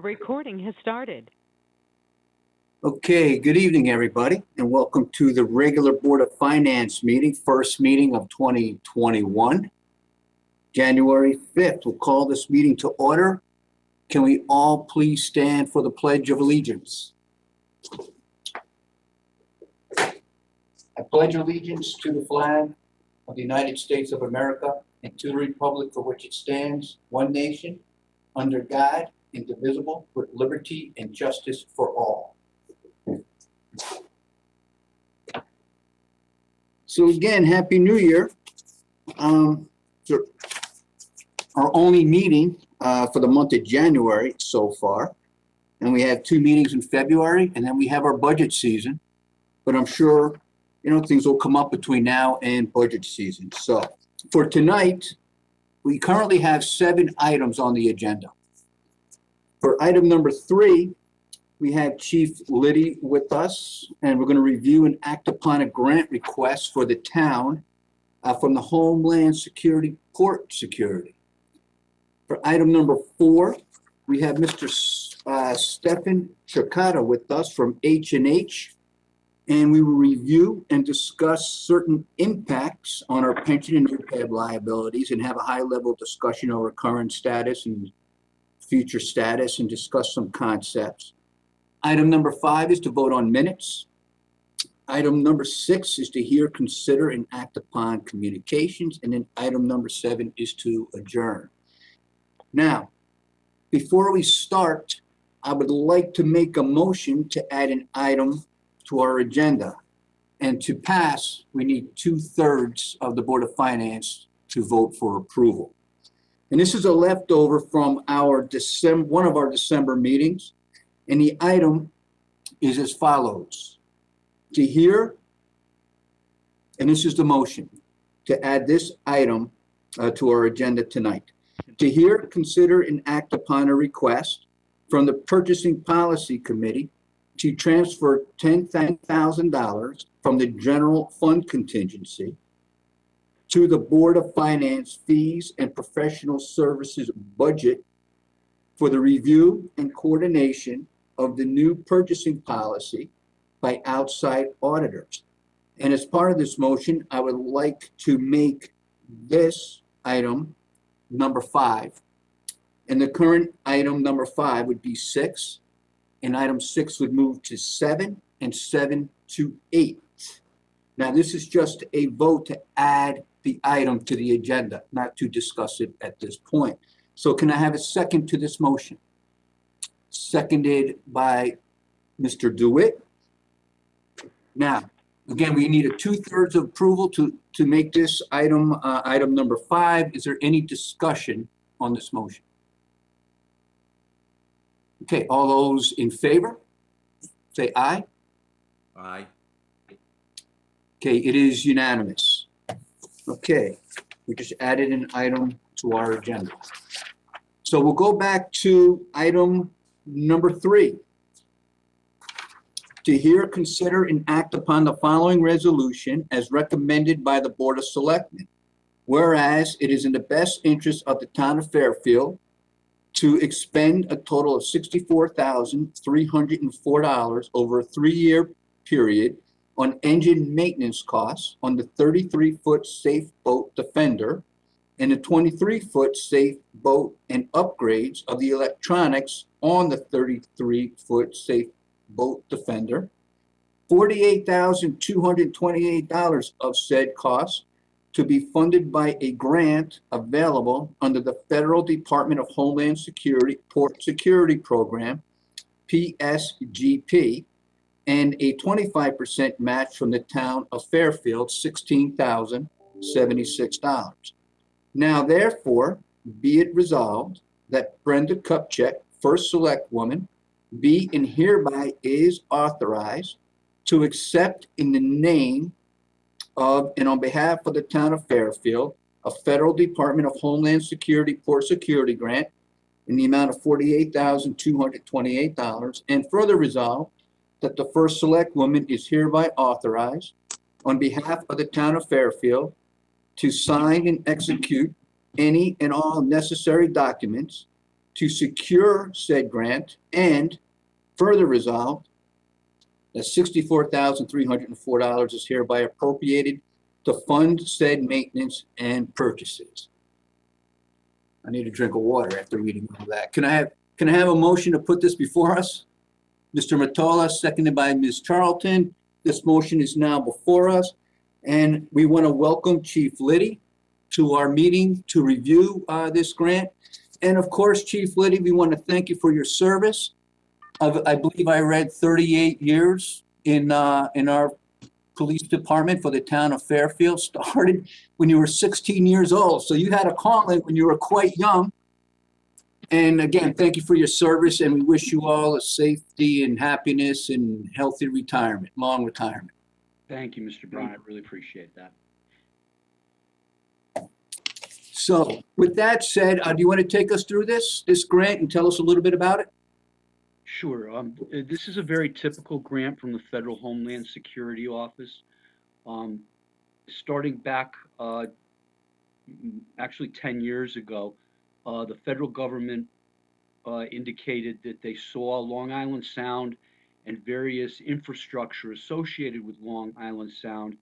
recording has started. Okay, good evening, everybody, and welcome to the regular Board of Finance meeting, first meeting of 2021, January 5th. We'll call this meeting to order. Can we all please stand for the Pledge of Allegiance? I pledge allegiance to the flag of the United States of America and to the republic for which it stands, one nation, under God, indivisible, with liberty and justice for all. So again, Happy New Year. So our only meeting for the month of January so far. And we have 2 meetings in February, and then we have our budget season. But I'm sure, things will come up between now and budget season. So for tonight, we currently have 7 items on the agenda. For item number 3, we have Chief Liddy with us, and we're going to review and act upon a grant request for the town from the Homeland Security Port Security. For item number 4, we have Mr. Stefan Chikata with us from H&H, and we will review and discuss certain impacts on our pension and OPEB liabilities and have a high-level discussion over current status and future status and discuss some concepts. Item number 5 is to vote on minutes. Item number 6 is to hear, consider, and act upon communications. And then item number 7 is to adjourn. Now, before we start, I would like to make a motion to add an item to our agenda. And to pass, we need 2/3 of the Board of Finance to vote for approval. And this is a leftover from one of our December meetings. And the item is as follows. To hear, and this is the motion, to add this item to our agenda tonight. To hear, consider, and act upon a request from the Purchasing Policy Committee to transfer $10,000 from the general fund contingency to the Board of Finance fees and professional services budget for the review and coordination of the new purchasing policy by outside auditors. And as part of this motion, I would like to make this item number 5. And the current item number 5 would be 6, and item 6 would move to 7, and 7 to 8. Now, this is just a vote to add the item to the agenda, not to discuss it at this point. So can I have a second to this motion? Seconded by Mr. DeWitt. Now, again, we need a 2/3 of approval to make this item item number 5. Is there any discussion on this motion? Okay, all those in favor, say aye. Aye. Okay, it is unanimous. Okay, we just added an item to our agenda. So we'll go back to item number 3. To hear, consider, and act upon the following resolution as recommended by the Board of Selectmen. Whereas it is in the best interest of the town of Fairfield to expend a total of $64,304 over a 3-year period on engine maintenance costs on the 33-foot safe boat Defender and the 23-foot safe boat and upgrades of the electronics on the 33-foot safe boat Defender, $48,228 of said costs to be funded by a grant available under the Federal Department of Homeland Security Port Security Program, PSGP, and a 25% match from the town of Fairfield, $16,076. Now, therefore, be it resolved that Brenda Kupchak, First Select Woman, be and hereby is authorized to accept in the name of and on behalf of the town of Fairfield a Federal Department of Homeland Security Port Security Grant in the amount of $48,228, and further resolved that the First Select Woman is hereby authorized on behalf of the town of Fairfield to sign and execute any and all necessary documents to secure said grant, and further resolved that $64,304 is hereby appropriated to fund said maintenance and purchases. I need a drink of water after reading all that. Can I have a motion to put this before us? Mr. Matola, seconded by Ms. Charlton. This motion is now before us, and we want to welcome Chief Liddy to our meeting to review this grant. And of course, Chief Liddy, we want to thank you for your service. I believe I read 38 years in our police department for the town of Fairfield. Started when you were 16 years old, so you had a calling when you were quite young. And again, thank you for your service, and we wish you all a safety and happiness and healthy retirement, long retirement. Thank you, Mr. Brown. I really appreciate that. So with that said, do you want to take us through this grant and tell us a little bit about it? Sure. This is a very typical grant from the Federal Homeland Security Office. Starting back actually 10 years ago, the federal government indicated that they saw Long Island Sound and various infrastructure associated with Long Island Sound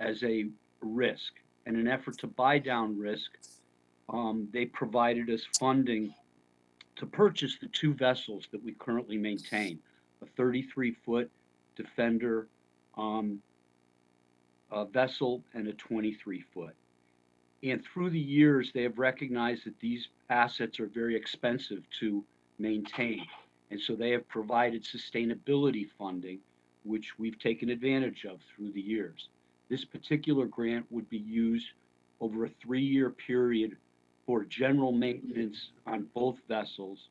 as a risk. In an effort to buy down risk, they provided us funding to purchase the two vessels that we currently maintain, a 33-foot Defender vessel and a 23-foot. And through the years, they have recognized that these assets are very expensive to maintain. And so they have provided sustainability funding, which we've taken advantage of through the years. This particular grant would be used over a 3-year period for general maintenance on both vessels.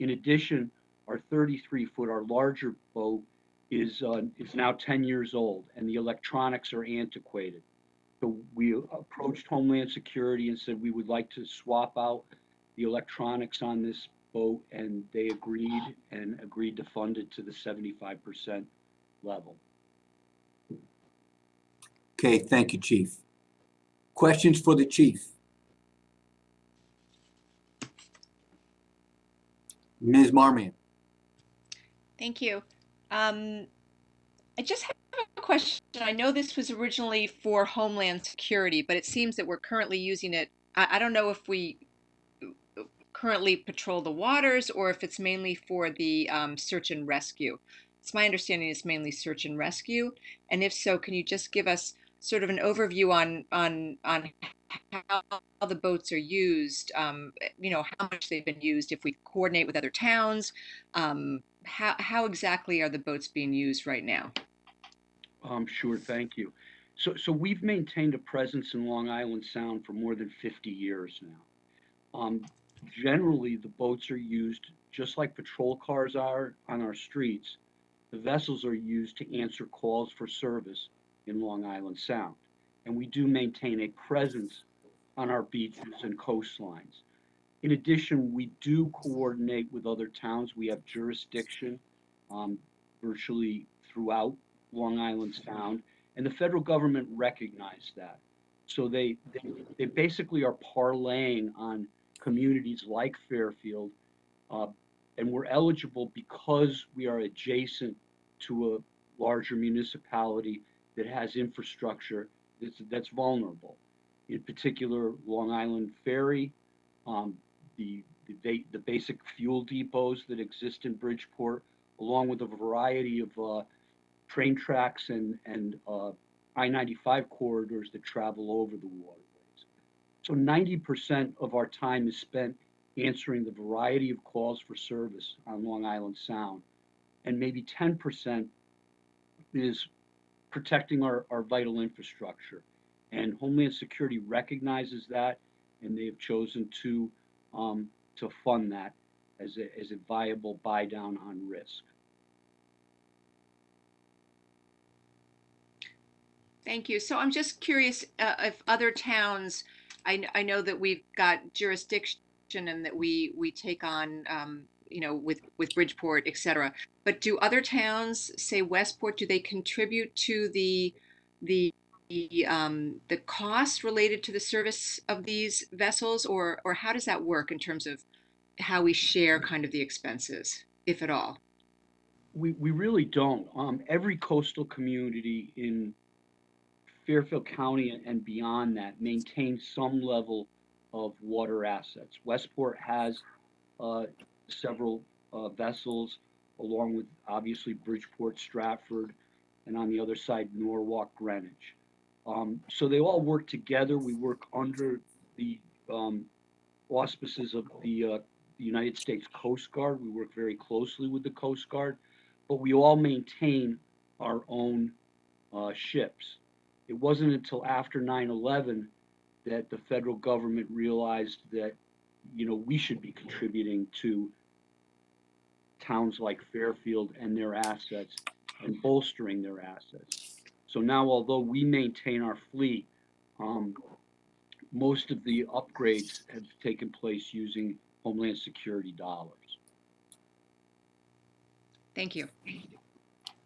In addition, our 33-foot, our larger boat, is now 10 years old, and the electronics are antiquated. So we approached Homeland Security and said we would like to swap out the electronics on this boat, and they agreed to fund it to the 75% level. Okay, thank you, Chief. Questions for the Chief? Ms. Marmion. Thank you. I just have a question. I know this was originally for Homeland Security, but it seems that we're currently using it. I don't know if we currently patrol the waters or if it's mainly for the search and rescue. It's my understanding it's mainly search and rescue. And if so, can you just give us sort of an overview on how the boats are used, you know, how much they've been used, if we coordinate with other towns, how exactly are the boats being used right now? Sure, thank you. So we've maintained a presence in Long Island Sound for more than 50 years now. Generally, the boats are used just like patrol cars are on our streets. The vessels are used to answer calls for service in Long Island Sound. And we do maintain a presence on our beaches and coastlines. In addition, we do coordinate with other towns. We have jurisdiction virtually throughout Long Island Sound, and the federal government recognized that. So they basically are parlaying on communities like Fairfield, and we're eligible because we are adjacent to a larger municipality that has infrastructure that's vulnerable. In particular, Long Island Ferry, the basic fuel depots that exist in Bridgeport, along with a variety of train tracks and I-95 corridors that travel over the waterways. So 90% of our time is spent answering the variety of calls for service on Long Island Sound, and maybe 10% is protecting our vital infrastructure. And Homeland Security recognizes that, and they have chosen to fund that as a viable buy down on risk. Thank you. So I'm just curious if other towns, I know that we've got jurisdiction and that we take on, you know, with Bridgeport, et cetera. But do other towns, say Westport, do they contribute to the cost related to the service of these vessels, or how does that work in terms of how we share kind of the expenses, if at all? We really don't. Every coastal community in Fairfield County and beyond that maintains some level of water assets. Westport has uh, several vessels, along with obviously Bridgeport, Stratford, and on the other side, Norwalk, Greenwich. So they all work together. We work under the um, auspices of the United States Coast Guard. We work very closely with the Coast Guard, but we all maintain our own ships. It wasn't until after 9/11 that the federal government realized that, we should be contributing to towns like Fairfield and their assets and bolstering their assets. So now, although we maintain our fleet, um, most of the upgrades have taken place using Homeland Security dollars. Thank you.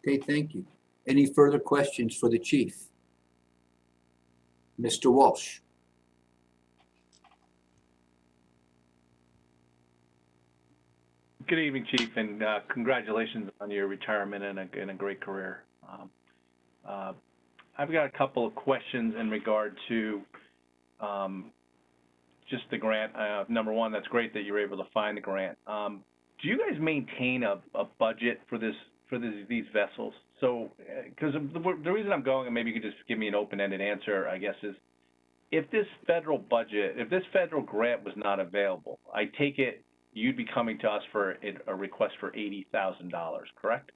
Okay, thank you. Any further questions for the chief? Mr. Walsh? Good evening, Chief, and congratulations on your retirement and a great career. I've got a couple of questions in regard to just the grant. Number one, that's great that you're able to find the grant. Do you guys maintain a budget for these vessels? So, because the reason I'm going, and maybe you could just give me an open-ended answer, I guess, is if this federal grant was not available, I take it you'd be coming to us for a request for $80,000, correct?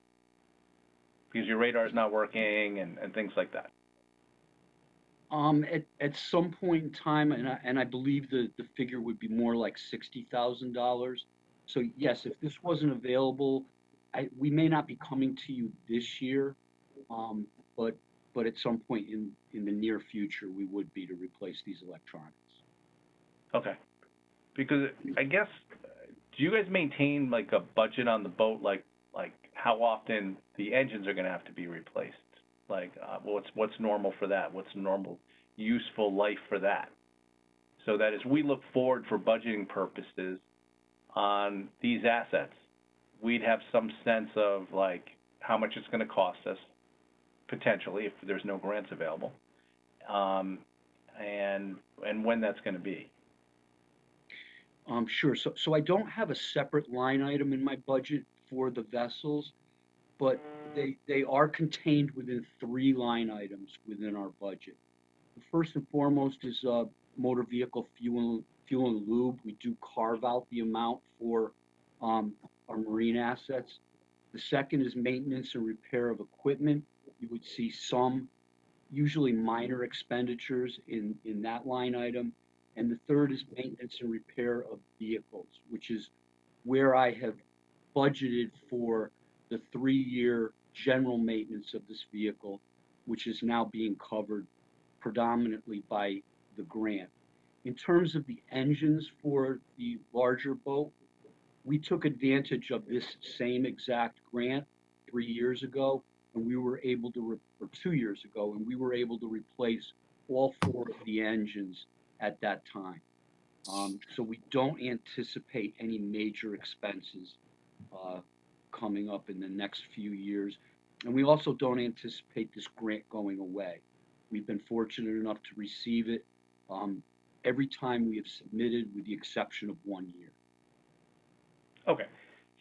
Because your radar is not working and things like that. At some point in time, and I believe the figure would be more like $60,000. So yes, if this wasn't available, we may not be coming to you this year, um, but at some point in the near future, we would be to replace these electronics. Okay. Because I guess, do you guys maintain like a budget on the boat, like how often the engines are going to have to be replaced? Like, what's normal for that? What's normal useful life for that? So that as we look forward for budgeting purposes on these assets, we'd have some sense of like how much it's going to cost us potentially if there's no grants available, and when that's going to be. Sure. So I don't have a separate line item in my budget for the vessels, but they are contained within three line items within our budget. The first and foremost is motor vehicle fuel and lube. We do carve out the amount for our marine assets. The second is maintenance and repair of equipment. You would see some, usually minor expenditures in that line item. And the third is maintenance and repair of vehicles, which is where I have budgeted for the 3-year general maintenance of this vehicle, which is now being covered predominantly by the grant. In terms of the engines for the larger boat, we took advantage of this same exact grant 3 years ago, and we were able to, or 2 years ago, and we were able to replace all 4 of the engines at that time. So we don't anticipate any major expenses coming up in the next few years. And we also don't anticipate this grant going away. We've been fortunate enough to receive it every time we have submitted, with the exception of 1 year. Okay.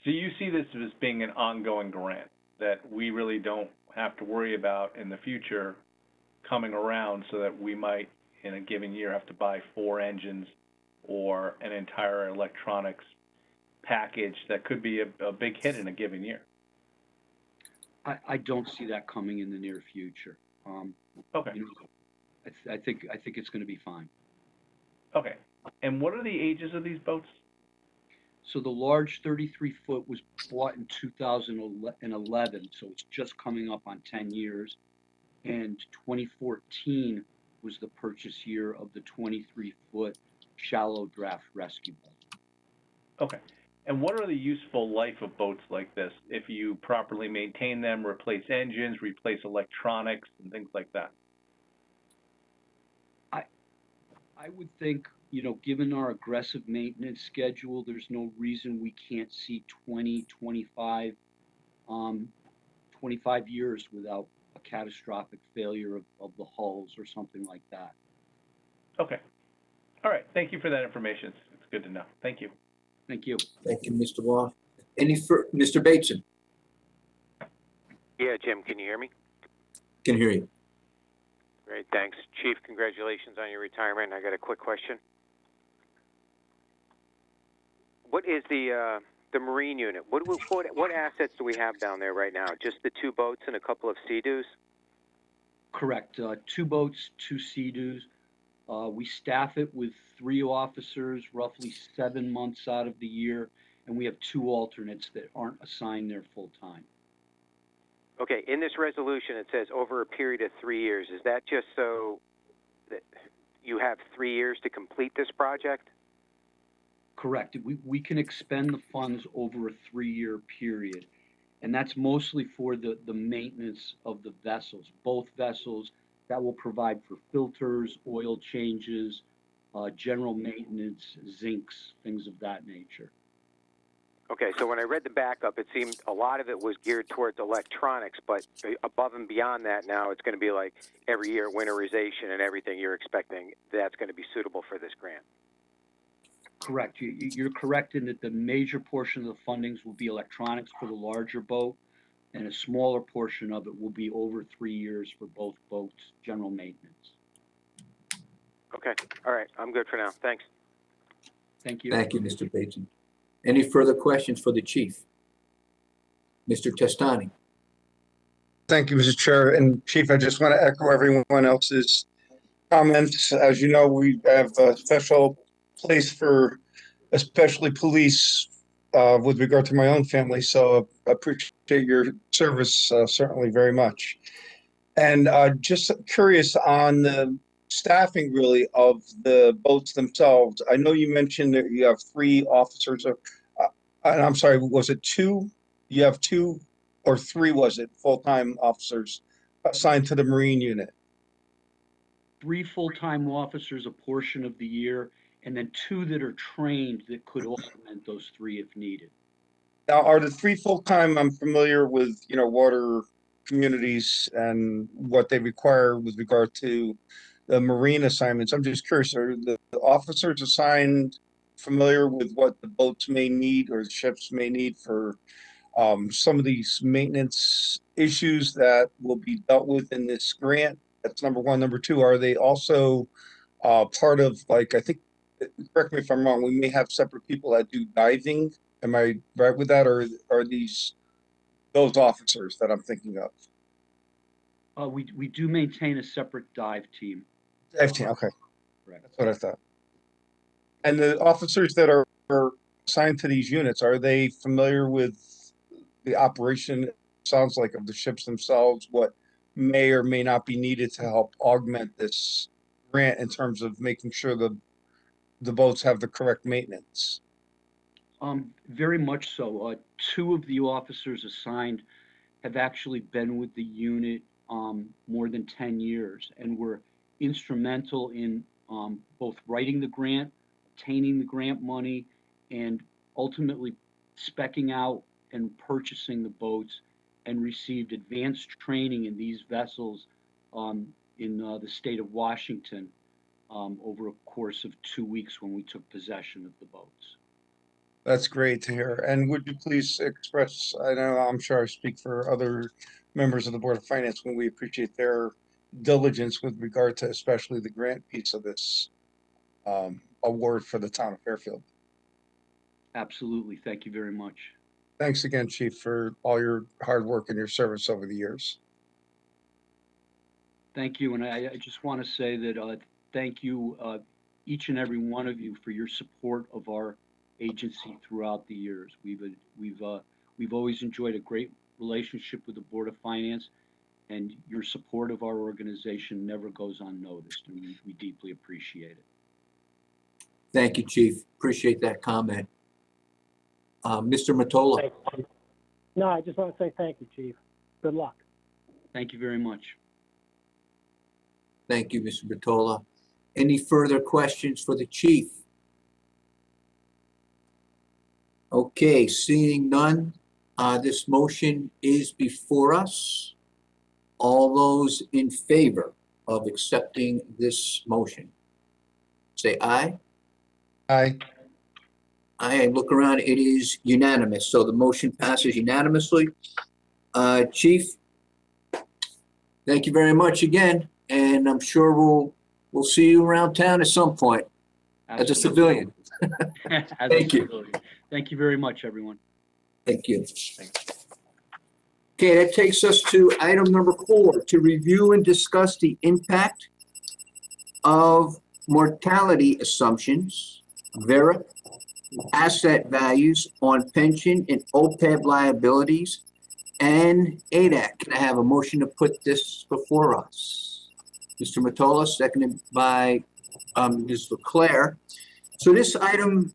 So you see this as being an ongoing grant that we really don't have to worry about in the future coming around, so that we might, in a given year, have to buy 4 engines or an entire electronics package that could be a big hit in a given year. I don't see that coming in the near future. Okay. I think it's going to be fine. Okay. And what are the ages of these boats? So the large 33-foot was bought in 2011, so it's just coming up on 10 years. And 2014 was the purchase year of the 23-foot shallow draft rescue boat. Okay. And what are the useful life of boats like this if you properly maintain them, replace engines, replace electronics, and things like that? I would think you know, given our aggressive maintenance schedule, there's no reason we can't see 20, 25, um, 25 years without a catastrophic failure of the hulls or something like that. Okay. All right. Thank you for that information. It's good to know. Thank you. Thank you. Thank you, Mr. Wong. Mr. Bateson, Yeah, Jim, can you hear me? can hear you. Great, thanks. Chief, congratulations on your retirement. I got a quick question. What is the Marine unit? What assets do we have down there right now? Just the 2 boats and a couple of Sea-Doos? Correct. 2 boats, 2 Sea-Doos. We staff it with 3 officers, roughly 7 months out of the year, and we have 2 alternates that aren't assigned there full time. Okay, in this resolution, it says over a period of 3 years. Is that just so that you have 3 years to complete this project? Correct. We can expend the funds over a 3-year period, and that's mostly for the maintenance of the vessels. Both vessels that will provide for filters, oil changes, general maintenance, zincs, things of that nature. Okay, so when I read the backup, it seemed a lot of it was geared towards electronics, but above and beyond that now, it's going to be like every year winterization and everything you're expecting that's going to be suitable for this grant. Correct. You're correct in that the major portion of the fundings will be electronics for the larger boat, and a smaller portion of it will be over 3 years for both boats, general maintenance. Okay, all right, I'm good for now. Thanks. Thank you. Thank you, Mr. Bateson. Any further questions for the chief? Mr. Testani? Thank you, Mr. Chair. And Chief, I just want to echo everyone else's comments. As you know, we have a special place for especially police with regard to my own family. So I appreciate your service certainly very much. And just curious on the staffing really of the boats themselves. I know you mentioned that you have 3 officers, and I'm sorry, was it 2? You have 2 or 3, was it, full-time officers assigned to the Marine unit? 3 full-time officers a portion of the year, and then 2 that are trained that could augment those 3 if needed. Now, are the 3 full-time, I'm familiar with, water communities and what they require with regard to the marine assignments. I'm just curious, are the officers assigned familiar with what the boats may need or the ships may need for some of these maintenance issues that will be dealt with in this grant? That's number 1. Number 2, are they also part of, like, I think, correct me if I'm wrong, we may have separate people that do diving. Am I right with that, or are these those officers that I'm thinking of? We do maintain a separate dive team. F-team, okay, Correct. that's what I thought. And the officers that are assigned to these units, are they familiar with the operation, sounds like, of the ships themselves, what may or may not be needed to help augment this grant in terms of making sure the boats have the correct maintenance? Very much so. 2 of the officers assigned have actually been with the unit more than 10 years and were instrumental in both writing the grant, obtaining the grant money, and ultimately speccing out and purchasing the boats, and received advanced training in these vessels in the state of Washington over a course of 2 weeks when we took possession of the boats. That's great to hear. And would you please express, I know I'm sure I speak for other members of the Board of Finance when we appreciate their diligence with regard to especially the grant piece of this award for the town of Fairfield. Absolutely. Thank you very much. Thanks again, Chief, for all your hard work and your service over the years. Thank you. And I just want to say that thank you, each and every one of you, for your support of our agency throughout the years. We've always enjoyed a great relationship with the Board of Finance, and your support of our organization never goes unnoticed, and we deeply appreciate it. Thank you, Chief. Appreciate that comment. Mr. Mottola? Thanks, Chief. No, I just want to say thank you, Chief. Good luck. Thank you very much. Thank you, Mr. Mottola. Any further questions for the chief? Okay, seeing none, this motion is before us. All those in favor of accepting this motion, say aye. Aye. I look around, it is unanimous, so the motion passes unanimously. Chief, thank you very much again, and I'm sure we'll see you around town at some point as a civilian. As a Thank you. civilian. Thank you very much, everyone. Thank you. Okay, that takes us to item number 4, to review and discuss the impact of mortality assumptions, VERIP, asset values on pension and OPEB liabilities, and ADAC. Can I have a motion to put this before us? Mr. Mottola, seconded by Ms. Leclerc. So this item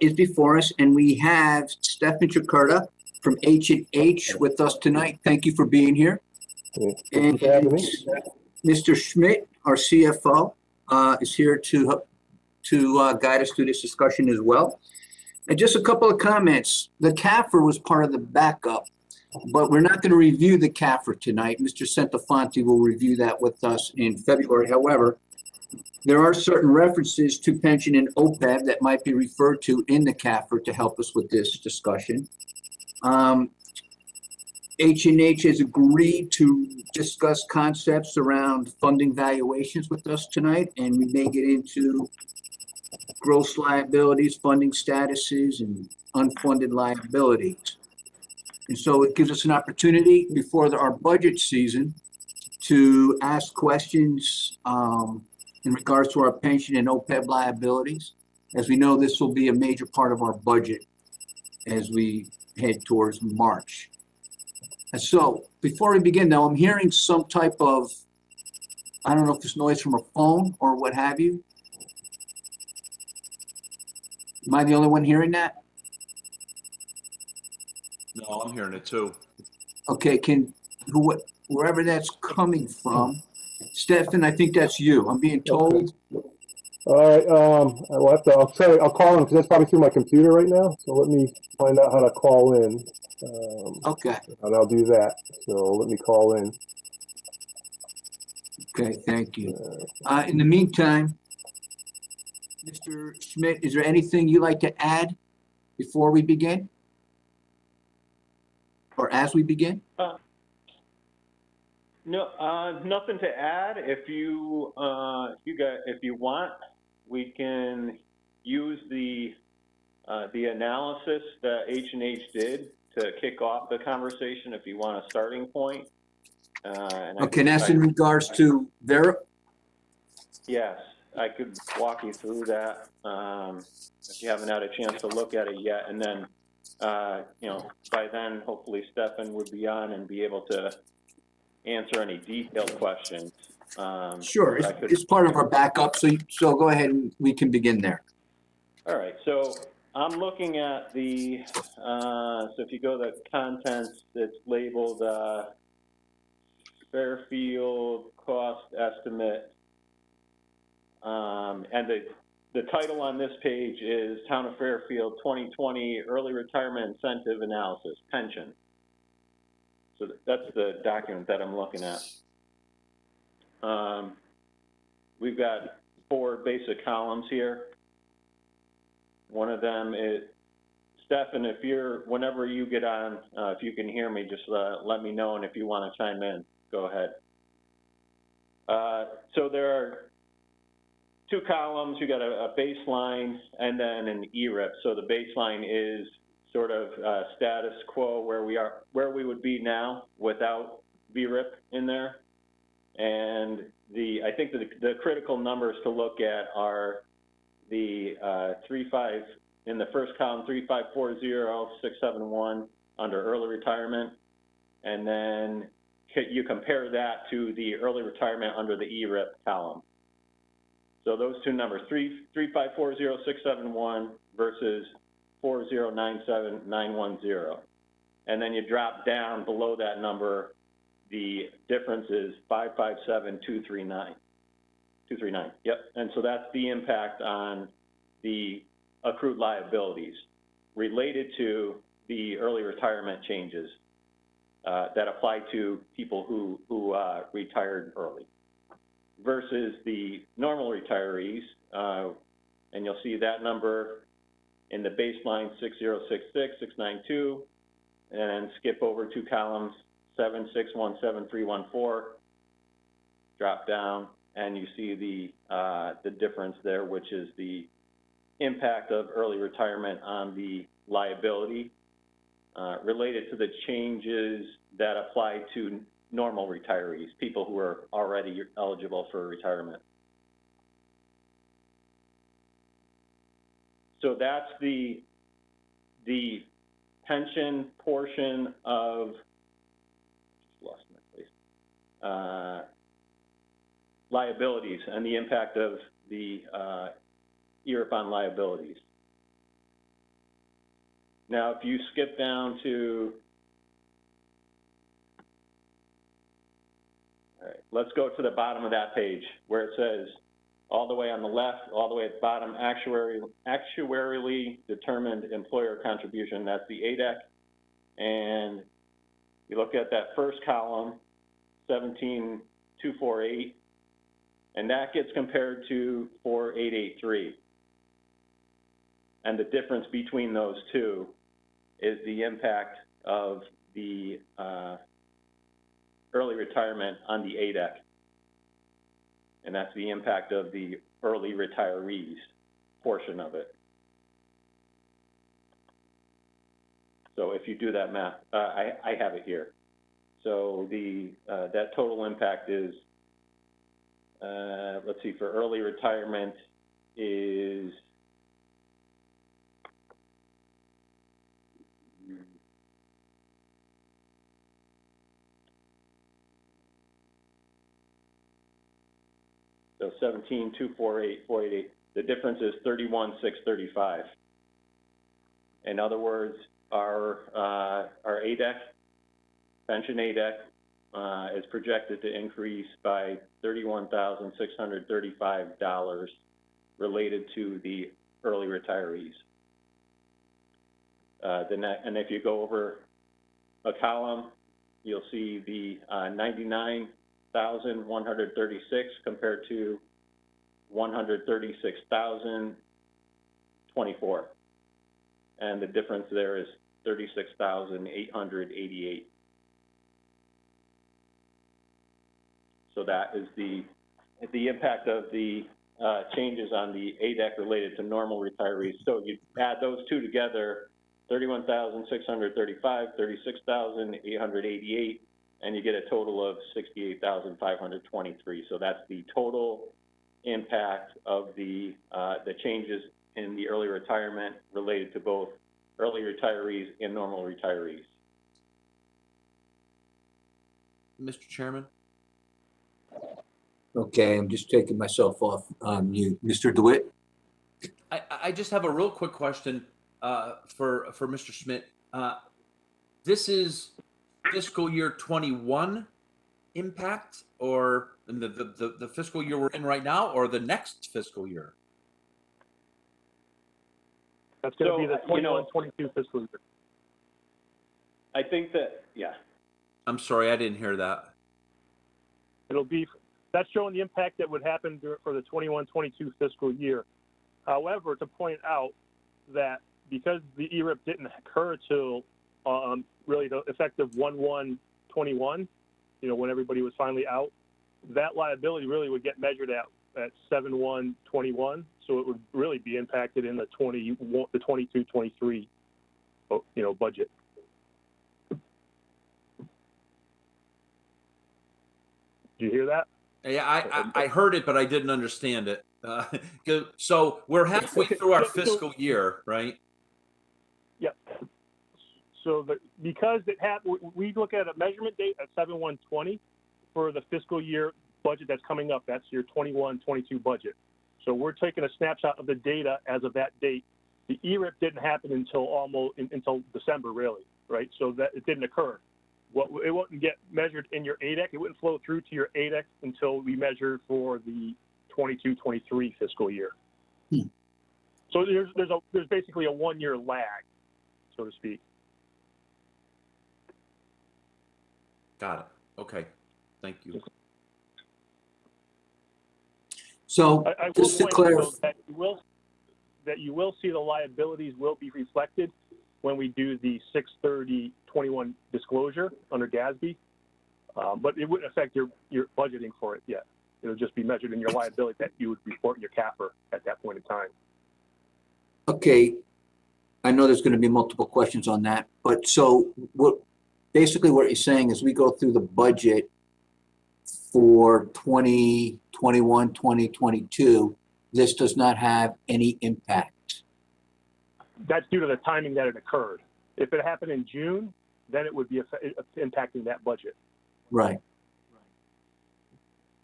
is before us, and we have Stefan Chakurta from H&H with us tonight. Thank you for being here. And Mr. Schmidt, our CFO, is here to guide us through this discussion as well. And just a couple of comments. The CAFR was part of the backup, but we're not going to review the CAFR tonight. Mr. Centofanti will review that with us in February. However, there are certain references to pension and OPEB that might be referred to in the CAFR to help us with this discussion. H&H has agreed to discuss concepts around funding valuations with us tonight, and we may get into gross liabilities, funding statuses, and unfunded liabilities. And so it gives us an opportunity before our budget season to ask questions in regards to our pension and OPEB liabilities. As we know, this will be a major part of our budget as we head towards March. And so before we begin, though, I'm hearing some type of, I don't know if it's noise from a phone or what have you. Am I the only one hearing that? No, I'm hearing it too. Okay, wherever that's coming from, Stefan, I think that's you. I'm being told. Okay. All right. I'll call in because that's probably through my computer right now. So let me find out how to call in. Okay. And I'll do that. So let me call in. Okay, thank you. In the meantime, Mr. Schmidt, is there anything you'd like to add before we begin? Or as we begin? No, nothing to add. If you want, we can use the analysis that H&H did to kick off the conversation. If you want a starting point. Okay, that's in regards to VERIP? Yes, I could walk you through that if you haven't had a chance to look at it yet, and then by then hopefully Stefan would be on and be able to answer any detailed questions. Sure, it's part of our backup, so go ahead and we can begin there. All right, so I'm looking at the, so if you go to the contents, it's labeled Fairfield Cost Estimate, and the title on this page is Town of Fairfield 2020 Early Retirement Incentive Analysis, Pension. So that's the document that I'm looking at. We've got 4 basic columns here. One of them is, Stefan, whenever you get on, if you can hear me, just let me know, and if you want to chime in, go ahead. So there are 2 columns. You got a baseline and then an ERIP. So the baseline is sort of status quo where we would be now without VRIP in there. And I think the critical numbers to look at are the in the first column, 3540671 under early retirement, and then you compare that to the early retirement under the ERIP column. So those 2 numbers, 3540671 versus 4097910, and then you drop down below that number. The difference is 557239. 239, yep. And so that's the impact on the accrued liabilities related to the early retirement changes that apply to people who retired early versus the normal retirees. And you'll see that number in the baseline 6066, 692, and then skip over 2 columns, 7617, 314, drop down, and you see the difference there, which is the impact of early retirement on the liability related to the changes that apply to normal retirees, people who are already eligible for retirement. So that's the pension portion of, just lost my place, liabilities and the impact of the ERIP on liabilities. Now, if you skip down to, all right, let's go to the bottom of that page where it says, all the way on the left, all the way at the bottom, actuarially determined employer contribution. That's the ADEC. And you look at that first column, 17,248, and that gets compared to 4,883. And the difference between those two is the impact of the early retirement on the ADEC. And that's the impact of the early retirees portion of it. So if you do that math, I have it here. So the that total impact is, let's see, for early retirement is so 17,248, 488. The difference is 31,635. In other words, our ADEC, pension ADEC, is projected to increase by $31,635 related to the early retirees. And if you go over a column, you'll see the 99,136 compared to 136,024. And the difference there is 36,888. So that is the impact of the changes on the ADEC related to normal retirees. So you add those two together, 31,635, 36,888, and you get a total of 68,523. So that's the total impact of the changes in the early retirement related to both early retirees and normal retirees. Mr. Chairman? Okay, I'm just taking myself off mute. Mr. DeWitt? I just have a real quick question for Mr. Schmidt. This is fiscal year 21 impact, or the fiscal year we're in right now, or the next fiscal year? That's going to be the 21-22 fiscal year. I think that, yeah. I'm sorry, I didn't hear that. It'll be, that's showing the impact that would happen for the 21-22 fiscal year. However, to point out that because the ERIP didn't occur till really the effective 1/1/21, you know, when everybody was finally out, that liability really would get measured at 7/1/21, so it would really be impacted in the 22-23, you know, budget. Did you hear that? Yeah, I heard it, but I didn't understand it. So we're halfway through our fiscal year, right? Yep. So because we look at a measurement date at 7/1/20 for the fiscal year budget that's coming up. That's your 21-22 budget. So we're taking a snapshot of the data as of that date. The ERIP didn't happen until December, really, right? So that it didn't occur. It wouldn't get measured in your ADEC. It wouldn't flow through to your ADEC until we measure for the 22-23 fiscal year. Hmm. So there's basically a 1-year lag, so to speak. Got it. Okay. Thank you. So I will just to point out clarify, though, that you will see the liabilities will be reflected when we do the 6/30/21 disclosure under GASB, but it wouldn't affect your budgeting for it yet. It'll just be measured in your liability that you would report in your CAFR at that point in time. okay, I know there's going to be multiple questions on that, but so basically what you're saying is we go through the budget for 2021, 2022, this does not have any impact. That's due to the timing that it occurred. If it happened in June, then it would be impacting that budget. Right.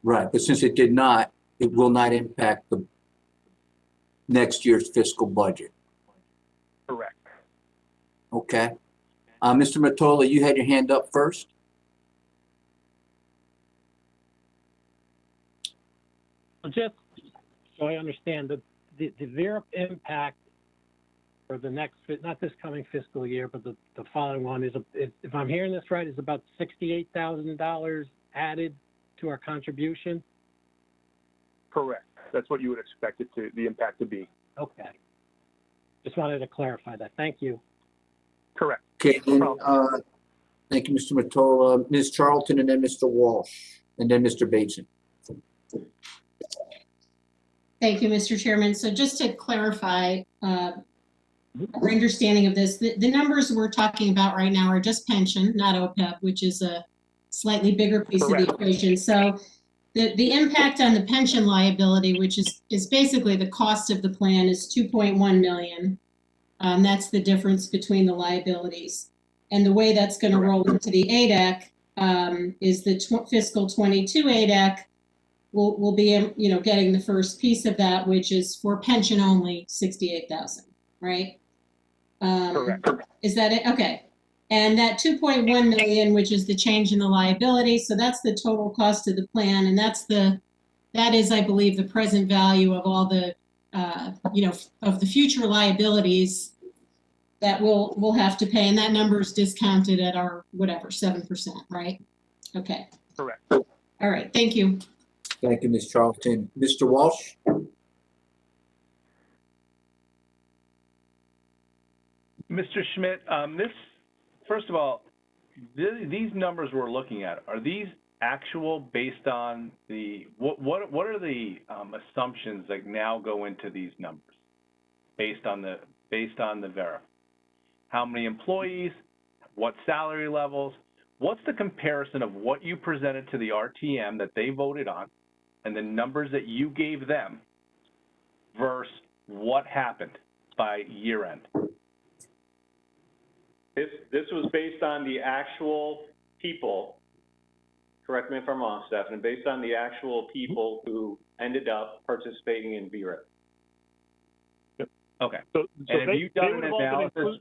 Right, but since it did not, it will not impact the next year's fiscal budget. Correct. Okay. Mr. Mottola, you had your hand up first. Just so I understand, the VERP impact for the next, not this coming fiscal year, but the following one is, if I'm hearing this right, is about $68,000 added to our contribution? Correct. That's what you would expect it to, the impact to be. Okay. Just wanted to clarify that. Thank you. Correct. Okay, No and, problem. thank you, Mr. Mottola, Ms. Charlton, and then Mr. Walsh, and then Mr. Bateson. Thank you, Mr. Chairman. So just to clarify, our understanding of this, the numbers we're talking about right now are just pension, not OPEB, which is a slightly bigger piece Correct. of the equation. So the impact on the pension liability, which is basically the cost of the plan, is 2.1 million. That's the difference between the liabilities. And the way that's going to roll into the ADEC is the fiscal 22 ADEC will be, getting the first piece of that, which is for pension only, 68,000, right? Correct. Is that it? Okay. And that 2.1 million, which is the change in the liability, so that's the total cost of the plan, and that is, I believe, the present value of all the, of the future liabilities that we'll have to pay, and that number is discounted at our whatever 7%, right? Okay. Correct. All right. Thank you. Thank you, Ms. Charlton. Mr. Walsh? Mr. Schmidt, first of all, these numbers we're looking at, are these actual based on what are the assumptions that now go into these numbers based on the VERA? How many employees, what salary levels, what's the comparison of what you presented to the RTM that they voted on and the numbers that you gave them versus what happened by year end? This was based on the actual people, correct me if I'm wrong, Stefan, based on the actual people who ended up participating in VRIP. Okay. So and have you done an analysis?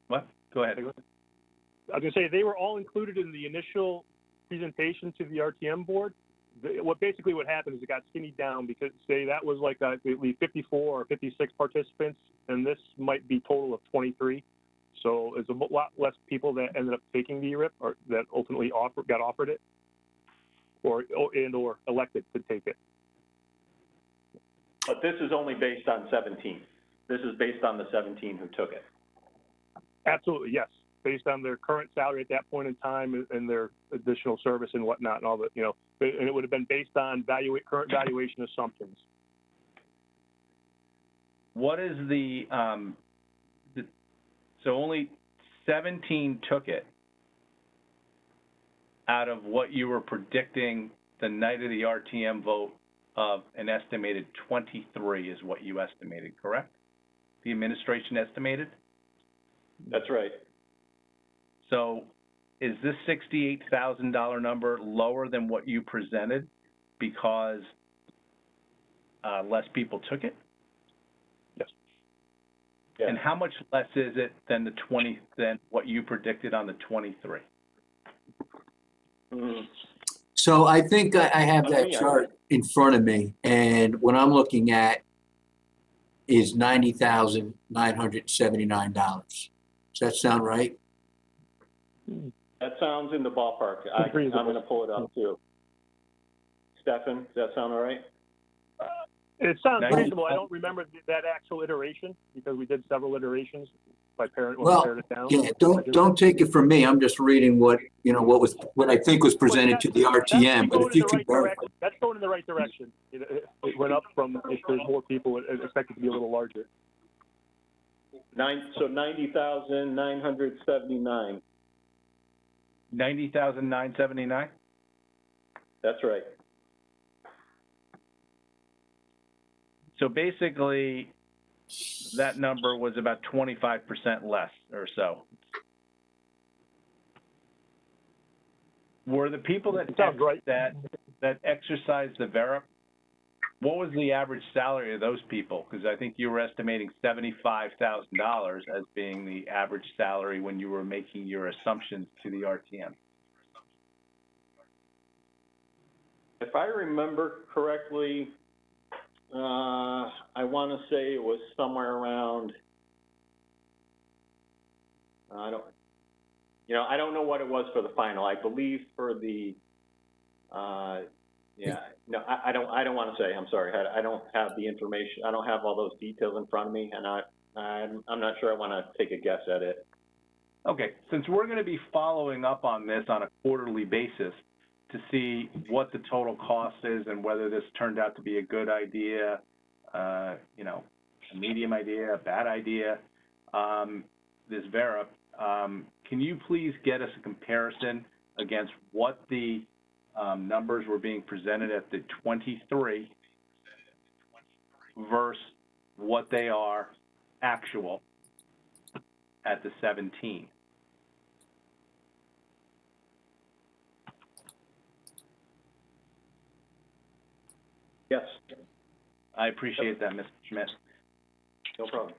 What? Go ahead. I was going to say, they were all included in the initial presentation to the RTM board. What happened is it got skinny down because, say, that was like 54 or 56 participants, and this might be total of 23. So it's a lot less people that ended up taking the ERIP or that ultimately got offered it or elected to take it. But this is only based on 17. This is based on the 17 who took it. Absolutely, yes. Based on their current salary at that point in time and their additional service and whatnot and all that, and it would have been based on current valuation assumptions. What is so only 17 took it out of what you were predicting the night of the RTM vote of an estimated 23 is what you estimated, correct? The administration estimated? That's right. So is this $68,000 number lower than what you presented because less people took it? Yes. Yeah. And how much less is it than than what you predicted on the 23? So I think I have that Yeah. chart in front of me, and what I'm looking at is $90,979. Does that sound right? That sounds in the ballpark. I'm going to pull it up too. Stefan, does that sound all right? It sounds Nice. reasonable. I don't remember that actual iteration because we did several iterations by parent when we Well, pared it down. yeah, don't take it from me. I'm just reading what I think was presented to the RTM, but if you can verify. That's going in the right direction. It went up from, if there's more people, it expected to be a little larger. So 90,979. 90,979. That's right. So basically, that number was about 25% less or so. Were the people that Sounds right. that exercised the VERIP, what was the average salary of those people? Because I think you were estimating $75,000 as being the average salary when you were making your assumptions to the RTM. If I remember correctly, I want to say it was somewhere around, I don't know what it was for the final. I believe for the, I don't want to say, I'm sorry. I don't have the information. I don't have all those details in front of me, and I'm not sure I want to take a guess at it. Okay, since we're going to be following up on this on a quarterly basis to see what the total cost is and whether this turned out to be a good idea, a medium idea, a bad idea, this VERIP, can you please get us a comparison against what the numbers were being presented at the 23 versus what they are actual at the 17? Yes. I appreciate that, Mr. Schmidt. No problem.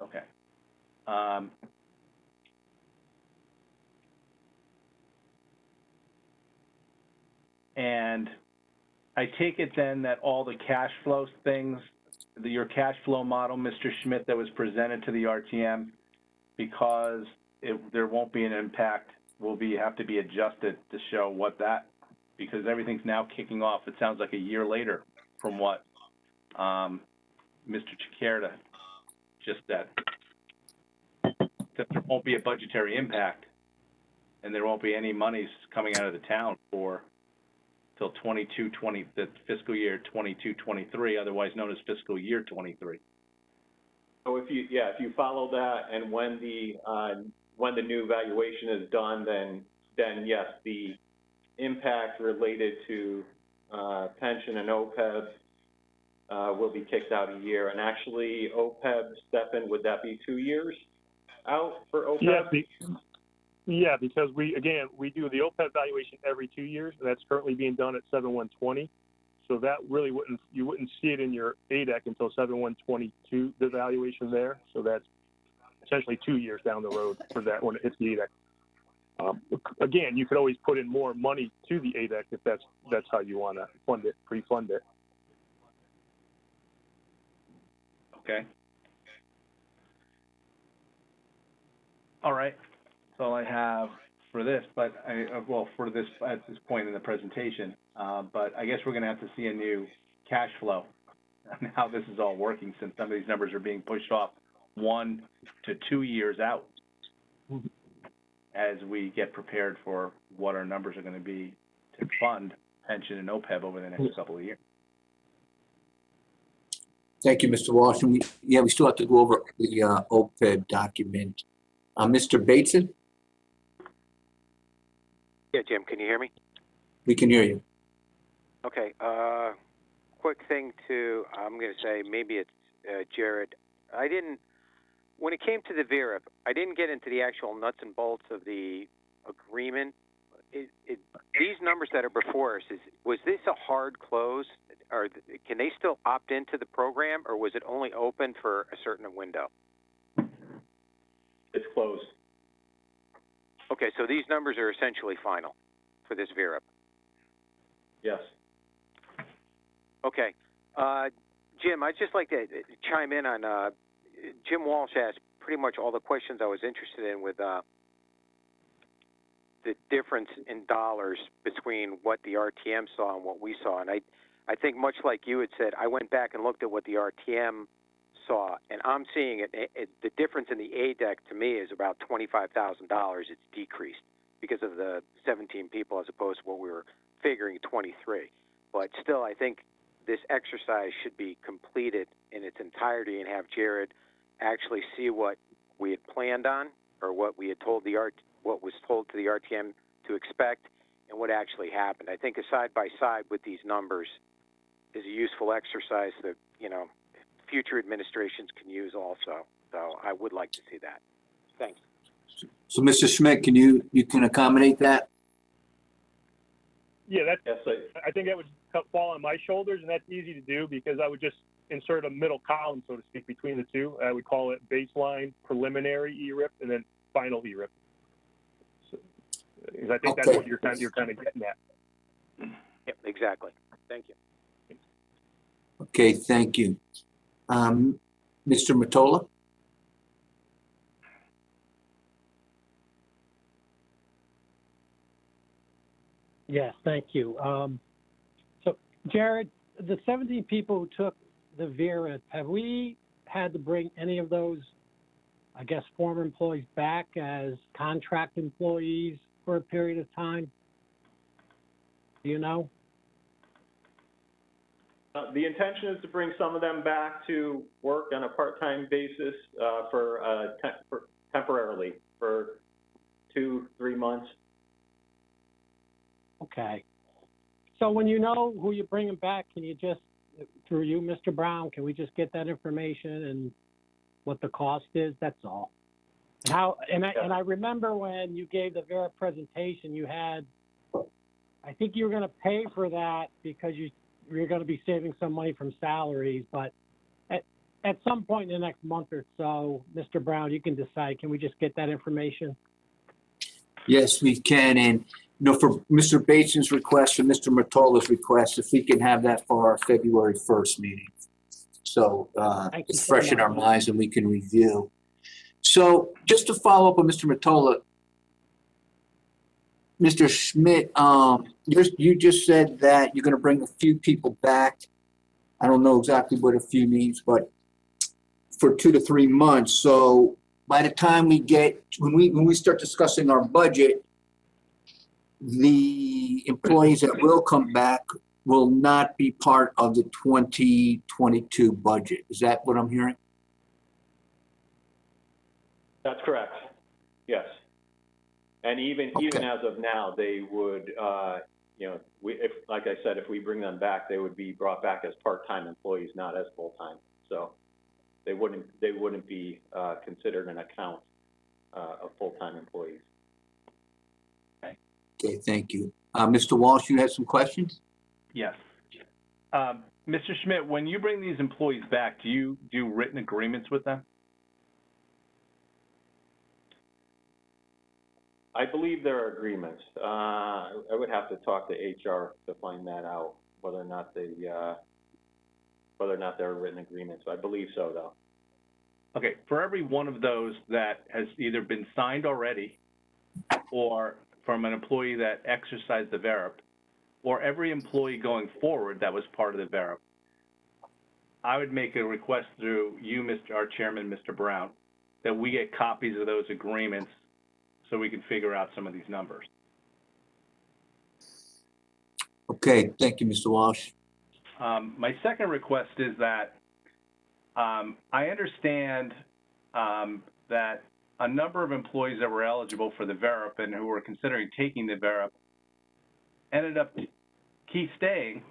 Okay. And I take it then that all the cash flow things, your cash flow model, Mr. Schmidt, that was presented to the RTM, because there won't be an impact, will have to be adjusted to show what that, because everything's now kicking off. It sounds like a year later from what Mr. Chiquerda just said. That there won't be a budgetary impact, and there won't be any monies coming out of the town till the fiscal year 22-23, otherwise known as fiscal year 23. So if you follow that, and when the new valuation is done, then yes, the impact related to pension and OPEB will be kicked out a year. And actually, OPEB, Stefan, would that be 2 years out for OPEB? Yeah, because we do the OPEB valuation every 2 years, and that's currently being done at 7/1/20. So that really you wouldn't see it in your ADEC until 7/1/22, the valuation there. So that's essentially 2 years down the road for that when it hits the ADEC. Again, you could always put in more money to the ADEC if that's how you want to fund it, pre-fund it. Okay. All right. That's all I have for this, but at this point in the presentation. But I guess we're going to have to see a new cash flow and how this is all working, since some of these numbers are being pushed off 1 to 2 years out as we get prepared for what our numbers are going to be to fund pension and OPEB over the next couple of years. Thank you, Mr. Walsh. And we still have to go over the OPEB document. Mr. Bateson? Yeah, Jim, can you hear me? We can hear you. Okay. Quick thing I'm going to say, maybe it's Jared. When it came to the VERIP, I didn't get into the actual nuts and bolts of the agreement. These numbers that are before us, was this a hard close? Or can they still opt into the program, or was it only open for a certain window? It's closed. Okay, so these numbers are essentially final for this VERIP. Yes. Okay. Jim, I'd just like to chime in on, Jim Walsh asked pretty much all the questions I was interested in with the difference in dollars between what the RTM saw and what we saw. And I think much like you had said, I went back and looked at what the RTM saw, and I'm seeing the difference in the ADEC to me is about $25,000. It's decreased because of the 17 people as opposed to what we were figuring 23. But still, I think this exercise should be completed in its entirety and have Jared actually see what we had planned on, or what we had told what was told to the RTM to expect, and what actually happened. I think a side by side with these numbers is a useful exercise that, you know, future administrations can use also. So I would like to see that. Thanks. So, Mr. Schmidt, you can accommodate that? Yeah, that's, Yes, I think that would fall on my shoulders, and that's easy to do because I would just insert a middle column, so to speak, between the two. I would call it baseline, preliminary ERIP, and then final ERIP. So, because I think that's what you're kind of getting at. Yep, exactly. Thank you. Okay, thank you. Mr. Mottola? Yes, thank you. So, Jared, the 17 people who took the VERA, have we had to bring any of those, I guess, former employees back as contract employees for a period of time? Do you know? The intention is to bring some of them back to work on a part-time basis for temporarily for 2-3 months. Okay. So when you know who you're bringing back, can you just, through you, Mr. Brown, can we just get that information and what the cost is? That's all. And how? And I remember when you gave the VERA presentation, you had, I think you were going to pay for that because you're going to be saving some money from salaries. But at some point in the next month or so, Mr. Brown, you can decide. Can we just get that information? Yes, we can. And, you know, for Mr. Bateson's request and Mr. Mottola's request, if we can have that for our February 1st meeting. So it's fresh in our minds and we can review. So just to follow up on Mr. Mottola, Mr. Schmidt, you just said that you're going to bring a few people back. I don't know exactly what a few means, but for 2 to 3 months. So by the time we get, when we start discussing our budget, the employees that will come back will not be part of the 2022 budget. Is that what I'm hearing? That's correct. Yes. And even as of now, they would, you know, if, like I said, if we bring them back, they would be brought back as part-time employees, not as full-time. So they wouldn't be considered an account of full-time employees. Okay, thank you. Mr. Walsh, you had some questions? Yes. Mr. Schmidt, when you bring these employees back, do you do written agreements with them? I believe there are agreements. I would have to talk to HR to find that out, whether or not there are written agreements. I believe so, though. Okay, for every one of those that has either been signed already or from an employee that exercised the VERIP, or every employee going forward that was part of the VERIP, I would make a request through you, our chairman, Mr. Brown, that we get copies of those agreements so we can figure out some of these numbers. Okay, thank you, Mr. Walsh. My second request is that I understand that a number of employees that were eligible for the VERIP and who were considering taking the VERIP ended up staying,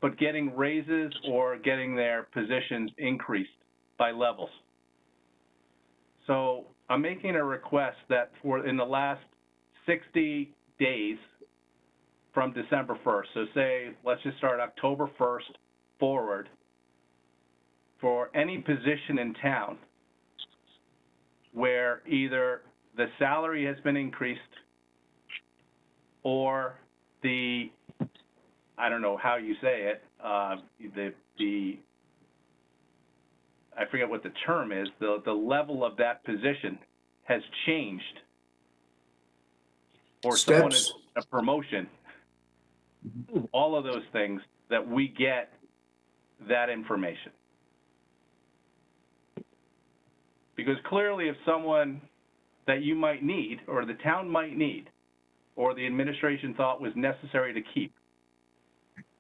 but getting raises or getting their positions increased by levels. So I'm making a request that in the last 60 days from December 1st, so say, let's just start October 1st forward, for any position in town where either the salary has been increased or the I don't know how you say it, I forget what the term is, the level of that position has changed, or someone is Steps. a promotion, all of those things, that we get that information. Because clearly if someone that you might need, or the town might need, or the administration thought was necessary to keep,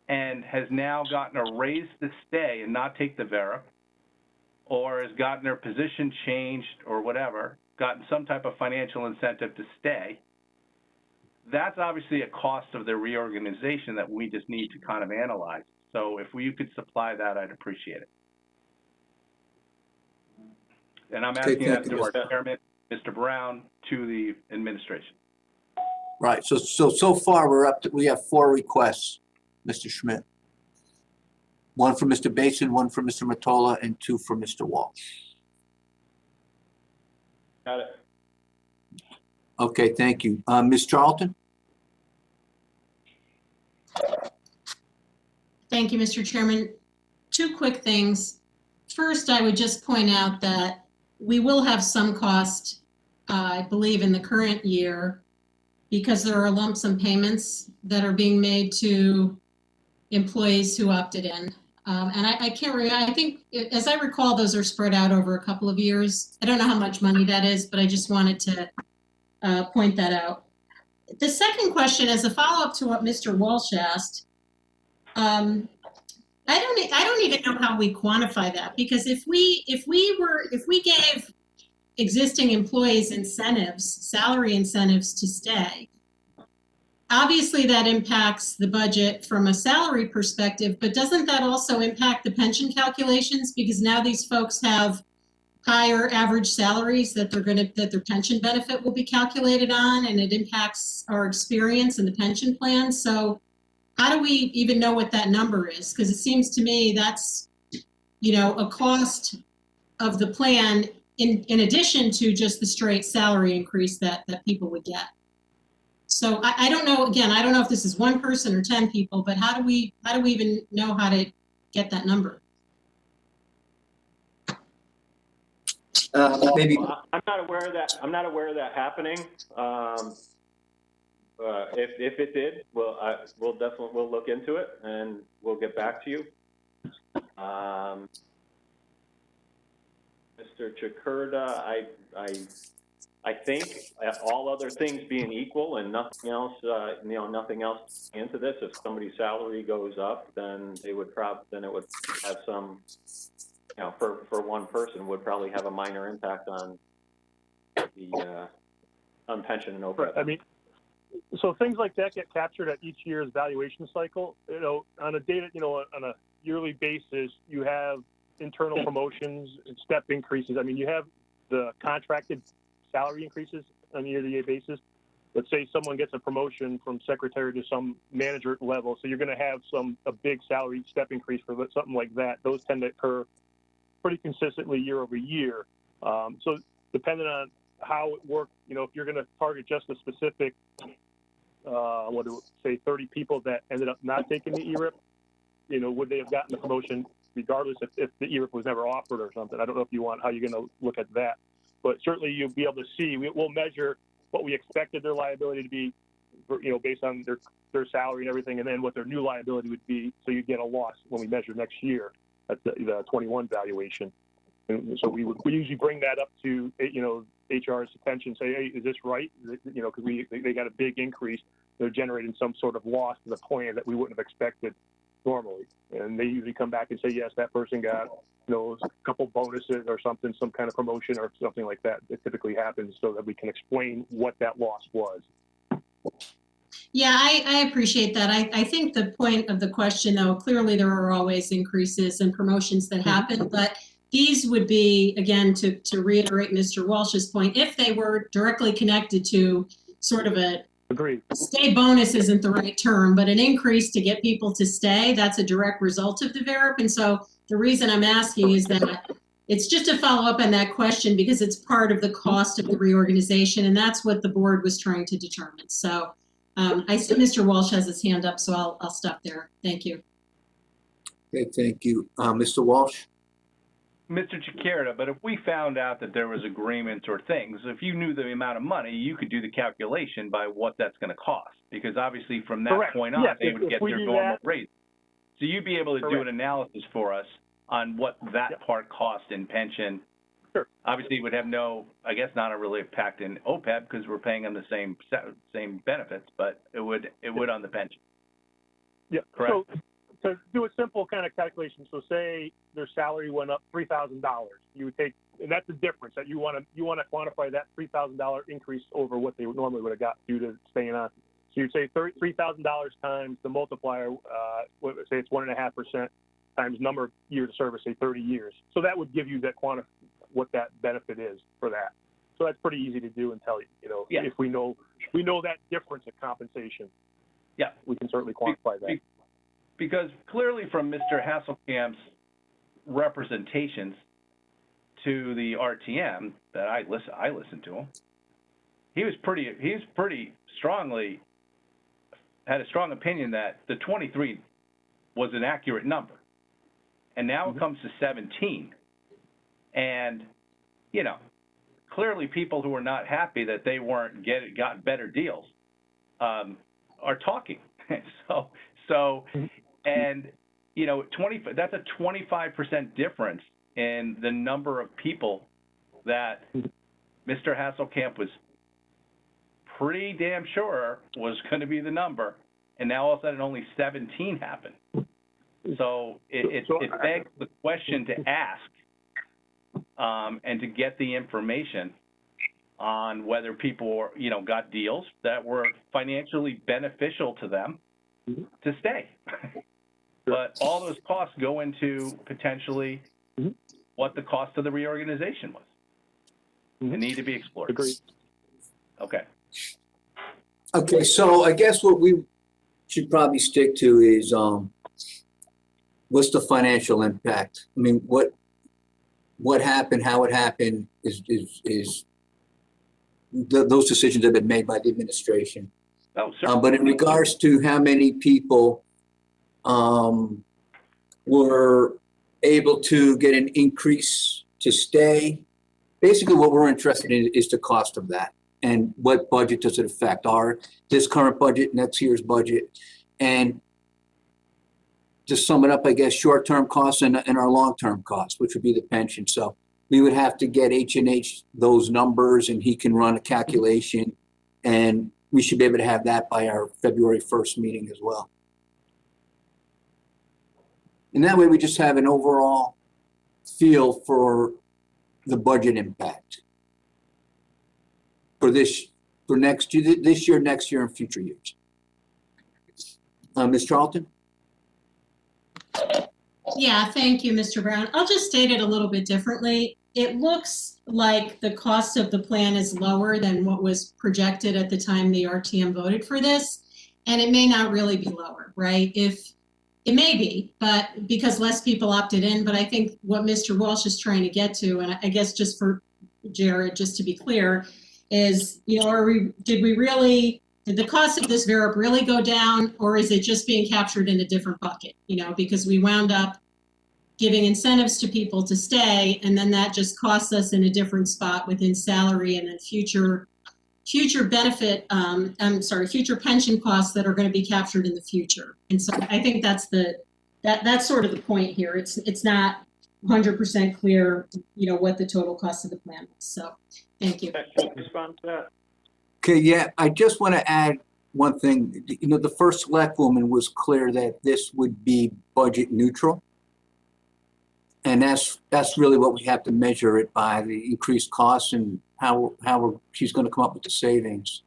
and has now gotten a raise to stay and not take the VERA, or has gotten their position changed or whatever, gotten some type of financial incentive to stay, that's obviously a cost of their reorganization that we just need to kind of analyze. So if you could supply that, I'd appreciate it. And I'm asking thank that you, to our chairman, Mr. Brown, to the administration. Right, so far we have 4 requests, Mr. Schmidt. 1 from Mr. Basin, 1 from Mr. Mottola, and 2 from Mr. Walsh. Got it. Okay, thank you. Ms. Charlton? Thank you, Mr. Chairman. 2 quick things. First, I would just point out that we will have some cost, I believe, in the current year because there are lump sum payments that are being made to employees who opted in. And I can't remember, I think, as I recall, those are spread out over a couple of years. I don't know how much money that is, but I just wanted to point that out. The second question is a follow-up to what Mr. Walsh asked. I don't even know how we quantify that, because if we gave existing employees incentives, salary incentives to stay, obviously that impacts the budget from a salary perspective, but doesn't that also impact the pension calculations? Because now these folks have higher average salaries that their pension benefit will be calculated on, and it impacts our experience in the pension plan. So how do we even know what that number is? Because it seems to me that's, a cost of the plan in addition to just the straight salary increase that people would get. So I don't know, again, I don't know if this is 1 person or 10 people, but how do we even know how to get that number? Maybe. Well, I'm not aware of that happening. If it did, we'll look into it and we'll get back to you. Mr. Chakurda, I think all other things being equal and nothing else, nothing else into this, if somebody's salary goes up, then it would have some, for 1 person would probably have a minor impact on the on pension and OPEB. I mean, so things like that get captured at each year's valuation cycle. On a yearly basis, you have internal promotions and step increases. I mean, you have the contracted salary increases on a year-to-year basis. Let's say someone gets a promotion from secretary to some manager level, so you're going to have a big salary step increase for something like that. Those tend to occur pretty consistently year over year. So depending on how it worked, if you're going to target just a specific, 30 people that ended up not taking the ERIP, would they have gotten the promotion regardless if the ERIP was never offered or something? I don't know how you're going to look at that. But certainly you'll be able to see, we'll measure what we expected their liability to be, based on their salary and everything, and then what their new liability would be. So you get a loss when we measure next year at the 21 valuation. And so we usually bring that up to, HR's attention, say, hey, is this right? Because they got a big increase. They're generating some sort of loss to the plan that we wouldn't have expected normally. And they usually come back and say, yes, that person got, a couple bonuses or something, some kind of promotion or something like that. It typically happens so that we can explain what that loss was. Yeah, I appreciate that. I think the point of the question, though, clearly there are always increases and promotions that happen, but these would be, again, to reiterate Mr. Walsh's point, if they were directly connected to sort of a Agreed. Stay bonus isn't the right term, but an increase to get people to stay, that's a direct result of the VERIP. And so the reason I'm asking is that it's just a follow up on that question because it's part of the cost of the reorganization, and that's what the board was trying to determine. So I see Mr. Walsh has his hand up, so I'll stop there. Thank you. Okay, thank you. Mr. Walsh? Mr. Chiquierda, but if we found out that there was agreements or things, if you knew the amount of money, you could do the calculation by what that's going to cost. Because obviously from that Correct. point on, Yes, they if would get we their do normal that- rate. So you'd be able to do Correct. an analysis for us on what that Yep. part cost in pension. Sure. Obviously, it would have no, I guess, not a really impact in OPEB because we're paying them the same benefits, but it would on the pension. Yeah, Correct. so to do a simple kind of calculation, so say their salary went up $3,000, you would take, and that's the difference that you want to quantify that $3,000 increase over what they normally would have got due to staying on. So you'd say $3,000 times the multiplier, say it's 1.5% times number of years of service, say 30 years. So that would give you that what that benefit is for that. So that's pretty easy to do and tell you, Yeah. if we know that difference of compensation. Yeah. We can certainly quantify that. Because clearly from Mr. Hasselkamp's representations to the RTM that I listened to him, he was pretty strongly had a strong opinion that the 23 was an accurate number. And now it comes to 17. And, clearly people who are not happy that they weren't got better deals are talking. And, that's a 25% difference in the number of people that Mr. Hasselkamp was pretty damn sure was going to be the number, and now all of a sudden only 17 happened. So it begs the question to ask and to get the information on whether people got deals that were financially beneficial to them to stay. But all those costs go into potentially what the cost of the reorganization was and need to be explored. Agreed. Okay. Okay, so I guess what we should probably stick to is, what's the financial impact? I mean, what happened, how it happened those decisions have been made by the administration. Oh, sure. But in regards to how many people were able to get an increase to stay, basically what we're interested in is the cost of that. And what budget does it affect? This current budget, next year's budget, and to sum it up, I guess, short-term costs and our long-term costs, which would be the pension. So we would have to get H&H those numbers, and he can run a calculation, and we should be able to have that by our February 1st meeting as well. And that way we just have an overall feel for the budget impact for this year, next year, and future years. Ms. Charlton? Yeah, thank you, Mr. Brown. I'll just state it a little bit differently. It looks like the cost of the plan is lower than what was projected at the time the RTM voted for this, and it may not really be lower, right? If it may be, but because less people opted in, but I think what Mr. Walsh is trying to get to, and I guess just for Jared, just to be clear, is, did the cost of this VERP really go down, or is it just being captured in a different bucket? Because we wound up giving incentives to people to stay, and then that just costs us in a different spot within salary and then future benefit, future pension costs that are going to be captured in the future. And so I think that's that's sort of the point here. It's not 100% clear, what the total cost of the plan is. So thank you. Can I respond to that? Okay, yeah, I just want to add one thing. The first select woman was clear that this would be budget neutral. And that's really what we have to measure it by, the increased costs and how she's going to come up with the savings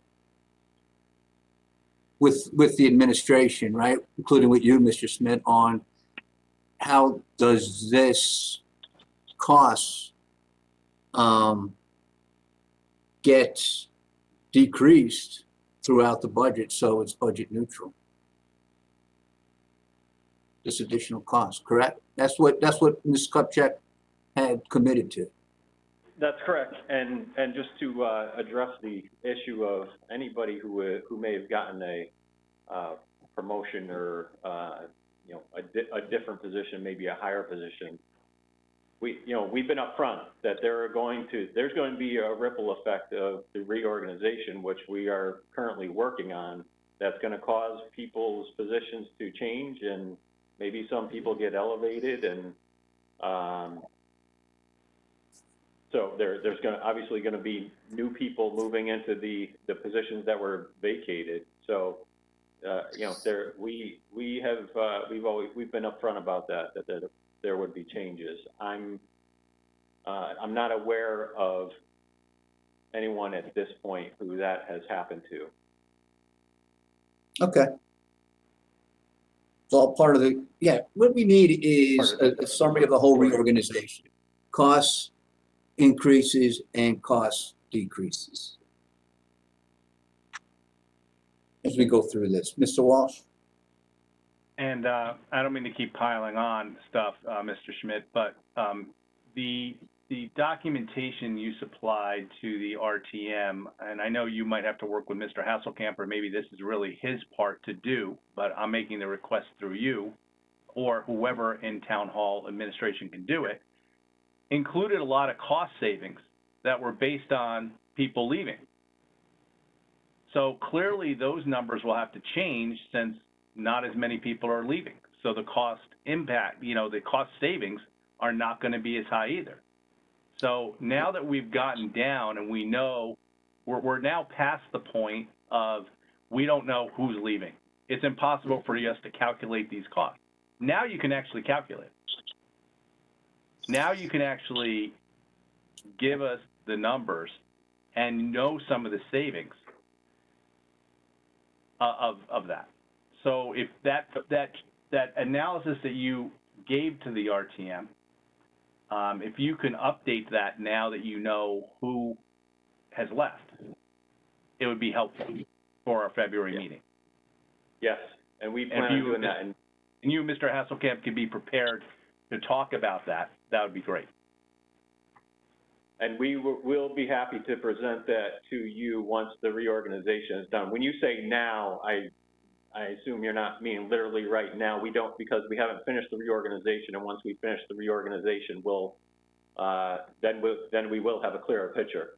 with the administration, right? Including with you, Mr. Smith, on how does this cost get decreased throughout the budget so it's budget neutral. This additional cost, correct? That's what Ms. Kupchak had committed to. That's correct. And just to address the issue of anybody who may have gotten a promotion or you know, a different position, maybe a higher position, we've been upfront that there's going to be a ripple effect of the reorganization, which we are currently working on, that's going to cause people's positions to change, and maybe some people get elevated, and so there's obviously going to be new people moving into the positions that were vacated. So you know, we've been upfront about that there would be changes. I'm not aware of anyone at this point who that has happened to. Okay. It's all part of the, yeah, what we need is a summary of the whole reorganization. Costs increases and cost decreases. As we go through this. Mr. Walsh? And I don't mean to keep piling on stuff, Mr. Schmidt, but the documentation you supplied to the RTM, and I know you might have to work with Mr. Hasselkamp, or maybe this is really his part to do, but I'm making the request through you or whoever in Town Hall administration can do it, included a lot of cost savings that were based on people leaving. So clearly those numbers will have to change since not as many people are leaving. So the cost impact, you know, the cost savings are not going to be as high either. So now that we've gotten down and we know, we're now past the point of we don't know who's leaving. It's impossible for us to calculate these costs. Now you can actually calculate. Now you can actually give us the numbers and know some of the savings of that. So if that analysis that you gave to the RTM, if you can update that now that you know who has left, it would be helpful for our February meeting. Yes, and we plan on doing that. And you, Mr. Hasselkamp, can be prepared to talk about that. That would be great. And we'll be happy to present that to you once the reorganization is done. When you say now, I assume you're not meaning literally right now. We don't, because we haven't finished the reorganization, and once we finish the reorganization, then we will have a clearer picture.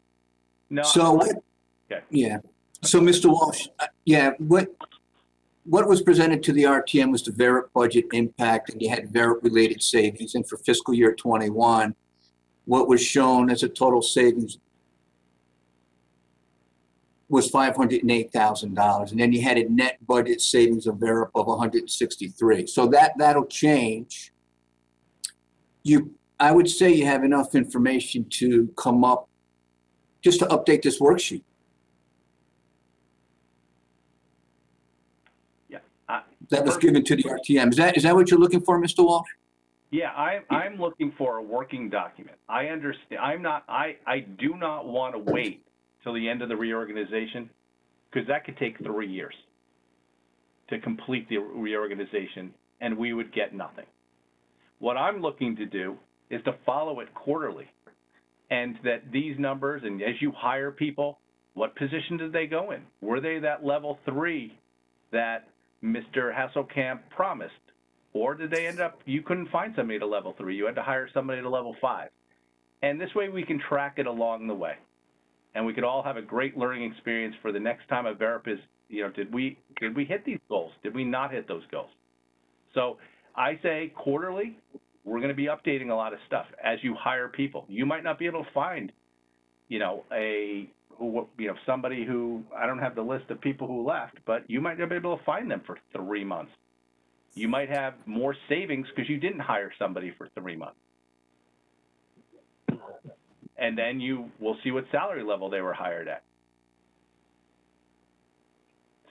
No. So, okay. Yeah. So, Mr. Walsh, yeah, what was presented to the RTM was the VERIT budget impact, and you had VERIT-related savings. And for fiscal year 21, what was shown as a total savings was $508,000, and then you had a net budget savings of VERIT of 163. So that'll change. I would say you have enough information to come up, just to update this worksheet. That was given to the RTM. Is that what you're looking for, Mr. Walsh? Yeah, I'm looking for a working document. I understand. I do not want to wait till the end of the reorganization, because that could take 3 years to complete the reorganization, and we would get nothing. What I'm looking to do is to follow it quarterly, and that these numbers, and as you hire people, what position did they go in? Were they that level 3 that Mr. Hasselkamp promised? Or did they end up, you couldn't find somebody at a level 3, you had to hire somebody at a level 5. And this way we can track it along the way. And we could all have a great learning experience for the next time a VERIP is, you know, did we hit these goals? Did we not hit those goals? So I say quarterly, we're going to be updating a lot of stuff as you hire people. You might not be able to find, you know, somebody who, I don't have the list of people who left, but you might not be able to find them for 3 months. You might have more savings because you didn't hire somebody for 3 months. And then we'll see what salary level they were hired at.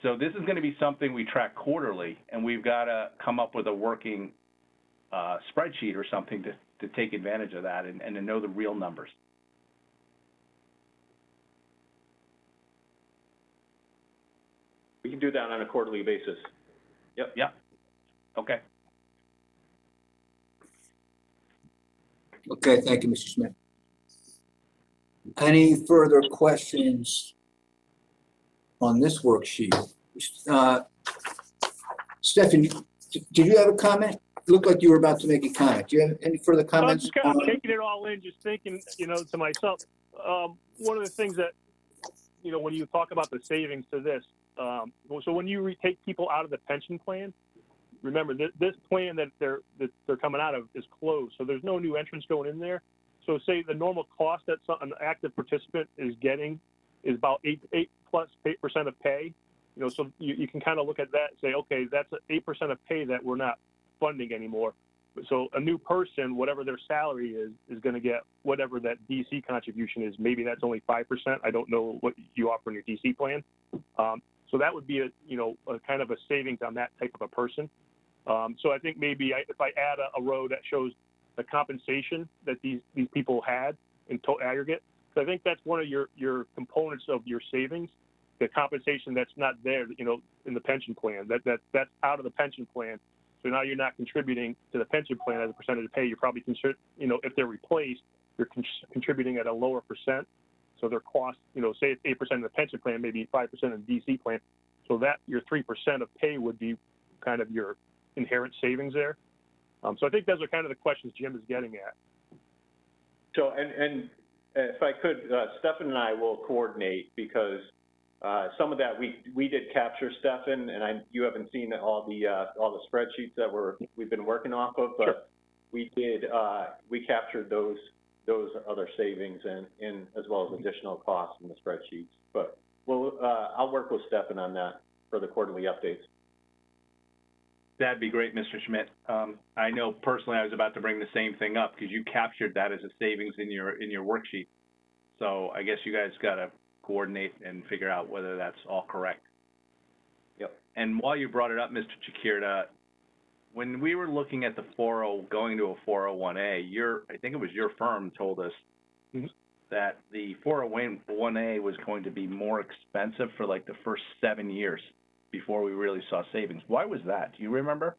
So this is going to be something we track quarterly, and we've got to come up with a working spreadsheet or something to take advantage of that and to know the real numbers. We can do that on a quarterly basis. Yep. Yep. Okay. Okay, thank you, Mr. Smith. Any further questions on this worksheet? Stephanie, did you have a comment? It looked like you were about to make a comment. Do you have any further I'm comments? just kind of taking it all in, just thinking, to myself, one of the things that, when you talk about the savings to this, so when you take people out of the pension plan, remember this plan that they're coming out of is closed, so there's no new entrants going in there. So say the normal cost that an active participant is getting is about 8% of pay. So you can kind of look at that and say, okay, that's 8% of pay that we're not funding anymore. So a new person, whatever their salary is going to get whatever that DC contribution is. Maybe that's only 5%. I don't know what you offer in your DC plan. So that would be a kind of a savings on that type of a person. So I think maybe if I add a row that shows the compensation that these people had in total aggregate, so I think that's one of your components of your savings, the compensation that's not there, in the pension plan. That's out of the pension plan. So now you're not contributing to the pension plan as a percentage of pay. You're probably if they're replaced, you're contributing at a lower percent. So their cost, say it's 8% of the pension plan, maybe 5% of the DC plan. So that your 3% of pay would be kind of your inherent savings there. So I think those are kind of the questions Jim is getting at. So, and if I could, Stefan and I will coordinate, because some of that we did capture, Stefan, and you haven't seen all the spreadsheets that we've been working off of, but sure. We captured those other savings and as well as additional costs in the spreadsheets. But I'll work with Stefan on that for the quarterly updates. That'd be great, Mr. Schmidt. I know personally I was about to bring the same thing up because you captured that as a savings in your worksheet. So I guess you guys got to coordinate and figure out whether that's all correct. Yep. And while you brought it up, Mr. Chikirda, when we were looking at the going to a 401A, I think it was your firm told us that the 401A was going to be more expensive for like the first 7 years before we really saw savings. Why was that? Do you remember?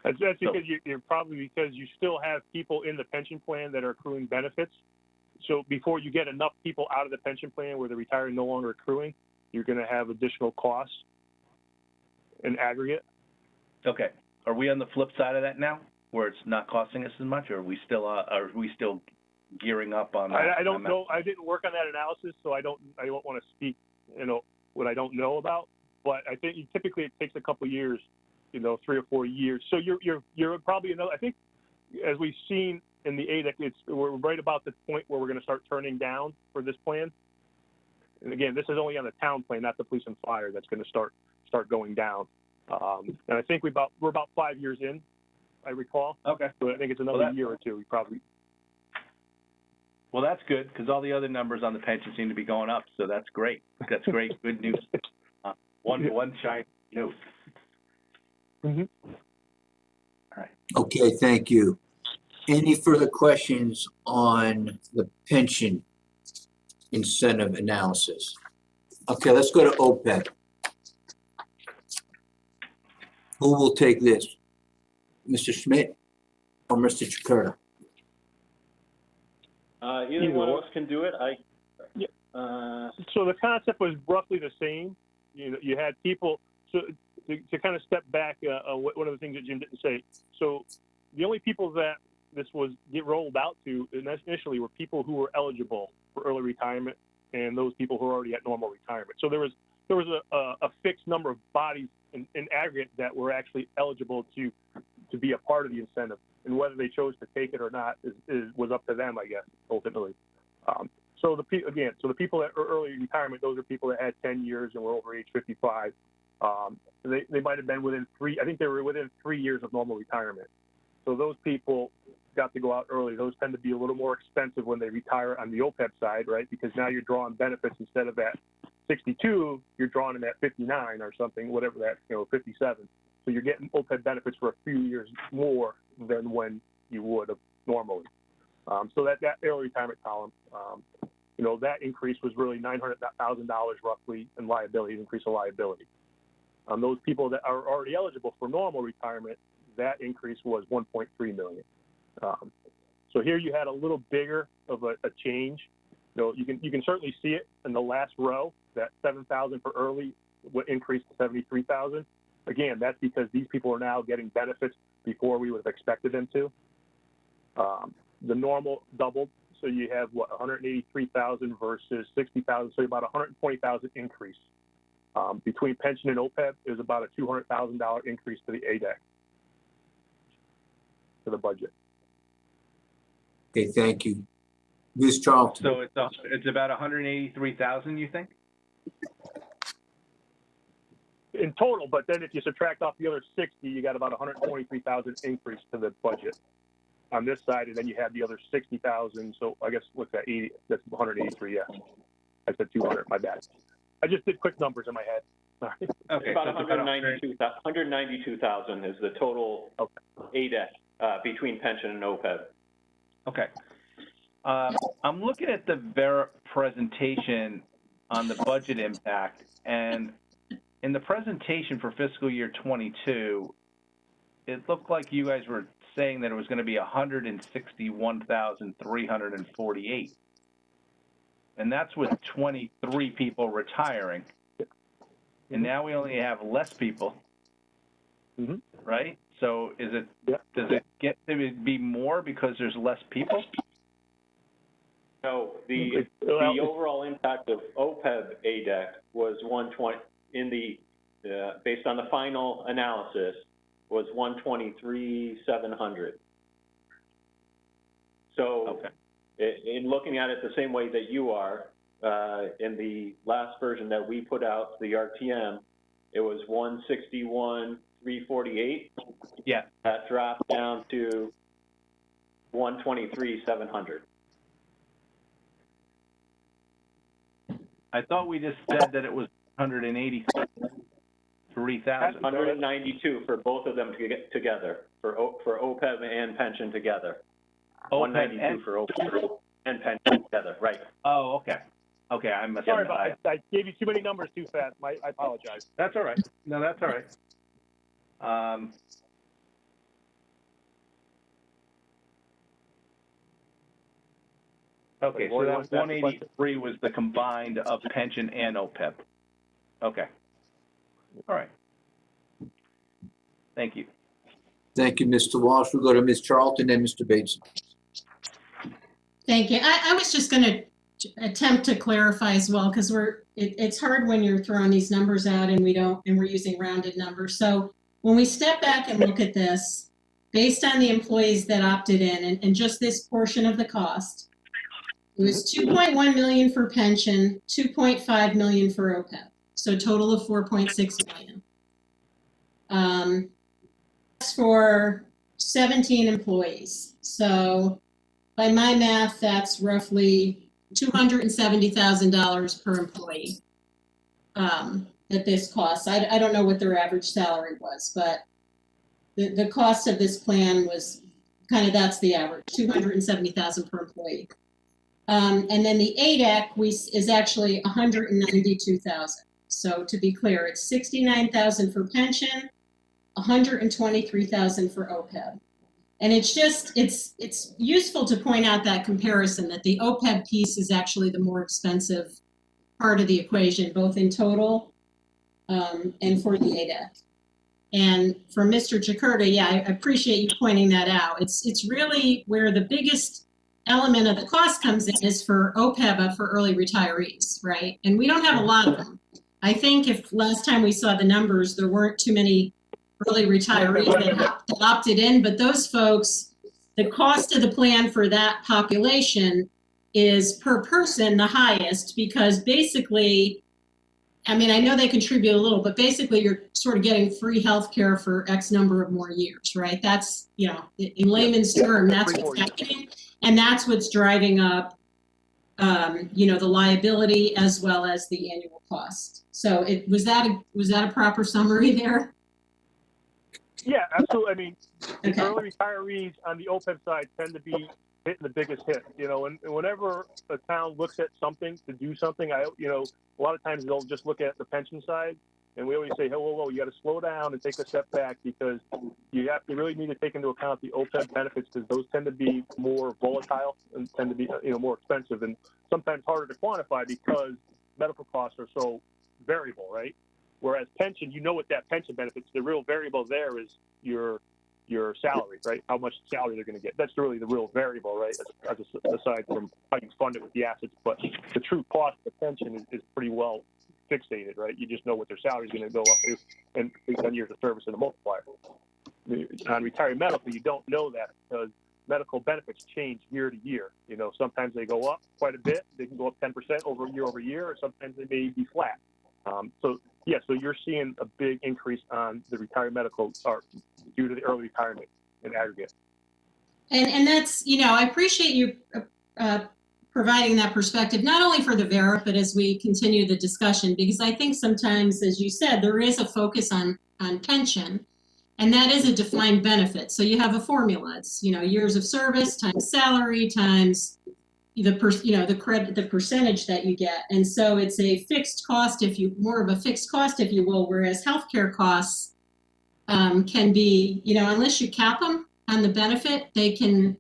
That's because you're probably because you still have people in the pension plan that are accruing benefits. So before you get enough people out of the pension plan where they're retiring no longer accruing, you're going to have additional costs in aggregate. Okay. Are we on the flip side of that now, where it's not costing us as much, or are we still gearing up on that? I don't know. I didn't work on that analysis, so I don't want to speak, what I don't know about. But I think typically it takes a couple of years, 3 or 4 years. So you're probably I think, as we've seen in the ADEC, we're right about the point where we're going to start turning down for this plan. And again, this is only on the town plan, not the police and fire. That's going to start going down. And I think we're about 5 years in, I recall. Okay. So I think it's another year or two. We probably. Well, that's good, because all the other numbers on the pension seem to be going up, so that's great. That's great. Good news. One shiny note. Mm-hmm. All right. Okay, thank you. Any further questions on the pension incentive analysis? Okay, let's go to OPEB. Who will take this? Mr. Schmidt or Mr. Chikirda? Either one of us can do it. So the concept was roughly the same. You had people. So to kind of step back, one of the things that Jim didn't say. So the only people that this get rolled out to initially were people who were eligible for early retirement and those people who are already at normal retirement. So there was a fixed number of bodies in aggregate that were actually eligible to be a part of the incentive, and whether they chose to take it or not was up to them, I guess, ultimately. So the people that are early retirement, those are people that had 10 years and were over age 55. They might have been within 3. I think they were within 3 years of normal retirement. So those people got to go out early. Those tend to be a little more expensive when they retire on the OPEB side, right? Because now you're drawing benefits instead of at 62, you're drawing them at 59 or something, whatever that, 57. So you're getting OPEB benefits for a few years more than when you would have normally. So that early retirement column, that increase was really $900,000 roughly in liability, increase of liability. Those people that are already eligible for normal retirement, that increase was $1.3 million. So here you had a little bigger of a change. So you can certainly see it in the last row, that 7,000 for early would increase to 73,000. Again, that's because these people are now getting benefits before we would have expected them to. The normal doubled, so you have what, 183,000 versus 60,000, so about 120,000 increase. Between pension and OPEB, is about a $200,000 increase to the ADEC for the budget. Okay, thank you. Ms. Charlton? So it's about 183,000, you think? In total, but then if you subtract off the other 60, you got about 123,000 increase to the budget on this side, and then you have the other 60,000. So I guess what's that? 80? That's 183. Yeah, I said 200. My bad. I just did quick numbers in my head. Sorry. Okay. About So 192,000 is the total ADEC between pension and OPEB. Okay. I'm looking at the VERA presentation on the budget impact, and in the presentation for fiscal year 22, it looked like you guys were saying that it was going to be 161,348, and that's with 23 people retiring, and now we only have less people, right? So is it? Does it get to be more because there's less people? No, the overall impact of OPEB ADEC was 120 in the based on the final analysis was 123,700. So in looking at it the same way that you are, in the last version that we put out, the RTM, it was 161,348. Yeah. That dropped down to 123,700. I thought we just said that it was 183,000. 192 for both of them together, for OPEB and pension together. 192 for OPEB and pension together, right. Oh, okay. Okay, I must. Sorry, but I gave you too many numbers too fast. I apologize. That's all right. No, that's all right. Okay, so that 183 was the combined of pension and OPEB. Okay. All right. Thank you. Thank you, Mr. Walsh. We'll go to Ms. Charlton and Mr. Bates. Thank you. I was just going to attempt to clarify as well, because it's hard when you're throwing these numbers out and we're using rounded numbers. So when we step back and look at this, based on the employees that opted in and just this portion of the cost, it was 2.1 million for pension, 2.5 million for OPEB, so a total of 4.6 million. That's for 17 employees. So by my math, that's roughly $270,000 per employee that this costs. I don't know what their average salary was, but the cost of this plan was kind of, that's the average, $270,000 per employee. And then the ADEC is actually $192,000. So to be clear, it's $69,000 for pension, $123,000 for OPEB. And it's useful to point out that comparison, that the OPEB piece is actually the more expensive part of the equation, both in total and for the ADEC. And for Mr. Jakarta, yeah, I appreciate you pointing that out. It's really where the biggest element of the cost comes in is for OPEB, for early retirees, right? And we don't have a lot of them. I think if last time we saw the numbers, there weren't too many early retirees that opted in, but those folks, the cost of the plan for that population is per person the highest, because basically, I mean, I know they contribute a little, but basically you're sort of getting free health care for X number of more years, right? That's, in layman's term, that's what's happening. And that's what's driving up, the liability as well as the annual cost. So was that a proper summary there? Yeah, absolutely. I mean, the early retirees on the OPEB side tend to be hitting the biggest hit. And whenever a town looks at something to do something, a lot of times they'll just look at the pension side. And we always say, hey, whoa, you got to slow down and take a step back, because you really need to take into account the OPEB benefits, because those tend to be more volatile and tend to be more expensive and sometimes harder to quantify because medical costs are so variable, right? Whereas pension, you know what that pension benefits, the real variable there is your salary, right? How much salary they're going to get. That's really the real variable, right? Aside from how you fund it with the assets, but the true cost of the pension is pretty well fixated, right? You just know what their salary is going to go up to, and based on years of service and the multiplier. On retiree medical, you don't know that because medical benefits change year to year. Sometimes they go up quite a bit. They can go up 10% over year, or sometimes they may be flat. So you're seeing a big increase on the retiree medical due to the early retirement in aggregate. And that's, I appreciate you providing that perspective, not only for the VERA, but as we continue the discussion, because I think sometimes, as you said, there is a focus on pension, and that is a defined benefit. So you have a formula. It's, years of service times salary times the percentage that you get. And so it's a fixed cost, more of a fixed cost, if you will, whereas healthcare costs can be, unless you cap them on the benefit, they can,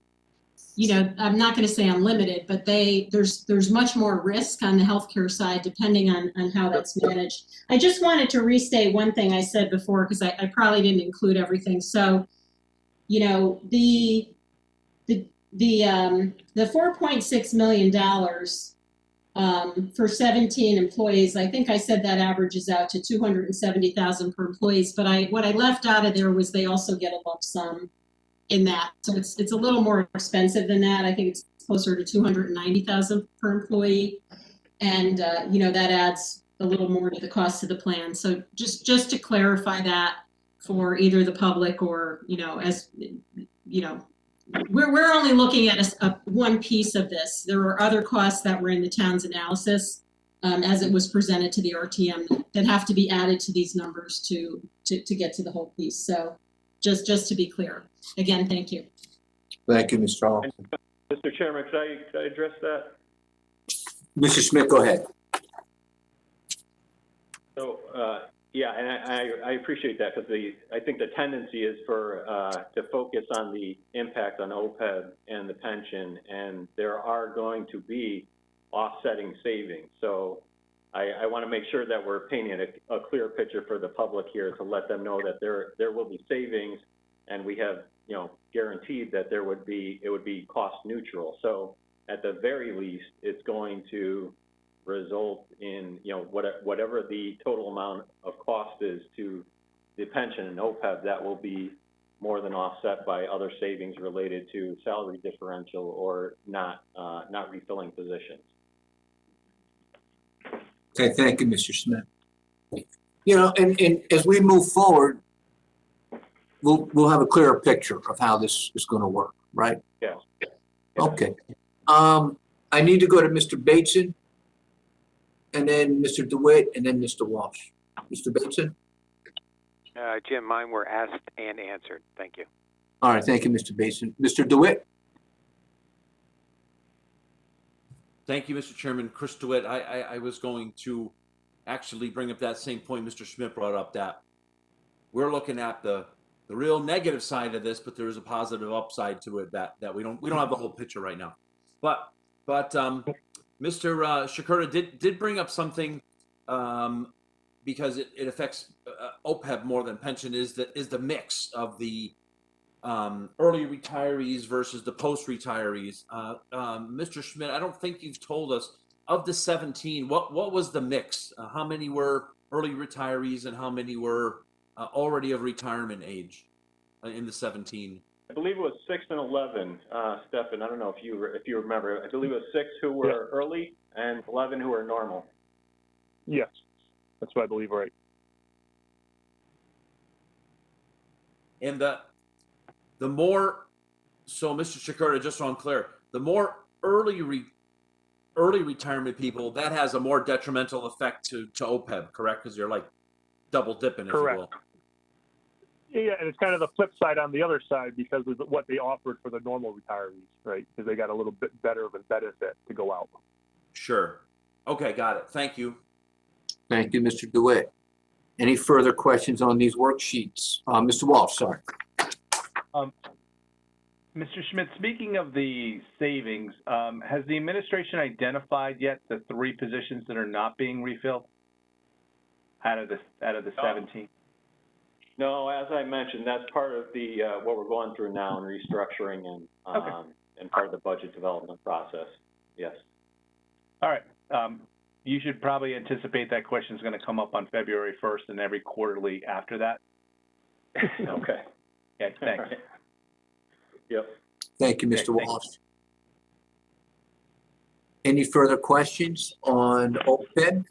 I'm not going to say unlimited, but there's much more risk on the healthcare side depending on how that's managed. I just wanted to restate one thing I said before, because I probably didn't include everything. So, the $4.6 million for 17 employees, I think I said that averages out to $270,000 per employees. But what I left out of there was they also get a lump sum in that, so it's a little more expensive than that. I think it's closer to $290,000 per employee, and that adds a little more to the cost of the plan. So just to clarify that for either the public or we're only looking at one piece of this. There are other costs that were in the town's analysis as it was presented to the RTM that have to be added to these numbers to get to the whole piece. So just to be clear. Again, thank you. Thank you, Mr. Hall. Mr. Chairman, could I address that? Mr. Smith, go ahead. So, and I appreciate that, because I think the tendency is to focus on the impact on OPEB and the pension, and there are going to be offsetting savings. So I want to make sure that we're painting a clear picture for the public here to let them know that there will be savings, and we have guaranteed that it would be cost neutral. So at the very least, it's going to result in whatever the total amount of cost is to the pension and OPEB, that will be more than offset by other savings related to salary differential or not refilling positions. Okay, thank you, Mr. Smith. And as we move forward, we'll have a clearer picture of how this is going to work, right? Yeah. Okay. I need to go to Mr. Bateson, and then Mr. DeWitt, and then Mr. Walsh. Mr. Bateson? Jim, mine were asked and answered. Thank you. All right, thank you, Mr. Bateson. Mr. DeWitt? Thank you, Mr. Chairman. Chris DeWitt. I was going to actually bring up that same point Mr. Schmidt brought up, that we're looking at the real negative side of this, but there is a positive upside to it that we don't have the whole picture right now. But Mr. Shakurda did bring up something because it affects OPEB more than pension, is the mix of the early retirees versus the post-retirees. Mr. Schmidt, I don't think you've told us, of the 17, what was the mix? How many were early retirees and how many were already of retirement age in the 17? I believe it was 6 and 11, Stefan. I don't know if you remember. I believe it was 6 who were early and 11 who were normal. Yes, that's what I believe, right. And the more, so Mr. Shakurda, just so I'm clear, the more early retirement people, that has a more detrimental effect to OPEB, correct? Because you're like double dipping, if correct. You will. Yeah, and it's kind of the flip side on the other side, because of what they offered for the normal retirees, right? Because they got a little bit better of a benefit to go out. Sure. Okay, got it. Thank you. Thank you, Mr. DeWitt. Any further questions on these worksheets? Mr. Walsh, sorry. Mr. Schmidt, speaking of the savings, has the administration identified yet the 3 positions that are not being refilled out of the 17? No, as I mentioned, that's part of the what we're going through now in restructuring and part of the budget development process. Yes. All right. You should probably anticipate that question is going to come up on February 1st and every quarterly after that. Okay. Okay, thanks. All right. Yep. Thank you, Mr. Walsh. Any further questions on OPEB,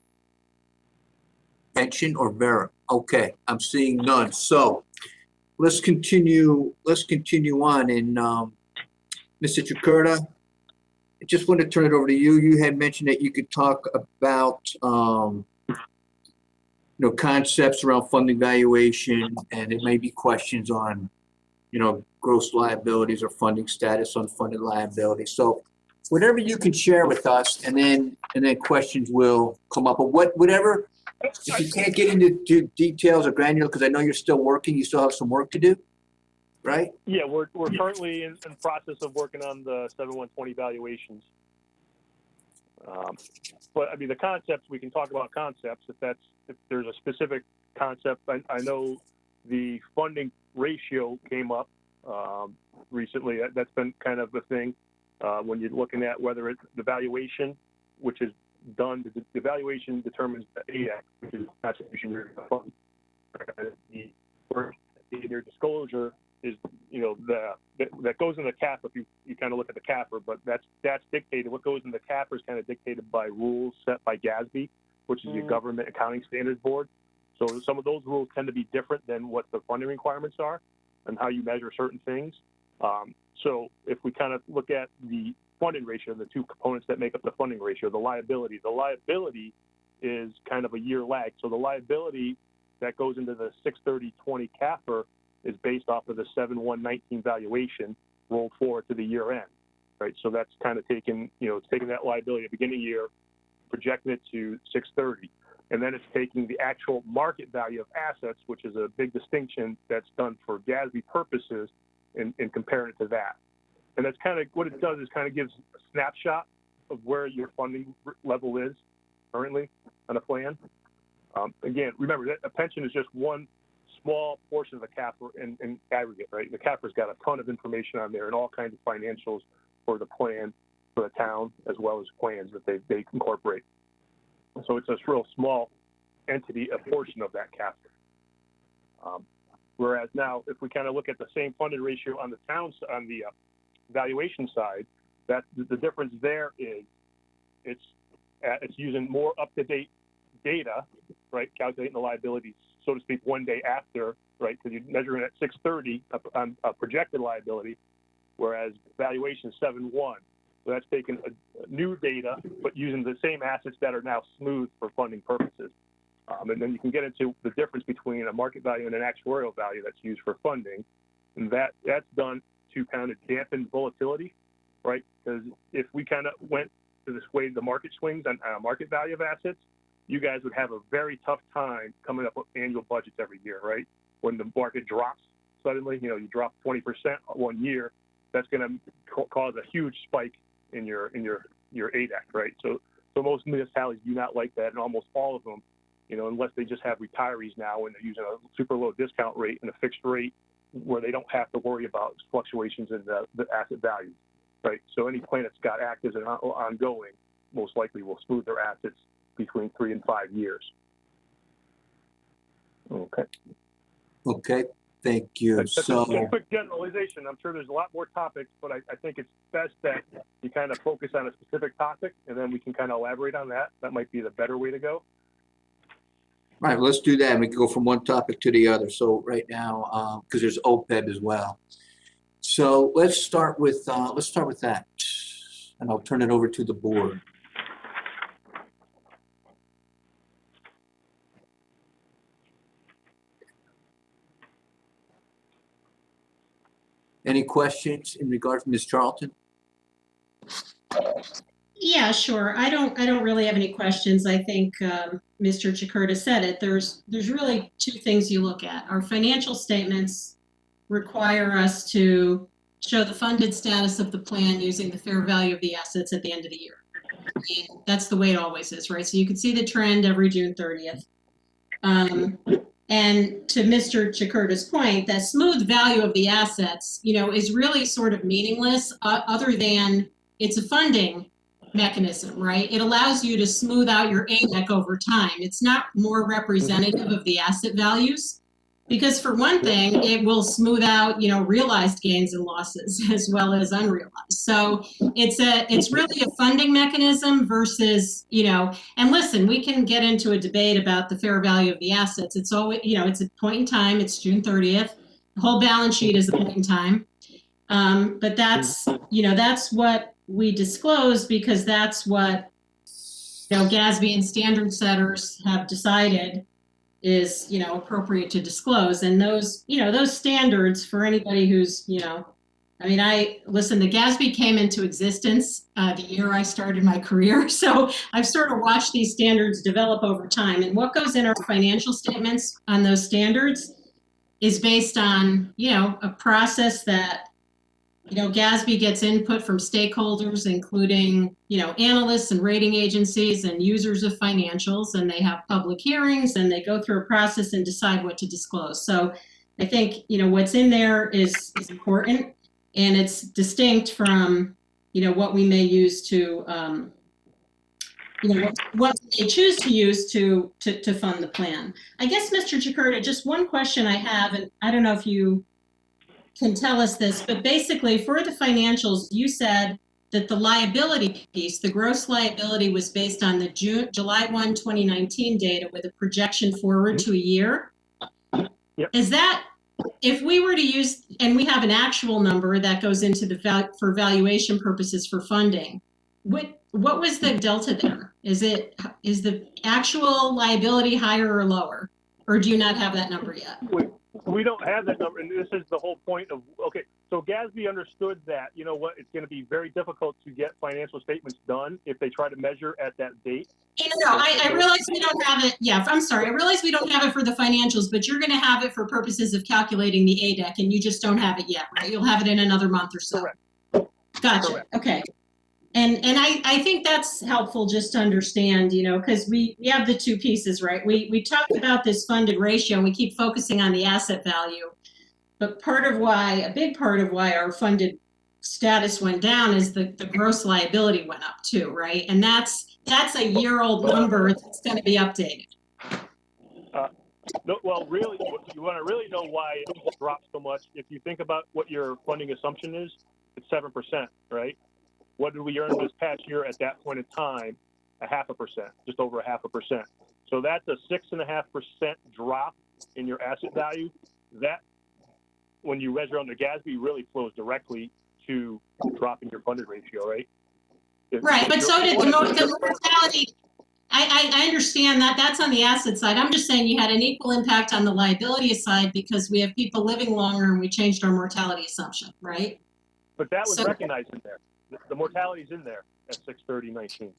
pension, or VERA? Okay, I'm seeing none. So let's continue on. And Mr. Chakurta, I just want to turn it over to you. You had mentioned that you could talk about concepts around funding valuation, and it may be questions on gross liabilities or funding status on funded liabilities. So whatever you can share with us, and then questions will come up. But whatever, if you can't get into details or granular, because I know you're still working, you still have some work to do, right? Yeah, we're currently in process of working on the 7120 valuations. But I mean, the concepts, we can talk about concepts if there's a specific concept. I know the funding ratio came up recently. That's been kind of the thing when you're looking at whether it's the valuation, which is done. The valuation determines the ADAC, which is contribution to the fund. Your disclosure is, that goes in the cap if you kind of look at the capper, but that's dictated. What goes in the capper is kind of dictated by rules set by GASB, which is your Government Accounting Standards Board. So some of those rules tend to be different than what the funding requirements are and how you measure certain things. So if we kind of look at the funding ratio, the 2 components that make up the funding ratio, the liability is kind of a year lag. So the liability that goes into the 6/30/20 capper is based off of the 7/1/19 valuation rolled forward to the year end, right? So that's kind of taking that liability at the beginning of the year, projecting it to 6/30. And then it's taking the actual market value of assets, which is a big distinction that's done for GASB purposes, and comparing it to that. And that's kind of what it does, is kind of gives a snapshot of where your funding level is currently on a plan. Again, remember that a pension is just one small portion of the capper in aggregate, right? The capper's got a ton of information on there and all kinds of financials for the plan, for the town, as well as plans that they incorporate. So it's a real small entity, a portion of that capper. Whereas now, if we kind of look at the same funded ratio on the town's, on the valuation side, that the difference there is it's using more up-to-date data, right? Calculating the liabilities, so to speak, one day after, right? Because you're measuring at 6/30 on a projected liability, whereas valuation is 7/1. So that's taking a new data, but using the same assets that are now smooth for funding purposes. And then you can get into the difference between a market value and an actuarial value that's used for funding. And that's done to kind of dampen volatility, right? Because if we kind of went to this way, the market swings on market value of assets, you guys would have a very tough time coming up with annual budgets every year, right? When the market drops suddenly, you drop 20% 1 year, that's going to cause a huge spike in your ADAC, right? So most municipalities do not like that, and almost all of them, unless they just have retirees now and they're using a super low discount rate and a fixed rate where they don't have to worry about fluctuations in the asset value, right? So any plan that's got actives and ongoing most likely will smooth their assets between 3 and 5 years. Okay. Okay, thank you. That's So, a quick generalization. I'm sure there's a lot more topics, but I think it's best that you kind of focus on a specific topic, and then we can kind of elaborate on that. That might be the better way to go. all right, let's do that. We can go from one topic to the other. So right now, because there's OPEB as well. So let's start with that, and I'll turn it over to the board. Any questions in regards to Ms. Charlton? Yeah, sure. I don't really have any questions. I think Mr. Chakurta said it. There's really two things you look at. Our financial statements require us to show the funded status of the plan using the fair value of the assets at the end of the year. And that's the way it always is, right? So you can see the trend every June 30th. And to Mr. Chakurta's point, that smooth value of the assets, is really sort of meaningless other than it's a funding mechanism, right? It allows you to smooth out your ADEC over time. It's not more representative of the asset values because for one thing, it will smooth out, realized gains and losses as well as unrealized. So it's really a funding mechanism versus, and listen, we can get into a debate about the fair value of the assets. It's always, it's a point in time. It's June 30th. The whole balance sheet is a point in time. But that's what we disclose because that's what, GASB and standard setters have decided is, appropriate to disclose. And those standards for anybody who's, the GASB came into existence the year I started my career. So I've sort of watched these standards develop over time. And what goes in our financial statements on those standards is based on, a process that, GASB gets input from stakeholders, including, analysts and rating agencies and users of financials, and they have public hearings and they go through a process and decide what to disclose. So I think, what's in there is important and it's distinct from, what we may use to, what they choose to use to fund the plan. I guess, Mr. Chakurta, just one question I have, and I don't know if you can tell us this, but basically for the financials, you said that the liability piece, the gross liability was based on the July 1, 2019 data with a projection forward to a year. Yep. Is that, if we were to use, and we have an actual number that goes into for valuation purposes for funding, what was the delta there? Is the actual liability higher or lower? Or do you not have that number yet? We don't have that number, and this is the whole point of, okay, so GASB understood that, it's going to be very difficult to get financial statements done if they try to measure at that date. No, I realize we don't have it. Yeah, I'm sorry. I realize we don't have it for the financials, but you're going to have it for purposes of calculating the ADEC, and you just don't have it yet, right? You'll have it in another month or so. Correct. Gotcha. Correct. Okay. And I think that's helpful just to understand, because we have the two pieces, right? We talked about this funded ratio and we keep focusing on the asset value. But a big part of why our funded status went down is the gross liability went up too, right? And that's a year-old number that's going to be updated. No, well, really, you want to really know why it dropped so much. If you think about what your funding assumption is, it's 7%, right? What did we earn this past year at that point in time? 0.5%, just over 0.5%. So that's a 6.5% drop in your asset value. That, when you measure under GASB, really flows directly to dropping your funded ratio, right? Right, but so did the mortality. I understand that. That's on the asset side. I'm just saying you had an equal impact on the liability side because we have people living longer and we changed our mortality assumption, right? But that was recognized in there. The mortality's in there at 6/30/19.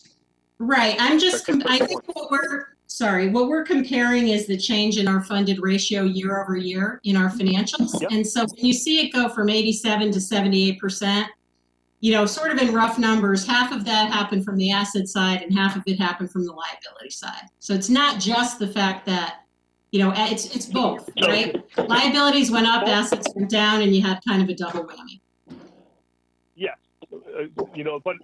Right. I think what we're comparing is the change in our funded ratio year over year in our financials. Yep. And so when you see it go from 87 to 78%, sort of in rough numbers, half of that happened from the asset side and half of it happened from the liability side. So it's not just the fact that, it's both, right? Liabilities went up, assets went down, and you had kind of a double whammy. Yes. But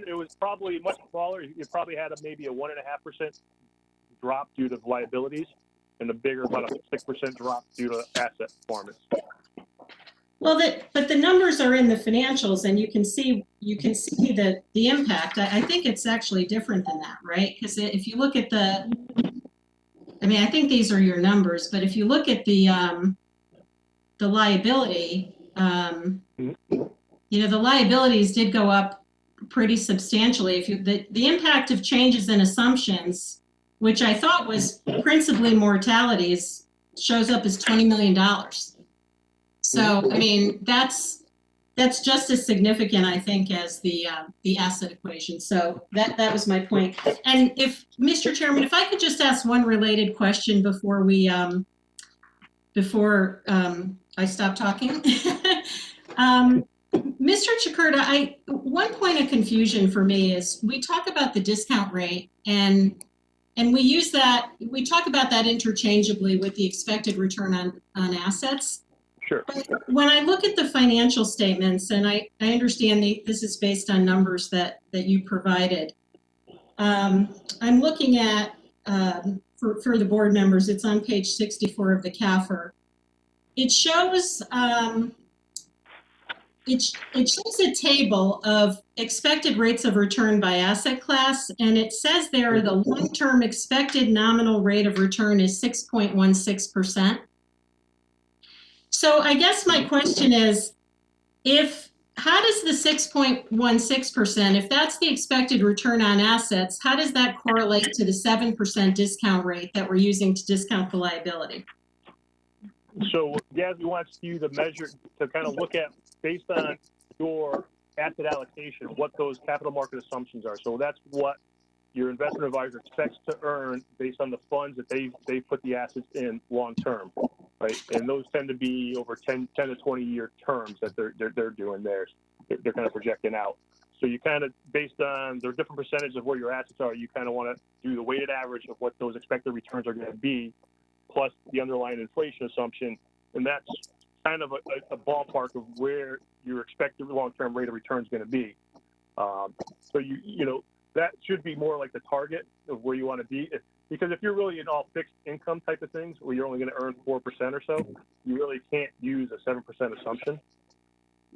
it was probably much smaller. You probably had maybe a 1.5% drop due to liabilities, and a bigger, about a 6% drop due to asset performance. Well, but the numbers are in the financials, and you can see the impact. I think it's actually different than that, right? Because if you look at I think these are your numbers, but if you look at the liability. The liabilities did go up pretty substantially. The impact of changes in assumptions, which I thought was principally mortalities, shows up as $20 million. So, that's that's just as significant, I think, as the asset equation. So that was my point. And if, Mr. Chairman, if I could just ask one related question before we, I stop talking. Mr. Chakurta, one point of confusion for me is we talk about the discount rate and we talk about that interchangeably with the expected return on assets. Sure. But when I look at the financial statements, and I understand this is based on numbers that you provided, I'm looking at, for the board members, it's on page 64 of the CAFR. It shows it shows a table of expected rates of return by asset class, and it says there the long-term expected nominal rate of return is 6.16%. So I guess my question is, how does the 6.16%, if that's the expected return on assets, how does that correlate to the 7% discount rate that we're using to discount the liability? So Gabby wants you to measure, to kind of look at, based on your asset allocation, what those capital market assumptions are. So that's what your investment advisor expects to earn based on the funds that they put the assets in long term, right? And those tend to be over 10 to 20 year terms that they're doing theirs. They're kind of projecting out. So you kind of, based on their different percentage of where your assets are, you kind of want to do the weighted average of what those expected returns are going to be, plus the underlying inflation assumption, and that's kind of a ballpark of where your expected long-term rate of return is going to be. So you know that should be more like the target of where you want to be. Because if you're really in all fixed income type of things, where you're only going to earn 4% or so, you really can't use a 7% assumption.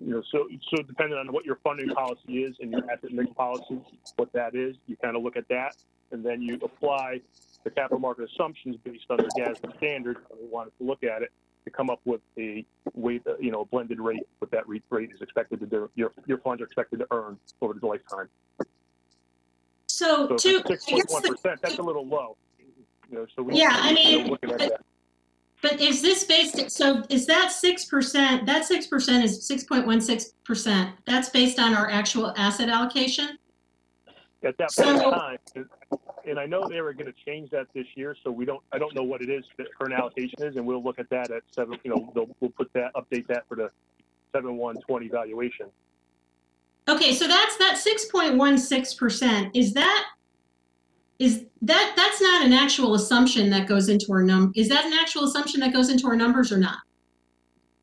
You know, so depending on what your funding policy is and your asset mix policy, what that is, you kind of look at that, and then you apply the capital market assumptions based on their GASB standard. We wanted to look at it to come up with a weight, a blended rate, what that rate is expected to do. Your funds are expected to earn over the lifetime. So 6.1%, that's a little low. You know, so we looking at that. But is this based? So is that 6%? That 6% is 6.16%. That's based on our actual asset allocation. At that point in time, and I know they were going to change that this year, so I don't know what it is that current allocation is, and we'll look at that at 7. You know, we'll update that for the 7/1/20 valuation. Okay, so that's 6.16%. That's not an actual assumption that goes into our Is that an actual assumption that goes into our numbers or not?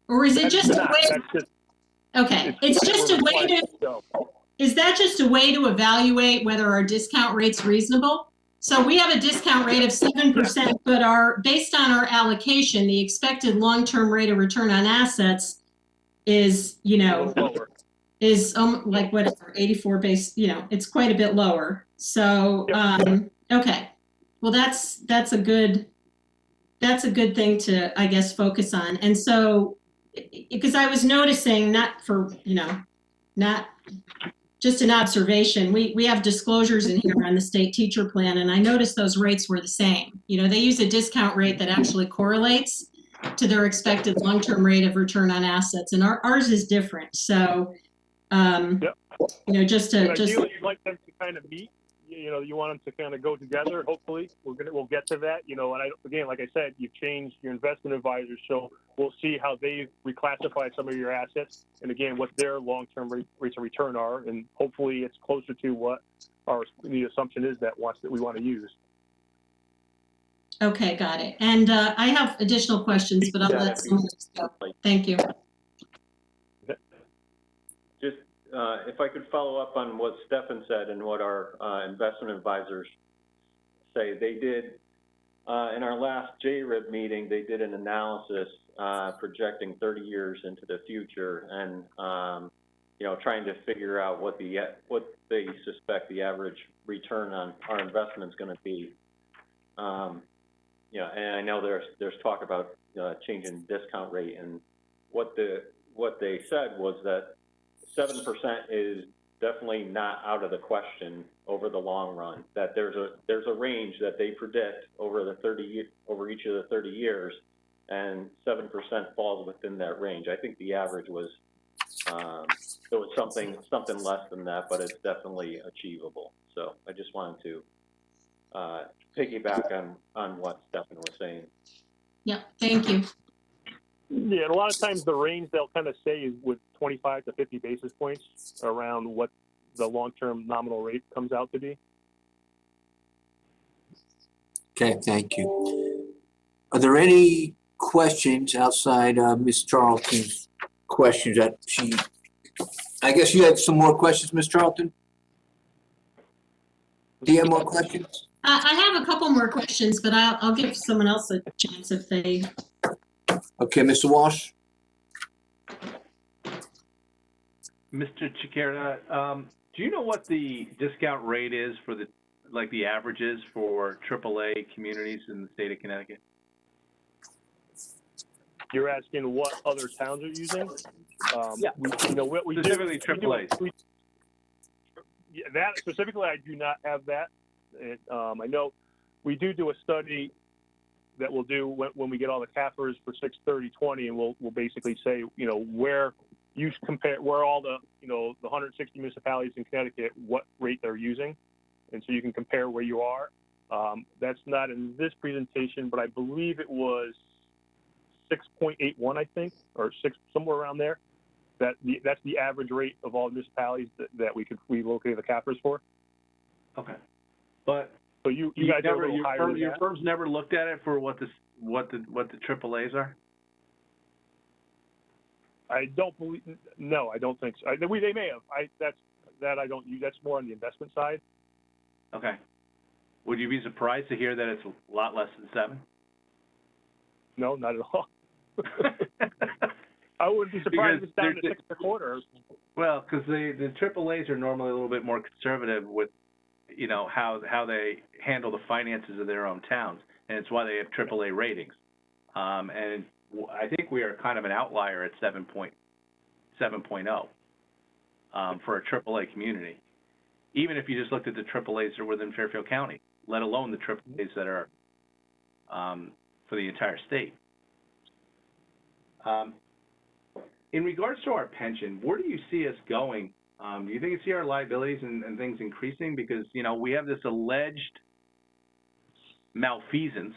Or is it just a way? Okay, it's just a way to. Is that just a way to evaluate whether our discount rate's reasonable? So we have a discount rate of 7%, but based on our allocation, the expected long-term rate of return on assets is, is like whatever, 84 base, it's quite a bit lower. So, okay. Well, that's a good thing to, I guess, focus on. And so, because I was noticing, not just an observation, we have disclosures in here on the state teacher plan, and I noticed those rates were the same. They use a discount rate that actually correlates to their expected long-term rate of return on assets, and ours is different. So, just to ideally, you'd like them to kind of meet. You want them to kind of go together. Hopefully, we'll get to that. And again, like I said, you've changed your investment advisors, so we'll see how they've reclassified some of your assets, and again, what their long-term rates of return are, and hopefully, it's closer to what the assumption is that we want to use. Okay, got it. And I have additional questions, but I'll let someone else go. Thank you. Just if I could follow up on what Stefan said and what our investment advisors say. They did, in our last JRIB meeting, they did an analysis projecting 30 years into the future and, trying to figure out what they suspect the average return on our investment is going to be. And I know there's talk about changing discount rate, and what they said was that 7% is definitely not out of the question over the long run. That there's a range that they predict over each of the 30 years, and 7% falls within that range. I think the average was So it's something less than that, but it's definitely achievable. So I just wanted to piggyback on what Stefan was saying. Yep, thank you. Yeah, and a lot of times the range they'll kind of say is with 25 to 50 basis points around what the long-term nominal rate comes out to be. Okay, thank you. Are there any questions outside Ms. Charlton's questions that I guess you have some more questions, Ms. Charlton? Do you have more questions? I have a couple more questions, but I'll give someone else a chance if they. Okay, Mr. Walsh? Mr. Chiquera, do you know what the discount rate is for the averages for AAA communities in the state of Connecticut? You're asking what other towns are using? Yeah. What we Specifically do, AAA. Yeah, that specifically, I do not have that. I know we do a study that we'll do when we get all the CAFRs for 6/30/20, and we'll basically say, where you compare, where all the, the 160 municipalities in Connecticut, what rate they're using. And so you can compare where you are. That's not in this presentation, but I believe it was 6.81, I think, or 6, somewhere around there. That's the average rate of all municipalities that we located the CAFRs for. Okay. But so you guys are a little higher than your that. firm's never looked at it for what the AAAs are? I don't believe. No, I don't think so. They may have. I don't use. That's more on the investment side. Okay. Would you be surprised to hear that it's a lot less than 7? No, not at all. I wouldn't be surprised if it's down to 6.25. Well, because the AAAs are normally a little bit more conservative with, how they handle the finances of their own towns, and it's why they have AAA ratings. And I think we are kind of an outlier at 7.0 for a AAA community. Even if you just looked at the AAAs that are within Fairfield County, let alone the AAAs that are for the entire state. In regards to our pension, where do you see us going? Do you think you see our liabilities and things increasing? Because, we have this alleged malfeasance,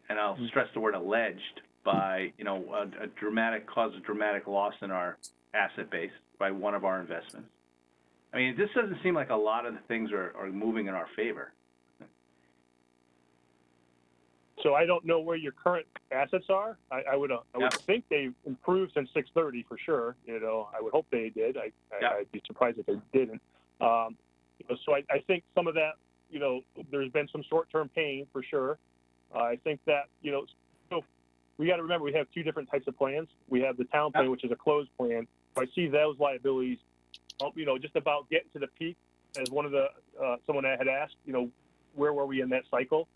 and I'll stress the word alleged, by, a dramatic loss in our asset base by one of our investments. I mean, this doesn't seem like a lot of the things are moving in our favor. So I don't know where your current assets are. I would think they've improved since 6/30 for sure. I would hope they did. I'd be surprised if they didn't. So I think some of that, there's been some short-term pain for sure. I think that, so we got to remember we have two different types of plans. We have the town plan, which is a closed plan. I see those liabilities, just about getting to the peak. As one of the someone had asked, where were we in that cycle?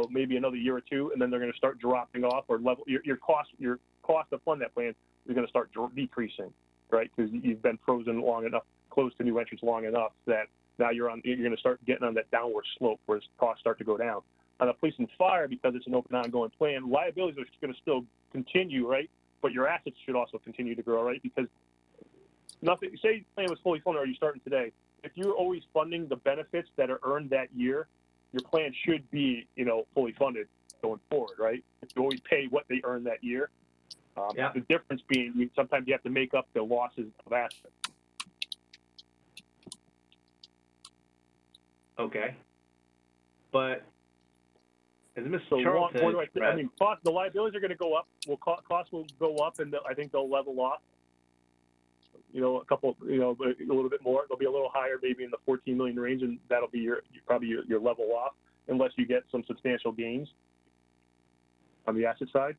Maybe another year or two, and then they're going to start dropping off, or level your cost to fund that plan is going to start decreasing, right? Because you've been frozen long enough, closed to new entrants long enough that now you're going to start getting on that downward slope where costs start to go down. On the police and fire, because it's an open, ongoing plan, liabilities are going to still continue, right? But your assets should also continue to grow, right? Because nothing. Say the plan was fully funded, or you're starting today. If you're always funding the benefits that are earned that year, your plan should be, fully funded going forward, right? If you always pay what they earn that year, the difference being sometimes you have to make up the losses of assets. Okay, but as Mr. So Charles said, the liabilities are going to go up. Costs will go up, and I think they'll level off. A little bit more. They'll be a little higher, maybe in the 14 million range, and that'll be your level off, unless you get some substantial gains on the asset side.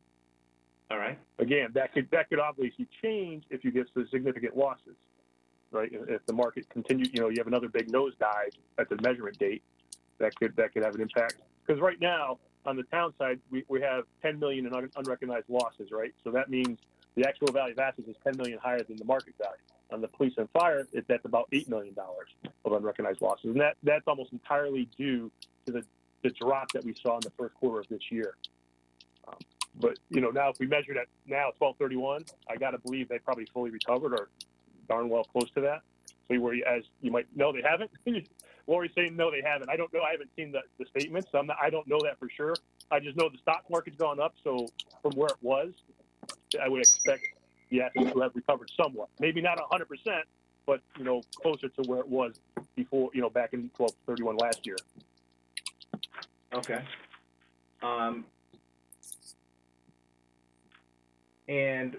All right. Again, that could obviously change if you get significant losses, right? If the market continues, you have another big nosedive at the measurement date, that could have an impact. Because right now on the town side, we have 10 million in unrecognized losses, right? So that means the actual value of assets is 10 million higher than the market value. On the police and fire, that's about $8 million of unrecognized losses, and that's almost entirely due to the drop that we saw in the first quarter of this year. But, now if we measure that now, 12/31, I got to believe they probably fully recovered or darn well close to that. So as you might know, they haven't. Lori's saying no, they haven't. I don't know. I haven't seen the statements. So I don't know that for sure. I just know the stock market's gone up. So from where it was, I would expect the assets to have recovered somewhat. Maybe not 100%, but, closer to where it was before, back in 12/31 last year. Okay. And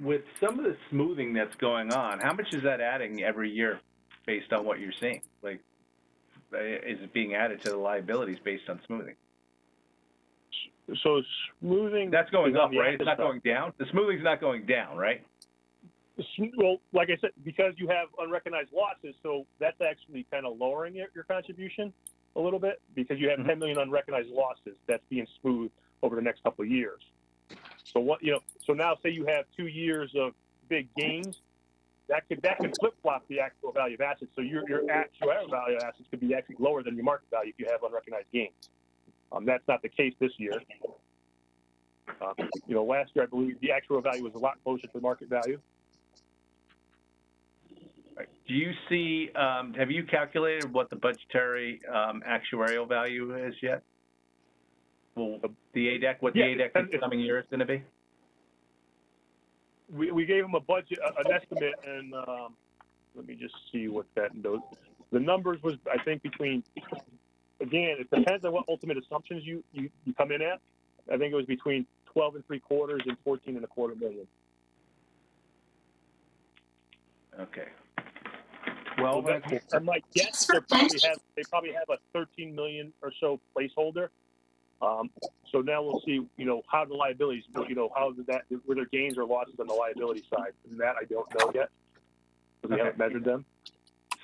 with some of the smoothing that's going on, how much is that adding every year based on what you're seeing? Like, is it being added to the liabilities based on smoothing? So smoothing. That's going up, right? It's not going down? The smoothing's not going down, right? Well, like I said, because you have unrecognized losses, so that's actually kind of lowering your contribution a little bit because you have 10 million unrecognized losses that's being smoothed over the next couple of years. So so now say you have 2 years of big gains, that could flip flop the actual value of assets. So your actual value of assets could be actually lower than your market value if you have unrecognized gains. That's not the case this year. Last year I believe the actual value was a lot closer to market value. Do you see? Have you calculated what the budgetary actuarial value is yet? Well, the ADEC, what the ADEC this coming year is going to be? We gave them a budget, an estimate, and let me just see what that does. The numbers was, I think, between, again, it depends on what ultimate assumptions you come in at. I think it was between 12.75 and 14.25 million. Okay. Well, I might guess they probably have a 13 million or so placeholder. So now we'll see, how the liabilities, were there gains or losses on the liability side? And that I don't know yet, because we haven't measured them.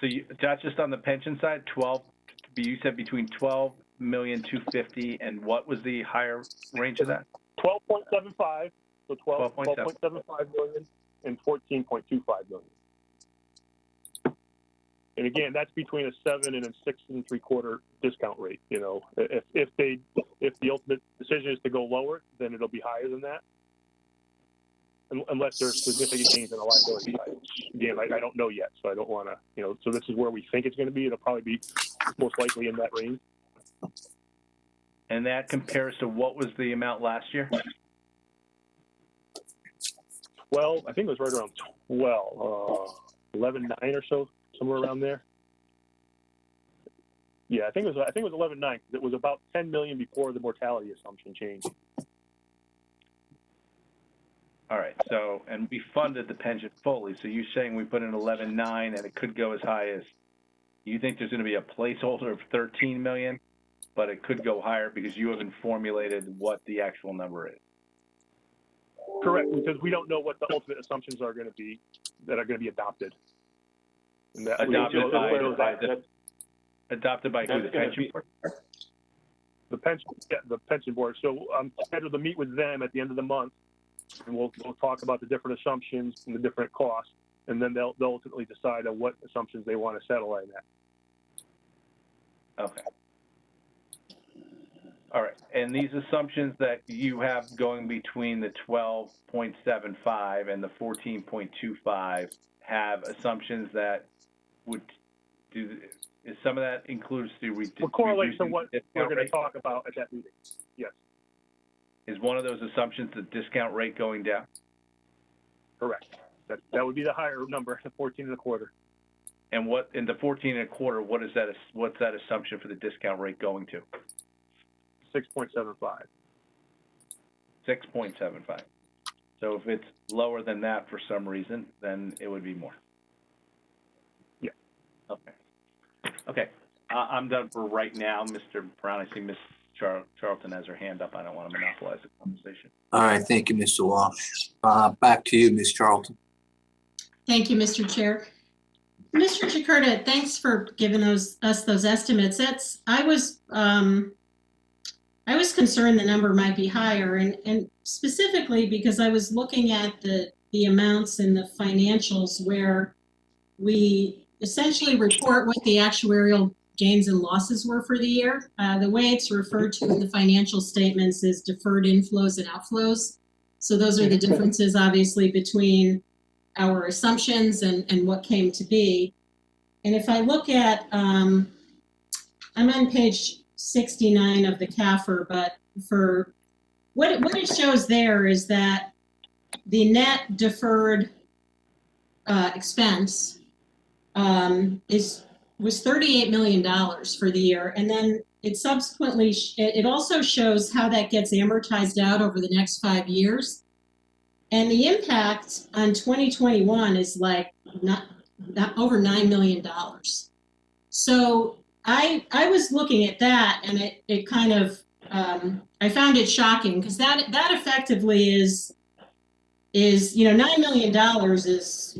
So that's just on the pension side, you said between 12,250,000 and what was the higher range of that? 12.75, so 12.75 million and 14.25 million. And again, that's between a 7 and a 6.75 discount rate. If the ultimate decision is to go lower, then it'll be higher than that, unless there's significant gains on the liability side. Again, I don't know yet, so I don't want to. So this is where we think it's going to be. It'll probably be most likely in that range. And that compares to what was the amount last year? 12. I think it was right around 12, 11.9 or so. Somewhere around there. Yeah, I think it was 11.9 because it was about 10 million before the mortality assumption changed. All right. So, and we funded the pension fully. So you're saying we put in 11.9 and it could go as high as. You think there's going to be a placeholder of 13 million, but it could go higher because you haven't formulated what the actual number is. Correct, because we don't know what the ultimate assumptions are going to be that are going to be adopted. And that, adopted by who? The pension board? The pension board. So I'm scheduled to meet with them at the end of the month, and we'll talk about the different assumptions and the different costs, and then they'll ultimately decide on what assumptions they want to settle in at. Okay. All right. And these assumptions that you have going between the 12.75 and the 14.25 have assumptions that would do. Is some of that includes the correlate to what we're going to talk about at that meeting? Yes. Is one of those assumptions the discount rate going down? Correct. That would be the higher number, the 14.25. And what in the 14.25? What is that? What's that assumption for the discount rate going to? 6.75. 6.75. So if it's lower than that for some reason, then it would be more. Yeah. Okay. Okay. I'm done for right now, Mr. Brown. I see Ms. Charlton has her hand up. I don't want to monopolize the conversation. All right, thank you, Mr. Walsh. Back to you, Ms. Charlton. Thank you, Mr. Chair. Mr. Jakarta, thanks for giving us those estimates. I was concerned the number might be higher, and specifically because I was looking at the amounts in the financials where we essentially report what the actuarial gains and losses were for the year. The way it's referred to in the financial statements is deferred inflows and outflows. So those are the differences, obviously, between our assumptions and what came to be. And if I look at, I'm on page 69 of the CAFR, but for what it shows there is that the net deferred expense was $38 million for the year, and then it subsequently it also shows how that gets amortized out over the next 5 years, and the impact on 2021 is like not over $9 million. So I was looking at that, and it kind of I found it shocking, because that effectively is $9 million is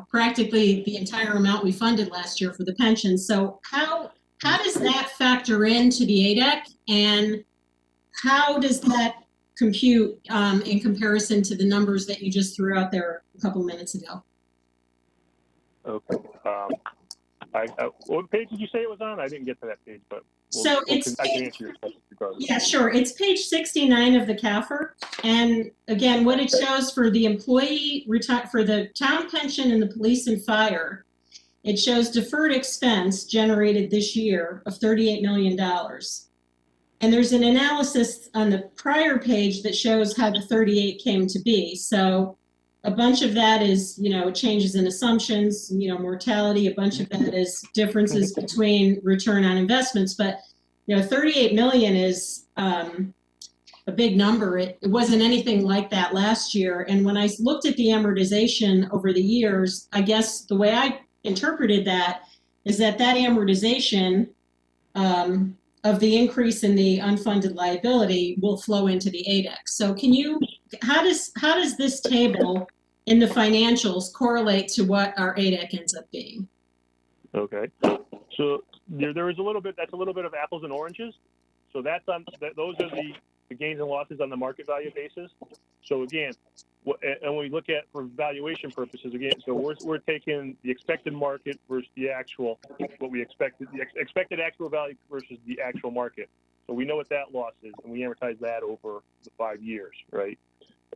practically the entire amount we funded last year for the pension. So how does that factor into the ADEC, and how does that compute in comparison to the numbers that you just threw out there a couple minutes ago? Okay. What page did you say it was on? I didn't get to that page, but I can answer your question regardless. Yeah, sure. It's page 69 of the CAFR. And again, what it shows for the for the town pension and the police and fire, it shows deferred expense generated this year of $38 million. And there's an analysis on the prior page that shows how the 38 came to be. So a bunch of that is, changes in assumptions, mortality. A bunch of that is differences between return on investments. But, 38 million is a big number. It wasn't anything like that last year. And when I looked at the amortization over the years, I guess the way I interpreted that is that amortization of the increase in the unfunded liability will flow into the ADEC. So how does this table in the financials correlate to what our ADEC ends up being? Okay, so there is that's a little bit of apples and oranges. So those are the gains and losses on the market value basis. So again, and when we look at for valuation purposes, again, so we're taking the expected market versus the actual, what we expected, the expected actual value versus the actual market. So we know what that loss is, and we amortize that over the 5 years, right?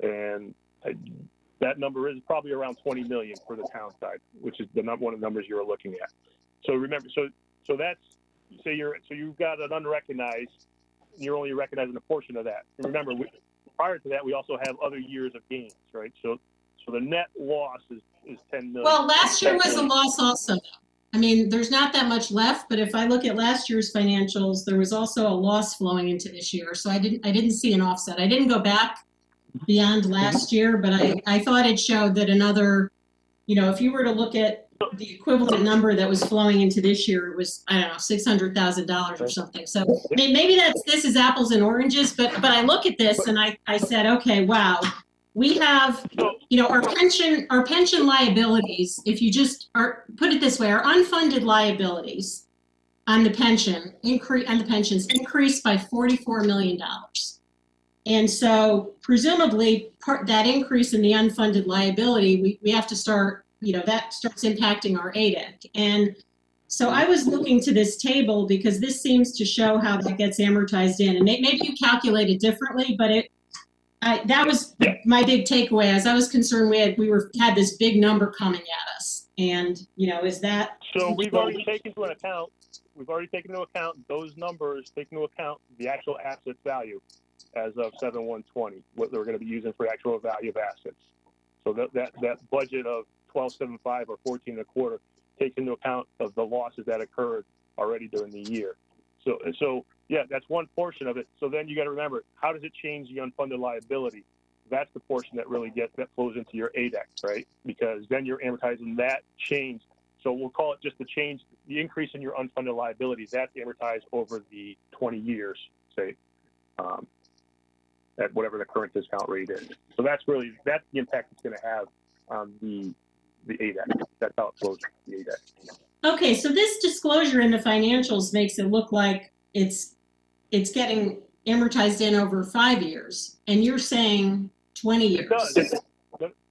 And that number is probably around 20 million for the town side, which is one of the numbers you're looking at. So remember, so that's you've got an unrecognized, and you're only recognizing a portion of that. And remember, prior to that, we also have other years of gains, right? So the net loss is 10 million. Well, last year was a loss also. I mean, there's not that much left, but if I look at last year's financials, there was also a loss flowing into this year. So I didn't see an offset. I didn't go back beyond last year, but I thought it showed that another, if you were to look at the equivalent number that was flowing into this year, it was, I don't know, $600,000 or something. So I mean, maybe this is apples and oranges, but I look at this and I said, okay, wow, we have, our pension liabilities, if you just put it this way, our unfunded liabilities on the pensions increased by $44 million. And so presumably that increase in the unfunded liability, we have to start, that starts impacting our ADEC. And so I was looking to this table because this seems to show how that gets amortized in. And maybe you calculate it differently, but that was my big takeaway. As I was concerned, we had this big number coming at us. And, is that? So we've already taken into account those numbers, taking into account the actual asset value as of 7/1/20, what they're going to be using for actual value of assets. So that budget of 12.75 or 14.25 takes into account of the losses that occurred already during the year. So yeah, that's one portion of it. So then you got to remember, how does it change the unfunded liability? That's the portion that really that flows into your ADEC, right? Because then you're amortizing that change. So we'll call it just the increase in your unfunded liabilities. That's amortized over the 20 years, say, at whatever the current discount rate is. So that's the impact it's going to have on the ADEC. That's how it flows to the ADEC. Okay, so this disclosure in the financials makes it look like it's getting amortized in over 5 years, and you're saying 20 years. It does.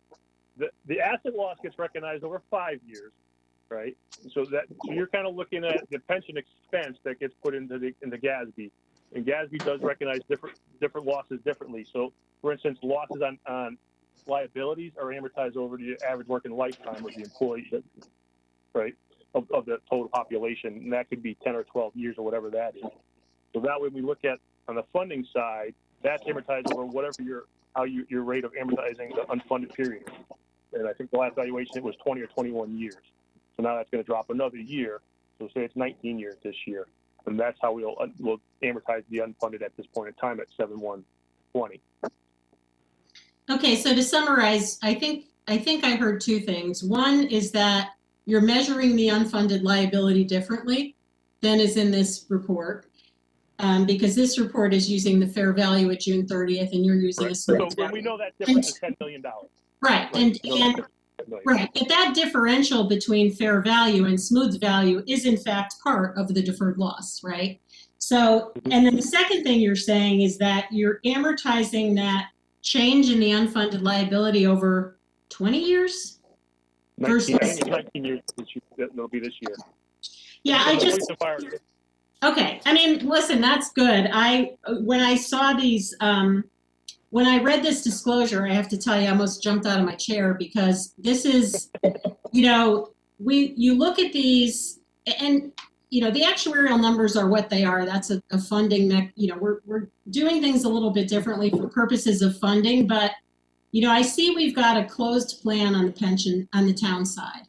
The asset loss gets recognized over 5 years. right? So you're kind of looking at the pension expense that gets put into GASB, and GASB does recognize different losses differently. So, for instance, losses on liabilities are amortized over the average working lifetime of the employee, right, of the total population, and that could be 10 or 12 years or whatever that is. So that way we look at, on the funding side, that's amortized over whatever your rate of amortizing the unfunded period. And I think the last valuation was 20 or 21 years. So now that's going to drop another year. So say it's 19 years this year. And that's how we'll amortize the unfunded at this point in time at 7/1/20. Okay, so to summarize, I think I heard two things. One is that you're measuring the unfunded liability differently than is in this report, because this report is using the fair value at June 30th, and you're using a So when we know that difference is $10 million. Right, and right, but that differential between fair value and smooth value is in fact part of the deferred loss, right? So, and then the second thing you're saying is that you're amortizing that change in the unfunded liability over 20 years? 19, I think it's 19 years this year. It'll be this year. Yeah, okay, I mean, listen, that's good. When I saw these, when I read this disclosure, I have to tell you, I almost jumped out of my chair, because this is, you look at these, and the actuarial numbers are what they are. That's a funding, we're doing things a little bit differently for purposes of funding, but I see we've got a closed plan on the pension on the town side.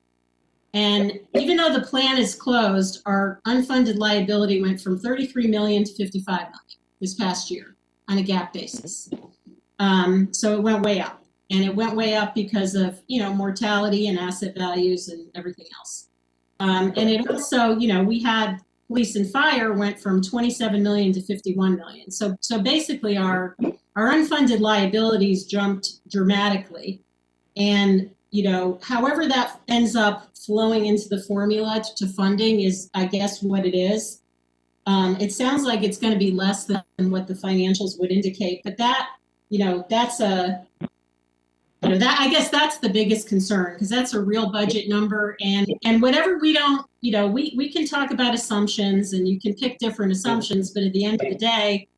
And even though the plan is closed, our unfunded liability went from 33 million to 55 million this past year on a GAAP basis. So it went way up, and it went way up because of, mortality and asset values and everything else. And it also, we had police and fire went from 27 million to 51 million. So basically our unfunded liabilities jumped dramatically. And, however that ends up flowing into the formula to funding is, I guess, what it is. It sounds like it's going to be less than what the financials would indicate, but that, that's I guess that's the biggest concern, because that's a real budget number, and whatever we don't, we can talk about assumptions, and you can pick different assumptions, but at the end of the day,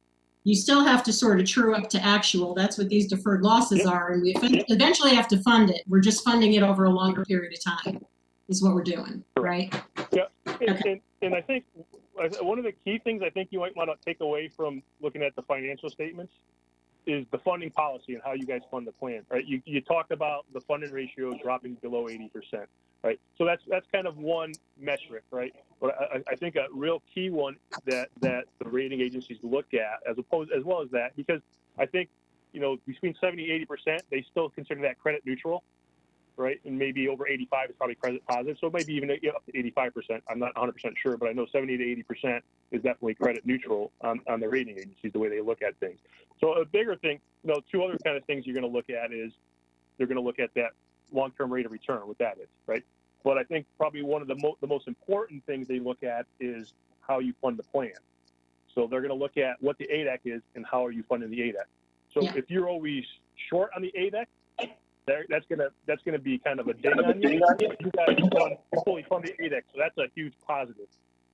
you still have to sort of true up to actual. That's what these deferred losses are, and we eventually have to fund it. We're just funding it over a longer period of time is what we're doing, right? Yeah, Okay. and I think one of the key things I think you might want to take away from looking at the financial statements is the funding policy and how you guys fund the plan, right? You talked about the funding ratio dropping below 80%, right? So that's kind of one metric, right? But I think a real key one that the rating agencies look at, as well as that, because I think, between 70 and 80%, they still consider that credit neutral, right? And maybe over 85 is probably credit positive. So maybe even up to 85%. I'm not 100% sure, but I know 70 to 80% is definitely credit neutral on the rating agencies, the way they look at things. So a bigger thing, two other kind of things you're going to look at is they're going to look at that long-term rate of return, what that is, right? But I think probably one of the most important things they look at is how you fund the plan. So they're going to look at what the ADEC is and how are you funding the ADEC. So if you're always short on the ADEC, that's gonna be kind of a ding on you. You guys fully fund the ADEC, so that's a huge positive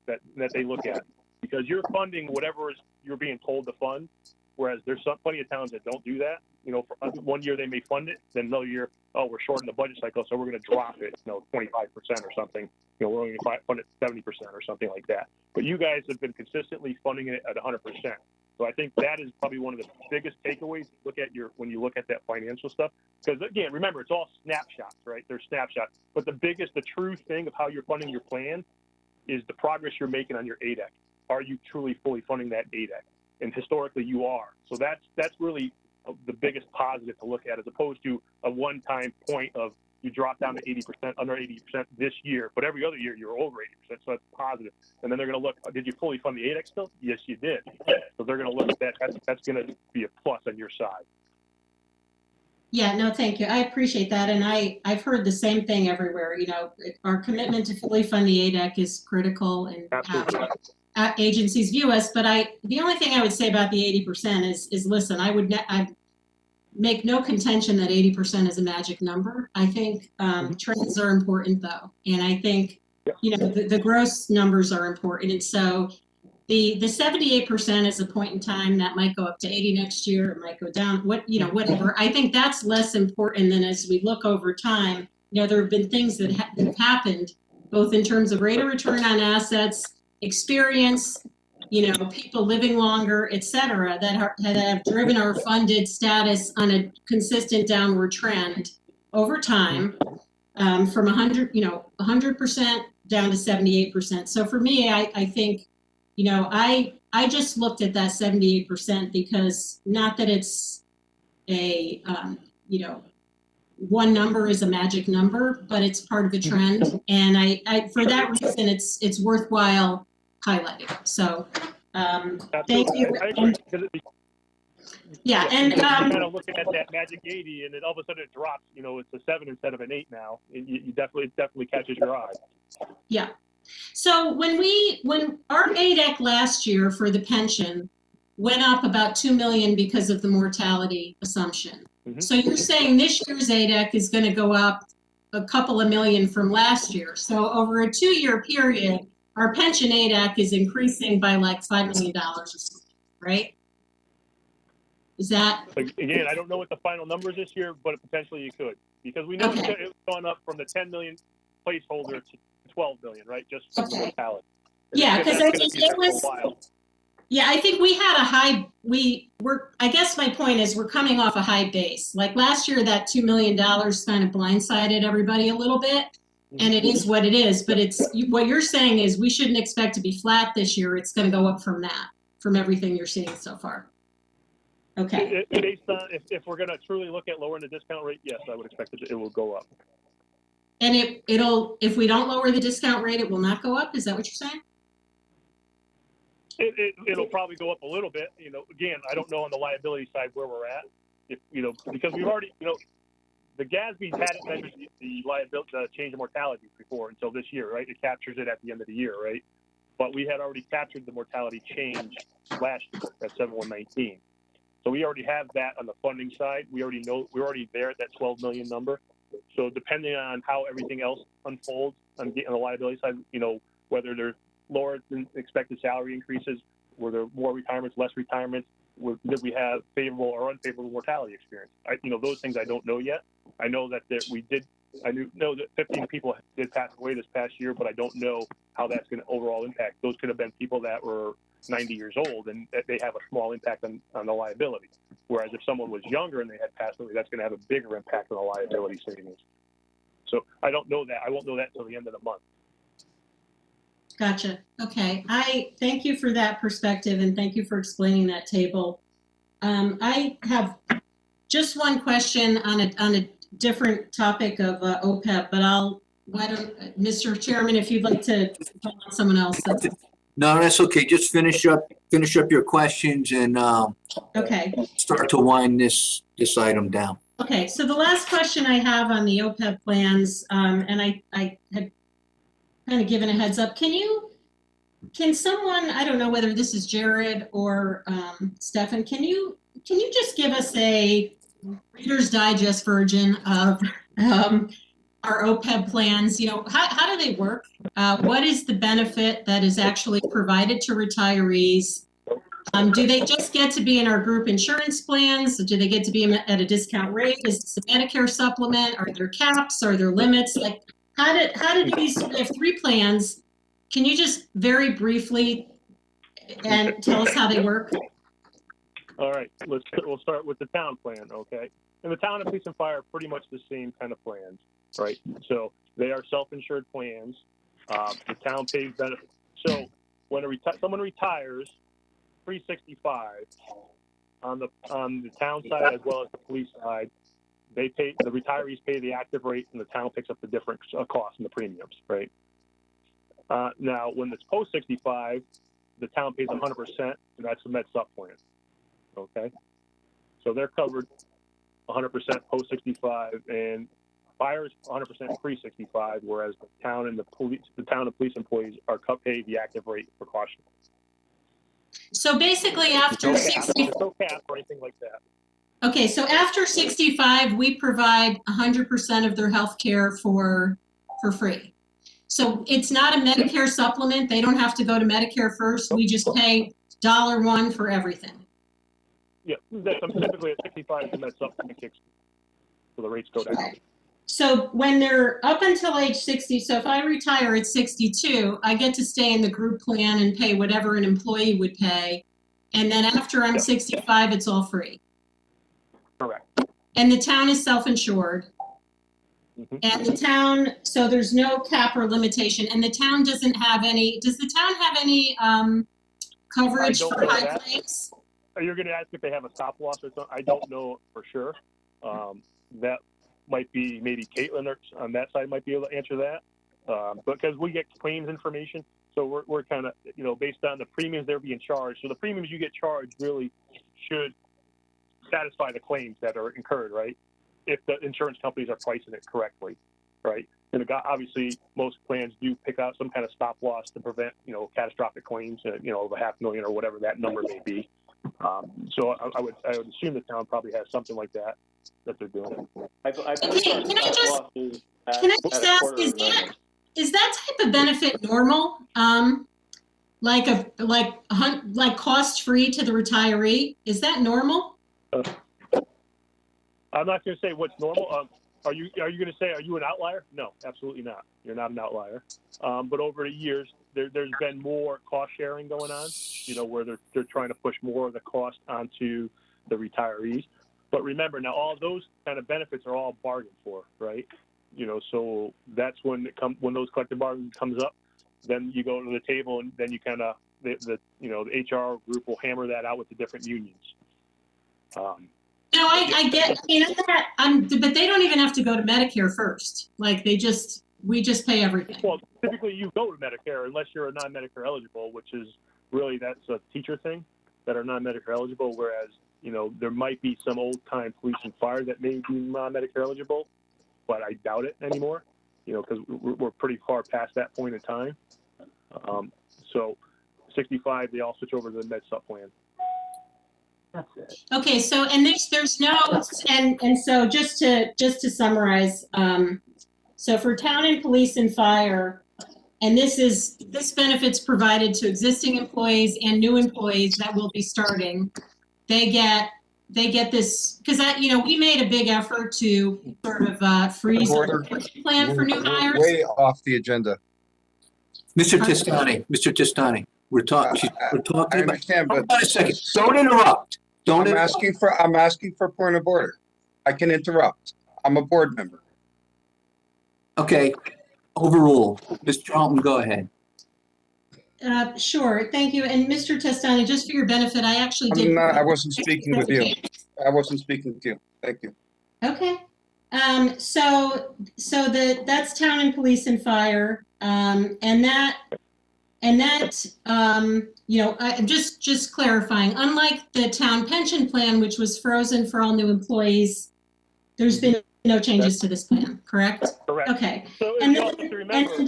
that they look at, because you're funding whatever you're being told to fund. Whereas there's plenty of towns that don't do that. For 1 year they may fund it, then another year, we're short in the budget cycle, so we're going to drop it, 25% or something. We're only going to fund it 70% or something like that. But you guys have been consistently funding it at 100%. So I think that is probably one of the biggest takeaways when you look at that financial stuff. Because again, remember, it's all snapshots, right? They're snapshots. But the true thing of how you're funding your plan is the progress you're making on your ADEC. Are you truly fully funding that ADEC? And historically you are. So that's really the biggest positive to look at, as opposed to a one-time point of you drop down to 80%, under 80% this year, but every other year you're over 80%, so that's positive. And then they're going to look, did you fully fund the ADEC still? Yes, you did. So they're going to look at that. That's going to be a plus on your side. Yeah, no, thank you. I appreciate that. And I've heard the same thing everywhere. Our commitment to fully fund the ADEC is critical, and agencies view us. But the only thing I would say about the 80% is listen, make no contention that 80% is a magic number. I think trends are important though. And I think, the gross numbers are important. And so the 78% is a point in time that might go up to 80 next year. It might go down, whatever. I think that's less important than as we look over time. There have been things that have happened both in terms of rate of return on assets, experience, people living longer, et cetera, that have driven our funded status on a consistent downward trend over time, from 100% down to 78%. So for me, I think, I just looked at that 78% because not that it's a, one number is a magic number, but it's part of a trend. And I for that reason, it's worthwhile highlighting. So, thank you. I agree, And you're kind of looking at that magic 80, and then all of a sudden it drops. It's a 7 instead of an 8 now. It definitely catches your eye. Yeah. So when our ADEC last year for the pension went up about 2 million because of the mortality assumption. So you're saying this year's ADEC is going to go up a couple of million from last year. So over a 2-year period, our pension ADEC is increasing by like $5 million or something, right? Is that? Again, I don't know what the final numbers this year, but potentially you could, because we know it's gone up from the 10 million placeholder to 12 million, right? Just from the mortality. Yeah, because I think it was. Yeah, I think we had a high. I guess my point is we're coming off a high base. Like last year, that $2 million kind of blindsided everybody a little bit, and it is what it is. But what you're saying is we shouldn't expect to be flat this year. It's going to go up from that, from everything you're seeing so far. Okay. Based on if we're going to truly look at lowering the discount rate, yes, I would expect it will go up. And if we don't lower the discount rate, it will not go up. Is that what you're saying? It'll probably go up a little bit. Again, I don't know on the liability side where we're at. Because we've already, the GASB hadn't measured the liability, the change in mortality before until this year, right? It captures it at the end of the year, right? But we had already captured the mortality change last year at 7119. So we already have that on the funding side. We already know we're already there at that 12 million number. So depending on how everything else unfolds on the liability side, whether there's lower than expected salary increases, were there more retirements, less retirements, did we have favorable or unfavorable mortality experience? Those things I don't know yet. I know that I know that 15 people did pass away this past year, but I don't know how that's going to overall impact. Those could have been people that were 90 years old, and that they have a small impact on the liability. Whereas if someone was younger and they had passed away, that's going to have a bigger impact on the liability savings. So I don't know that. I won't know that until the end of the month. Gotcha. Okay. I thank you for that perspective, and thank you for explaining that table. I have just one question on a different topic of OPEB, but why don't, Mr. Chairman, if you'd like to call on someone else. No, that's okay. Just finish up your questions and okay. Start to wind this item down. Okay. So the last question I have on the OPEB plans, and I had kind of given a heads up. Can someone, I don't know whether this is Jared or Stefan, can you just give us a Reader's Digest version of our OPEB plans? How do they work? What is the benefit that is actually provided to retirees? Do they just get to be in our group insurance plans? Do they get to be at a discount rate? Is this a Medicare supplement? Are there caps? Are there limits? Like, how did these, we have 3 plans. Can you just very briefly and tell us how they work? All right, we'll start with the town plan, okay? And the town and police and fire are pretty much the same kind of plans, right? So they are self-insured plans. The town pays benefits. So when someone retires, 365 on the town side as well as the police side, the retirees pay the active rate, and the town picks up the different costs and the premiums, right? Now, when it's post 65, the town pays 100%, and that's the Med Sup plan. Okay, so they're covered 100% post 65, and fire is 100% pre 65, whereas the town and police employees are paid the active rate precaution. So basically, after there's no cap or anything like that. Okay, so after 65, we provide 100% of their health care for free. So it's not a Medicare supplement. They don't have to go to Medicare first. We just pay $1 for everything. Yeah, that's typically at 65 the med supplement kicks, so the rates go down. Okay. So when they're up until age 60, so if I retire at 62, I get to stay in the group plan and pay whatever an employee would pay. And then after I'm 65, it's all free. Correct. And the town is self-insured. Mm-hmm. And the town, so there's no cap or limitation, and the town doesn't have any, does the town have any coverage for high claims? You're going to ask if they have a stop loss or something? I don't know for sure. That might be maybe Caitlin on that side might be able to answer that. Because we get claims information, so we're kind of, based on the premiums they're being charged. So the premiums you get charged really should satisfy the claims that are incurred, right? If the insurance companies are pricing it correctly, right? And obviously, most plans do pick out some kind of stop loss to prevent, catastrophic claims, of $500,000 or whatever that number may be. So I would assume the town probably has something like that they're doing. I believe our stop loss is at Can I just a ask, quarter of a million. is that type of benefit normal? Like cost free to the retiree? Is that normal? I'm not going to say what's normal. Are you going to say, are you an outlier? No, absolutely not. You're not an outlier. But over the years, there's been more cost sharing going on, where they're trying to push more of the cost onto the retirees. But remember, now all those kind of benefits are all bargained for, right? So that's when when those collective bargaining comes up, then you go to the table and then you kind of, the HR group will hammer that out with the different unions. No, I get, but they don't even have to go to Medicare first. Like we just pay everything. Well, typically you go to Medicare unless you're a non-Medicare eligible, which is really, that's a teacher thing that are non-Medicare eligible. Whereas, there might be some old time police and fire that may be non-Medicare eligible, but I doubt it anymore, because we're pretty far past that point in time. So 65, they all switch over to the med sup plan. That's it. Okay, so and there's no and so just to summarize, so for town and police and fire, and this benefits provided to existing employees and new employees that will be starting. They get this because we made a big effort to sort of freeze the plan for new hires. Way off the agenda. Mr. Testani, we're talking I about. understand, but Hold on a second. Don't interrupt. I'm asking for point of order. I can interrupt. I'm a board member. Okay, overrule. Mr. Alton, go ahead. Sure, thank you. And Mr. Testani, just for your benefit, I actually did. I wasn't speaking with you. I wasn't speaking with you. Thank you. Okay. So that's town and police and fire, and that I'm just clarifying. Unlike the town pension plan, which was frozen for all new employees, there's been no changes to this plan, correct? Correct. Okay. So And you then- also have to remember,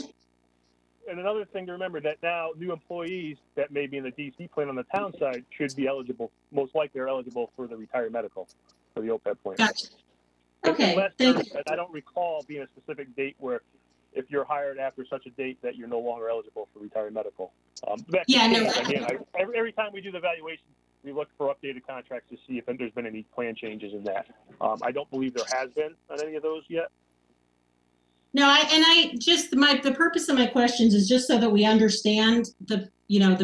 and another thing to remember, that now new employees that may be in the DC plan on the town side should be eligible, most likely are eligible for the retiree medical, for the OPEB plan. Gotcha. Okay, Unless thank you. I don't recall being a specific date where if you're hired after such a date that you're no longer eligible for retiree medical. Every time we do the valuation, we look for updated contracts to see if there's been any plan changes in that. I don't believe there has been on any of those yet. No, the purpose of my questions is just so that we understand the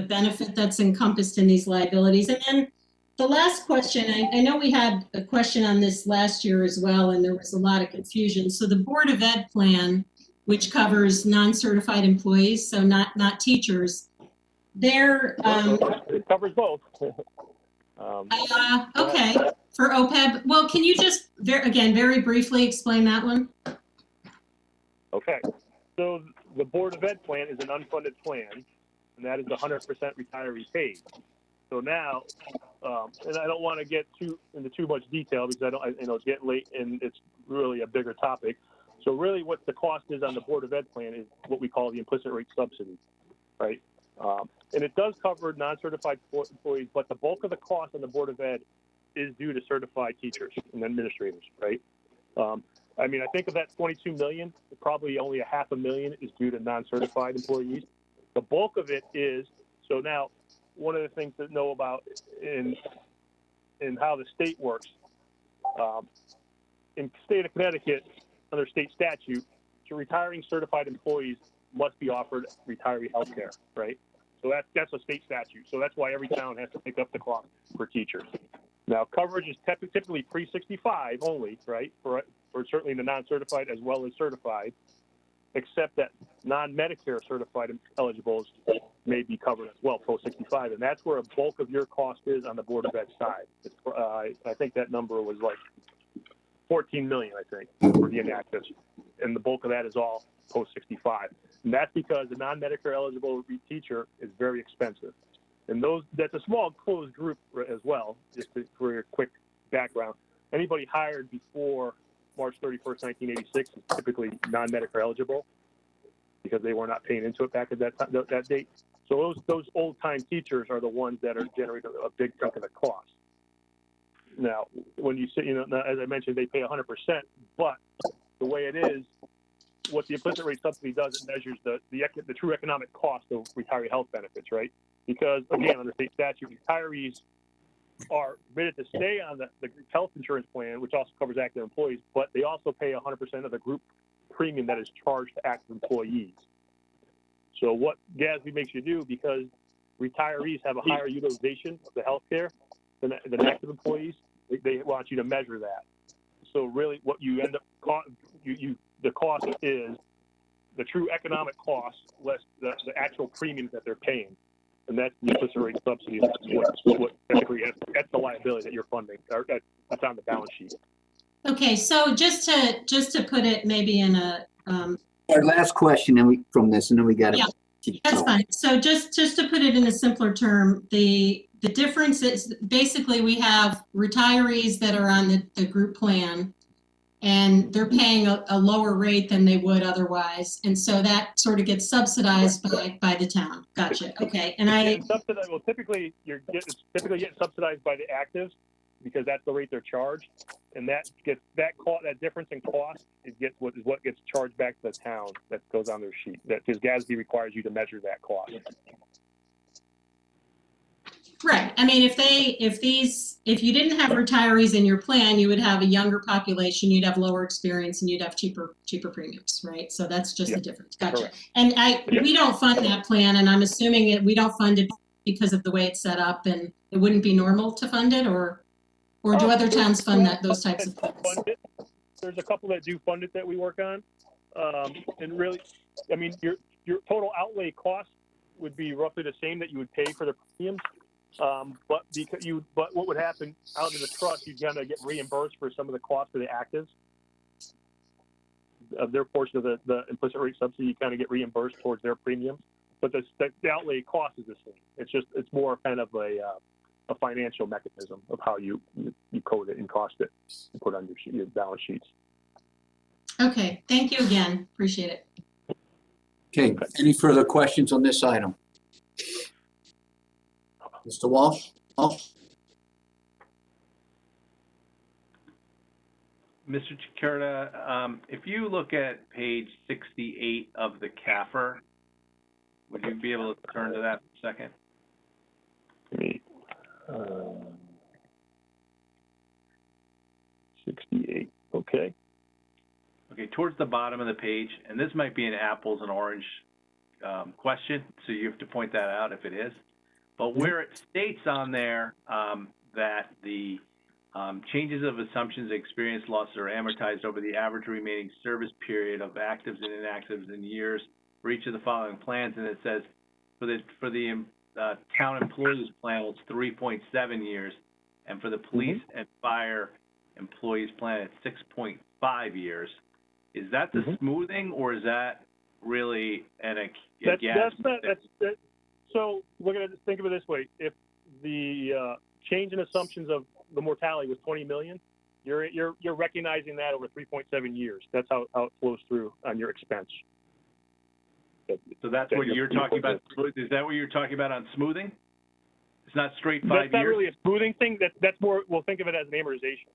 benefit that's encompassed in these liabilities. And then the last question, I know we had a question on this last year as well, and there was a lot of confusion. So the Board of Ed plan, which covers non-certified employees, so not teachers, It covers both. Okay, for OPEB. Well, can you just, very briefly explain that one? Okay, so the Board of Ed plan is an unfunded plan, and that is 100% retiree paid. So now, and I don't want to get into too much detail because it's getting late and it's really a bigger topic. So really what the cost is on the Board of Ed plan is what we call the implicit rate subsidy, right? And it does cover non-certified employees, but the bulk of the cost on the Board of Ed is due to certified teachers and administrators, right? I mean, I think of that 22 million, probably only a $500,000 is due to non-certified employees. The bulk of it is, so now, one of the things to know about in how the state works, in the state of Connecticut, under state statute, to retiring certified employees must be offered retiree health care, right? So that's a state statute. So that's why every town has to pick up the cost for teachers. Now, coverage is typically pre-65 only, right, for certainly the non-certified as well as certified, except that non-Medicare certified eligibles may be covered as well, post-65. And that's where a bulk of your cost is on the Board of Ed side. I think that number was like 14 million, I think, for the inactives. And the bulk of that is all post-65. And that's because the non-Medicare eligible teacher is very expensive. And that's a small closed group as well, just for your quick background. Anybody hired before March 31st, 1986 is typically non-Medicare eligible because they were not paying into it back at that date. So those old-time teachers are the ones that are generating a big chunk of the cost. Now, when you say, as I mentioned, they pay 100%, but the way it is, what the implicit rate subsidy does, it measures the true economic cost of retiree health benefits, right? Because, again, under state statute, retirees are permitted to stay on the group health insurance plan, which also covers active employees, but they also pay 100% of the group premium that is charged to active employees. So what GASB makes you do, because retirees have a higher utilization of the health care than active employees, they want you to measure that. So really what you end up, the cost is the true economic cost less the actual premiums that they're paying. And that's the implicit rate subsidy. That's what that's the liability that you're funding, or that's on the balance sheet. Okay, so just to put it maybe in a Our last question, and from this, and then we got to. Yeah, that's fine. So just to put it in a simpler term, the difference is basically we have retirees that are on the group plan, and they're paying a lower rate than they would otherwise, and so that sort of gets subsidized by the town. Gotcha. Okay, and Well, typically it's typically getting subsidized by the actives because that's the rate they're charged, and that difference in cost is what gets charged back to the town. That goes on their sheet. That because GASB requires you to measure that cost. right. I mean, if you didn't have retirees in your plan, you would have a younger population, you'd have lower experience, and you'd have cheaper premiums, right? So that's just the difference. Gotcha. Correct. And we don't fund that plan, and I'm assuming we don't fund it because of the way it's set up, and it wouldn't be normal to fund it, or do other towns fund those types of plans? There's a couple that do fund it that we work on, and really, I mean, your total outlay cost would be roughly the same that you would pay for the premiums. But what would happen out of the trust, you're gonna get reimbursed for some of the costs for the actives of their portion of the implicit rate subsidy. You kind of get reimbursed towards their premiums, but the outlay cost is the same. It's more kind of a financial mechanism of how you code it and cost it and put on your balance sheets. Okay, thank you again. Appreciate it. Okay, any further questions on this item? Mr. Walsh? Mr. Chikerta, if you look at page 68 of the CAFR, would you be able to turn to that for a second? 68, okay. Okay, towards the bottom of the page, and this might be an apples and orange question, so you have to point that out if it is. But where it states on there that the changes of assumptions and experience losses are amortized over the average remaining service period of actives and inactives in years for each of the following plans, and it says for the town employees plan, it's 3.7 years, and for the police and fire employees plan, it's 6.5 years. Is that the smoothing, or is that really So we're going to think of it this way: if the change in assumptions of the mortality was 20 million, you're recognizing that over 3.7 years. That's how it flows through on your expense. So that's what you're talking about. Is that what you're talking about on smoothing? It's not straight 5 That's not years? really a smoothing thing. That's more, we'll think of it as an amortization.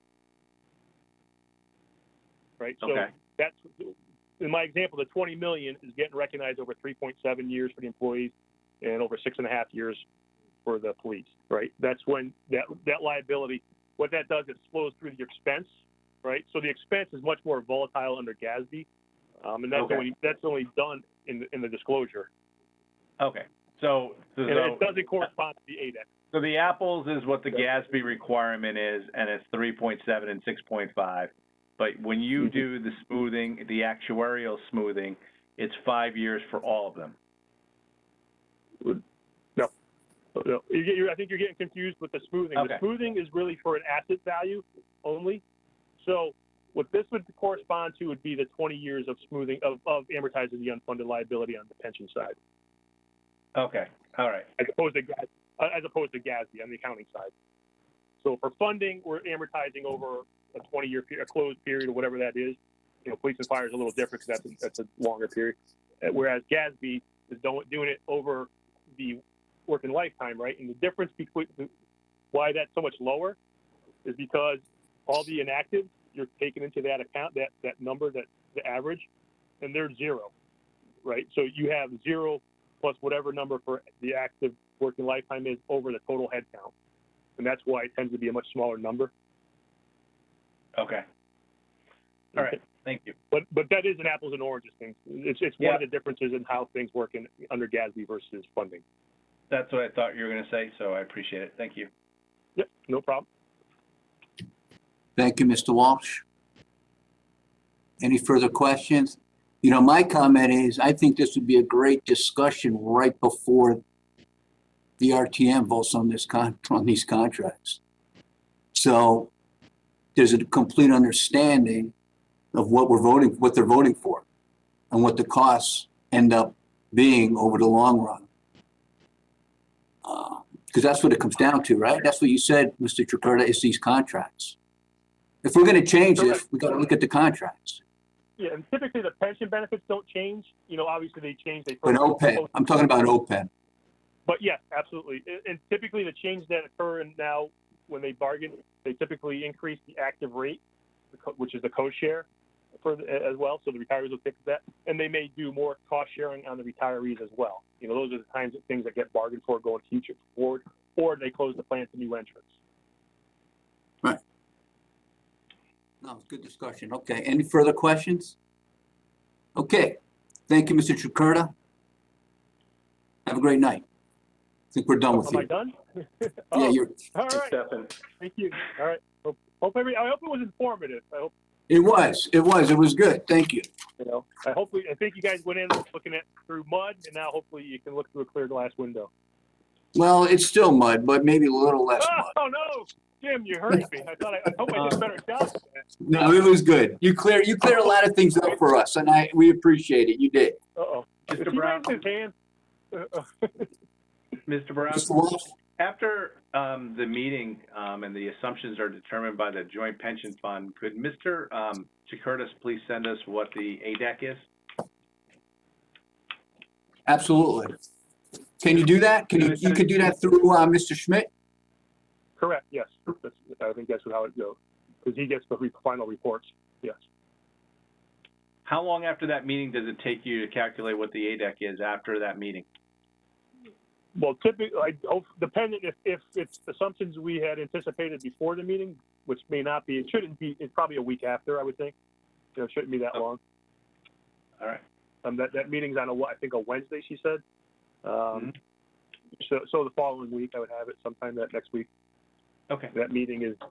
Right? So Okay. that's, in my example, the 20 million is getting recognized over 3.7 years for the employees and over 6.5 years for the police, right? That's when that liability, what that does, it flows through the expense, right? So the expense is much more volatile under GASB, and that's Okay. only done in the disclosure. Okay. So And it doesn't correspond to the ADEC. So the apples is what the GASB requirement is, and it's 3.7 and 6.5. But when you do the smoothing, the actuarial smoothing, it's 5 years for all of them. No. I think you're getting confused with the smoothing. Okay. The smoothing is really for an asset value only. So what this would correspond to would be the 20 years of smoothing, of amortizing the unfunded liability on the pension side. Okay. All right. As opposed to GASB on the accounting side. So for funding, we're amortizing over a 20-year period, a closed period, or whatever that is. You know, police and fire is a little different because that's a longer period. Whereas GASB is doing it over the working lifetime, right? And the difference between why that's so much lower is because all the inactives, you're taking into that account, that number, that the average, and they're zero, right? So you have 0 plus whatever number for the active working lifetime is over the total head count. And that's why it tends to be a much smaller number. Okay. All right. Thank you. But that is an apples and oranges thing. It's one of the differences in how things work under GASB versus funding. That's what I thought you were going to say, so I appreciate it. Thank you. Yep, no problem. Thank you, Mr. Walsh. Any further questions? You know, my comment is, I think this would be a great discussion right before the RTM votes on these contracts. So there's a complete understanding of what they're voting for, and what the costs end up being over the long run. Because that's what it comes down to, right? That's what you said, Mr. Tricerta, is these contracts. If we're going to change this, we got to look at the contracts. Yeah, and typically the pension benefits don't change. You know, obviously they change. But OPEB, I'm talking about OPEB. But yes, absolutely. And typically the change that occur now when they bargain, they typically increase the active rate, which is the co-share as well. So the retirees will pick that, and they may do more cost sharing on the retirees as well. You know, those are the kinds of things that get bargained for going future forward, or they close the plan to new entrants. Right. No, good discussion. Okay, any further questions? Okay, thank you, Mr. Tricerta. Have a great night. I think we're done with you. Am I done? Yeah, you're. All right. Thank you. All right. I hope it was informative. I hope. It was good. Thank you. You know, I think you guys went in looking through mud, and now hopefully you can look through a clear glass window. Well, it's still mud, but maybe a little less mud. Oh no, Jim, you hurt me. I hope I did a better job of that. No, it was good. You cleared a lot of things up for us, and we appreciate it. You did. Mr. Brown. His hand. Mr. Brown. Mr. Walsh? After the meeting and the assumptions are determined by the Joint Pension Fund, could Mr. Chakurtis please send us what the ADEC is? Absolutely. Can you do that? You could do that through Mr. Schmidt? Correct, yes. I think that's how it goes, because he gets the final reports, yes. How long after that meeting does it take you to calculate what the ADEC is after that meeting? Well, typically, depending if it's assumptions we had anticipated before the meeting, which may not be, it shouldn't be, it's probably a week after, I would think. You know, it shouldn't be that long. All right. That meeting's on I think a Wednesday, she said. So the following week, I would have it sometime that next week. Okay. That meeting is, I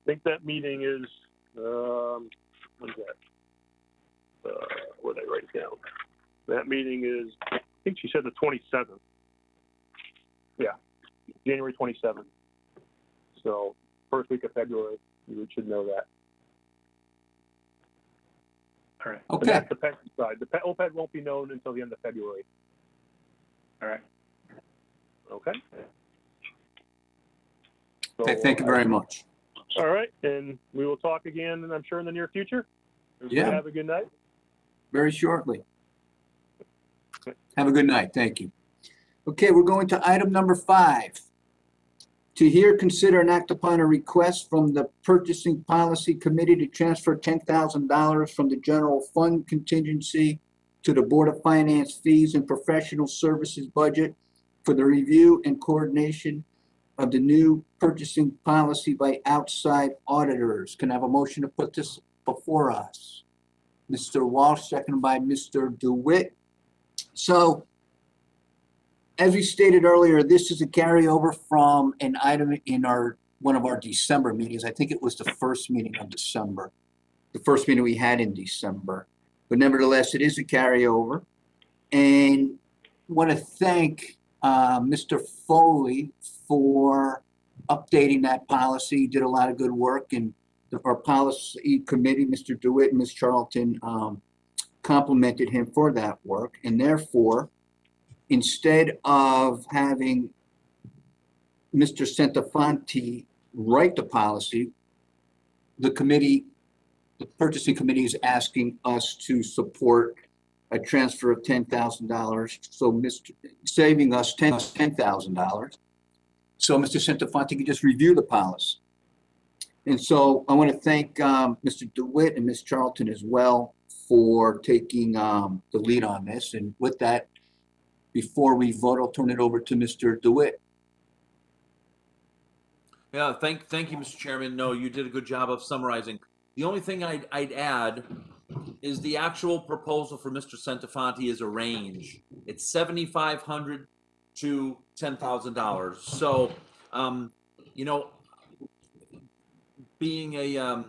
think that meeting is, what is that? Where did I write it down? That meeting is, I think she said the 27th. Yeah, January 27th. So first week of February, you should know that. All right. Okay. And that's the pension side. The OPEB won't be known until the end of February. All right. Okay. Okay, thank you very much. All right, and we will talk again, I'm sure, in the near future. Yeah. Have a good night. Very shortly. Have a good night. Thank you. Okay, we're going to item number 5. To hear, consider, and act upon a request from the Purchasing Policy Committee to transfer $10,000 from the general fund contingency to the Board of Finance fees and professional services budget for the review and coordination of the new purchasing policy by outside auditors. Can I have a motion to put this before us? Mr. Walsh, seconded by Mr. DeWitt. So, as we stated earlier, this is a carryover from an item in one of our December meetings. I think it was the first meeting of December, the first meeting we had in December. But nevertheless, it is a carryover. And want to thank Mr. Foley for updating that policy. He did a lot of good work, and our policy committee, Mr. DeWitt and Ms. Charlton, complimented him for that work. And therefore, instead of having Mr. Centofanti write the policy, the purchasing committee is asking us to support a transfer of $10,000, so saving us $10,000. So Mr. Centofanti can just review the policy. And so I want to thank Mr. DeWitt and Ms. Charlton as well for taking the lead on this. And with that, before we vote, I'll turn it over to Mr. DeWitt. Yeah, thank you, Mr. Chairman. No, you did a good job of summarizing. The only thing I'd add is the actual proposal for Mr. Centofanti is a range. It's $7,500 to $10,000. So, you know, being a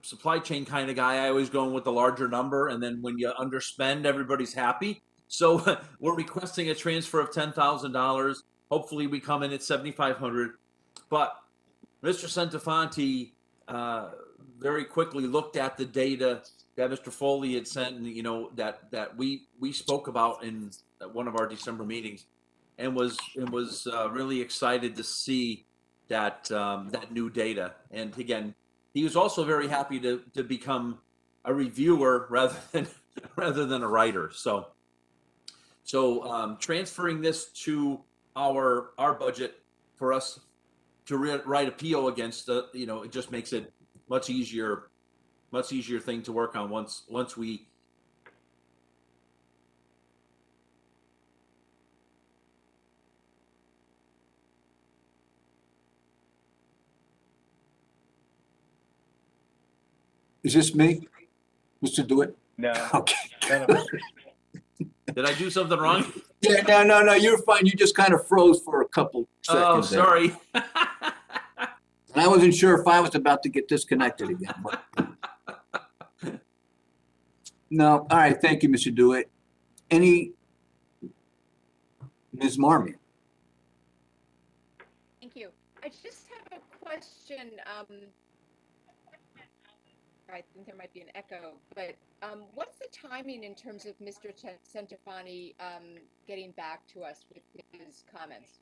supply chain kind of guy, I always go in with the larger number, and then when you underspend, everybody's happy. So we're requesting a transfer of $10,000. Hopefully we come in at $7,500. But Mr. Centofanti very quickly looked at the data that Mr. Foley had sent, and that we spoke about in one of our December meetings, and was really excited to see that that new data. And again, he was also very happy to become a reviewer rather than a writer. So transferring this to our budget for us to write a PO against, it just makes it much easier thing to work on once we. Is this me, Mr. DeWitt? No. Okay. Did I do something wrong? Yeah, no, you're fine. You just kind of froze for a couple seconds. Oh, sorry. And I wasn't sure if I was about to get disconnected again. But... No, all right. Thank you, Mr. DeWitt. Ms. Marmie? Thank you. I just have a question. I think there might be an echo, but what's the timing in terms of Mr. Centofanti getting back to us with his comments?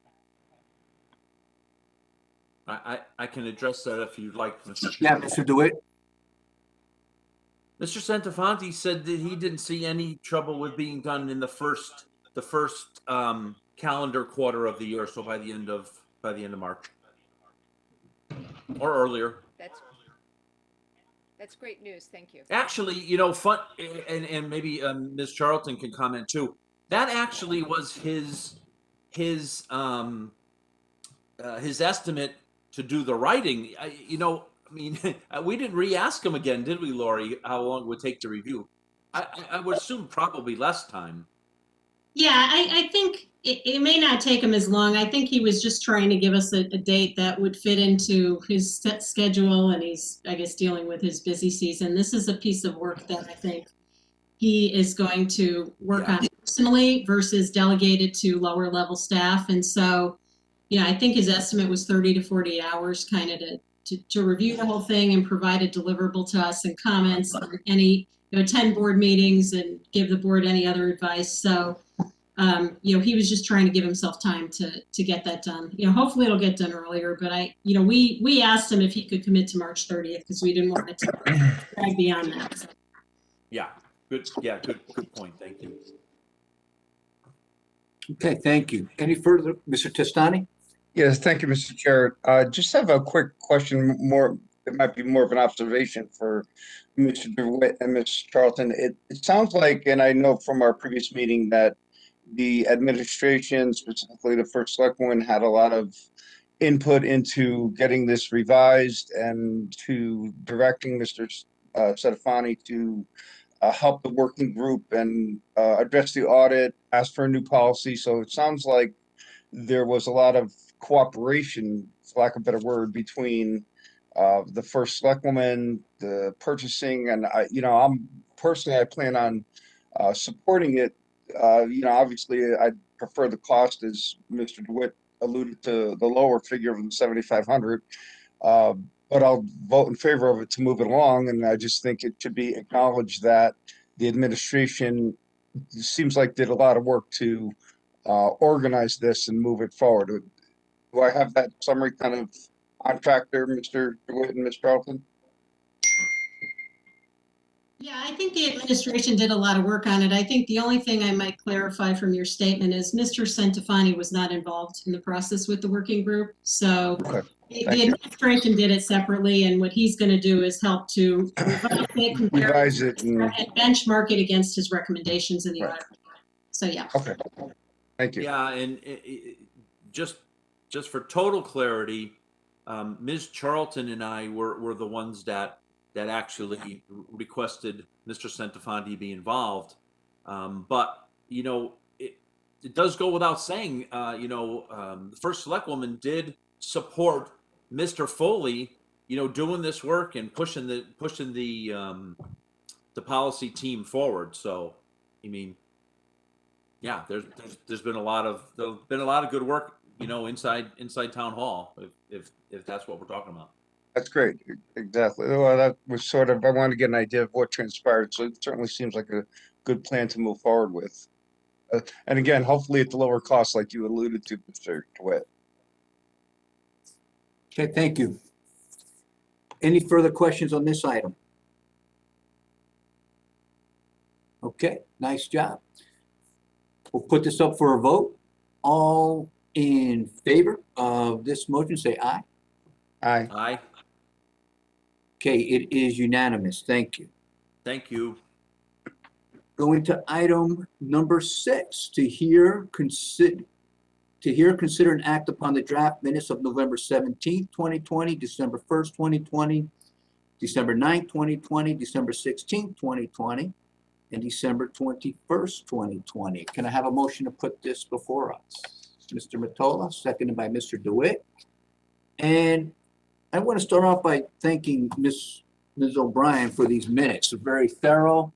I can address that if you'd like, Mr. Yeah, Mr. DeWitt. Mr. Centofanti said that he didn't see any trouble with being done in the first calendar quarter of the year, so by the end of March or earlier. That's great news. Thank you. Actually, fun, and maybe Ms. Charlton can comment too. That actually was his estimate to do the writing. We didn't re-ask him again, did we, Lori? How long it would take to review? I would assume probably less time. Yeah, I think it may not take him as long. I think he was just trying to give us a date that would fit into his set schedule, and he's, I guess, dealing with his busy season. This is a piece of work that I think he is going to work on personally versus delegated to lower level staff. And so, I think his estimate was 30 to 40 hours kind of to review the whole thing and provide a deliverable to us and comments on any, attend board meetings and give the board any other advice. So, he was just trying to give himself time to get that done. Hopefully it'll get done earlier, but we asked him if he could commit to March 30th because we didn't want it to drag beyond that. So. Yeah, good point. Thank you. Okay, thank you. Any further, Mr. Testani? Yes, thank you, Mr. Chair. Just have a quick question, more, it might be more of an observation for Mr. DeWitt and Ms. Charlton. It sounds like, and I know from our previous meeting, that the administration, specifically the first selectwoman, had a lot of input into getting this revised and to directing Mr. Sedefani to help the working group and address the audit, ask for a new policy. So it sounds like there was a lot of cooperation, for lack of a better word, between the first selectwoman, the purchasing, and I'm personally, I plan on supporting it. Obviously, I prefer the cost, as Mr. DeWitt alluded to, the lower figure of the 7,500. But I'll vote in favor of it to move it along, and I just think it should be acknowledged that the administration seems like did a lot of work to organize this and move it forward. Do I have that summary kind of on track there, Mr. DeWitt and Ms. Charlton? Yeah, I think the administration did a lot of work on it. I think the only thing I might clarify from your statement is Mr. Centofanti was not involved in the process with the working group. So Okay. the administration did it separately, and what he's going to do is help to Revise it and benchmark it against his recommendations in the Right. audit. So yeah. Okay. Thank you. Yeah, and just for total clarity, Ms. Charlton and I were the ones that actually requested Mr. Centofanti be involved. But it does go without saying, the first selectwoman did support Mr. Foley, doing this work and pushing the policy team forward. So, I mean, yeah, there's been a lot of good work, inside town hall, if that's what we're talking about. That's great. Exactly. Well, that was sort of, I wanted to get an idea of what transpired. So it certainly seems like a good plan to move forward with. And again, hopefully at the lower cost, like you alluded to, Mr. DeWitt. Okay, thank you. Any further questions on this item? Okay, nice job. We'll put this up for a vote. All in favor of this motion, say aye. Aye. Aye. Okay, it is unanimous. Thank you. Thank you. Going to item number 6, to hear, consider, and act upon the draft minutes of November 17th, 2020, December 1st, 2020, December 9th, 2020, December 16th, 2020, and December 21st, 2020. Can I have a motion to put this before us? Mr. Mottola, seconded by Mr. DeWitt. And I want to start off by thanking Ms. O'Brien for these minutes. They're very thorough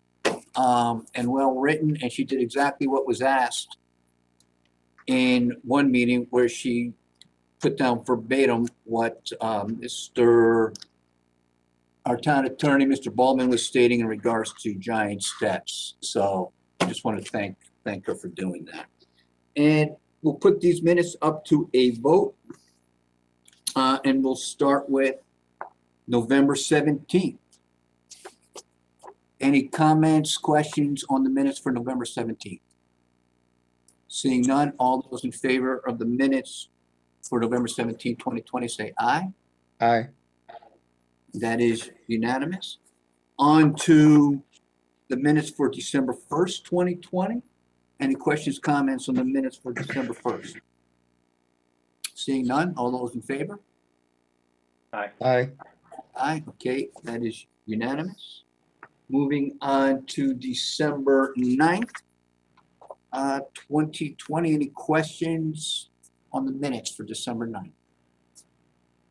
and well written, and she did exactly what was asked in one meeting where she put down verbatim what our town attorney, Mr. Baldwin, was stating in regards to giant steps. So I just want to thank her for doing that. And we'll put these minutes up to a vote. And we'll start with November 17th. Any comments, questions on the minutes for November 17th? Seeing none, all those in favor of the minutes for November 17th, 2020, say aye. Aye. That is unanimous. On to the minutes for December 1st, 2020. Any questions, comments on the minutes for December 1st? Seeing none, all those in favor? Aye. Aye. Aye, okay, that is unanimous. Moving on to December 9th, 2020. Any questions on the minutes for December 9th?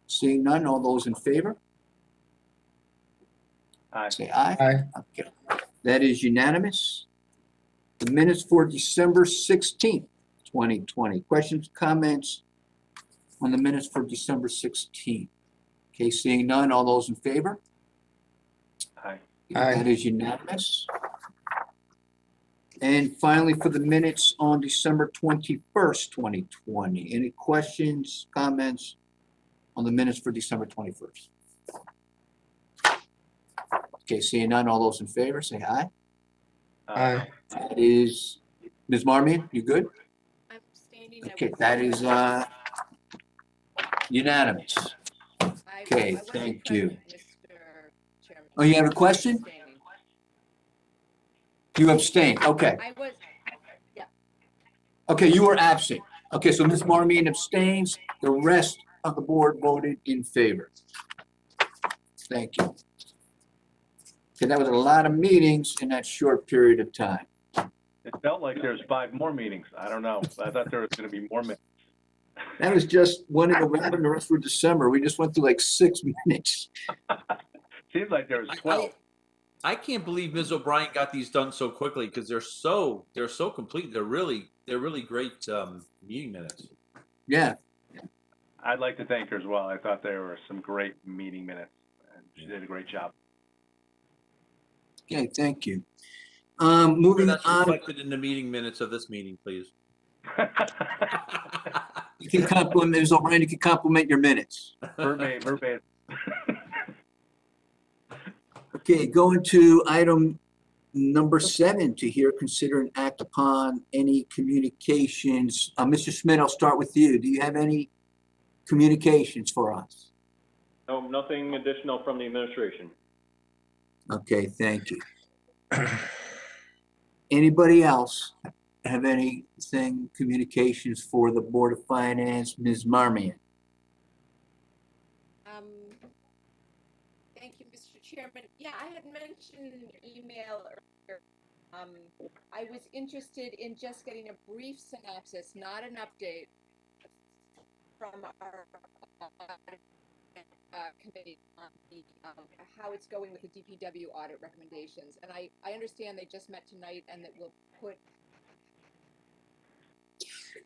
Seeing none, all those in favor? Aye. Say aye. Aye. Okay, that is unanimous. The minutes for December 16th, 2020. Questions, comments on the minutes for December 16th? Okay, seeing none, all those in favor? Aye. Aye. That is unanimous. And finally, for the minutes on December 21st, 2020. Any questions, comments on the minutes for December 21st? Okay, seeing none, all those in favor, say aye. Aye. That is, Ms. Marmion, you good? I'm standing. Okay, that is Unanimous. Okay, I wasn't thank you. present, Mr. Chairman. Oh, you have a question? Abstaining. You abstain. Okay. I was, yeah. Okay, you were absent. Okay, so Ms. Marmion abstains. The rest of the board voted in favor. Thank you. Okay, that was a lot of meetings in that short period of time. It felt like there's 5 more meetings. I don't know. I thought there was going to be more minutes. That was just one in November and the rest were December. We just went through like 6 minutes. Seems like there was 12. I can't believe Ms. O'Brien got these done so quickly because they're so complete. They're really great meeting minutes. Yeah. I'd like to thank her as well. I thought there were some great meeting minutes, and she did a great job. Okay, thank you. Moving That's on. reflected in the meeting minutes of this meeting, please. You can compliment Ms. O'Brien. You can compliment your minutes. Verbatim. Okay, going to item number 7, to hear, consider, and act upon any communications. Mr. Schmidt, I'll start with you. Do you have any communications for us? No, nothing additional from the administration. Okay, thank you. Anybody else have anything, communications for the Board of Finance? Ms. Marmion? Thank you, Mr. Chairman. Yeah, I had mentioned in an email earlier, I was interested in just getting a brief synopsis, not an update, from our committee on the, how it's going with the DPW audit recommendations. And I understand they just met tonight and that we'll put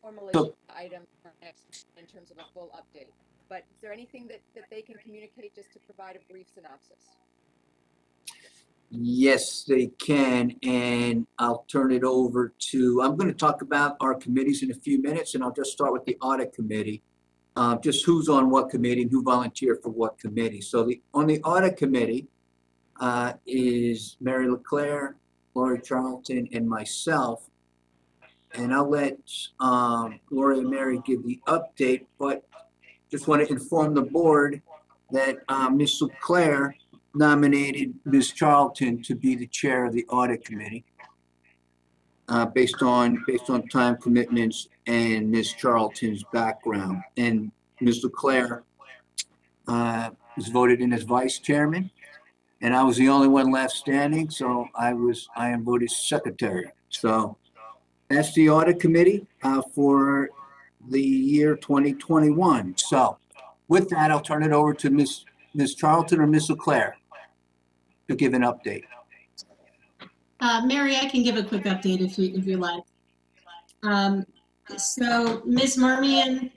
formal item for next in terms of a full update. But is there anything that they can communicate just to provide a brief synopsis? Yes, they can, and I'll turn it over to, I'm going to talk about our committees in a few minutes, and I'll just start with the audit committee. Just who's on what committee and who volunteered for what committee. So on the audit committee is Mary LeClaire, Lori Charlton, and myself. And I'll let Lori and Mary give the update, but just want to inform the board that Ms. LeClaire nominated Ms. Charlton to be the chair of the audit committee based on time commitments and Ms. Charlton's background. And Ms. LeClaire was voted in as vice chairman, and I was the only one left standing, so I am voted secretary. So that's the audit committee for the year 2021. So with that, I'll turn it over to Ms. Charlton or Ms. LeClaire to give an update. Mary, I can give a quick update if you like. So Ms. Marmion,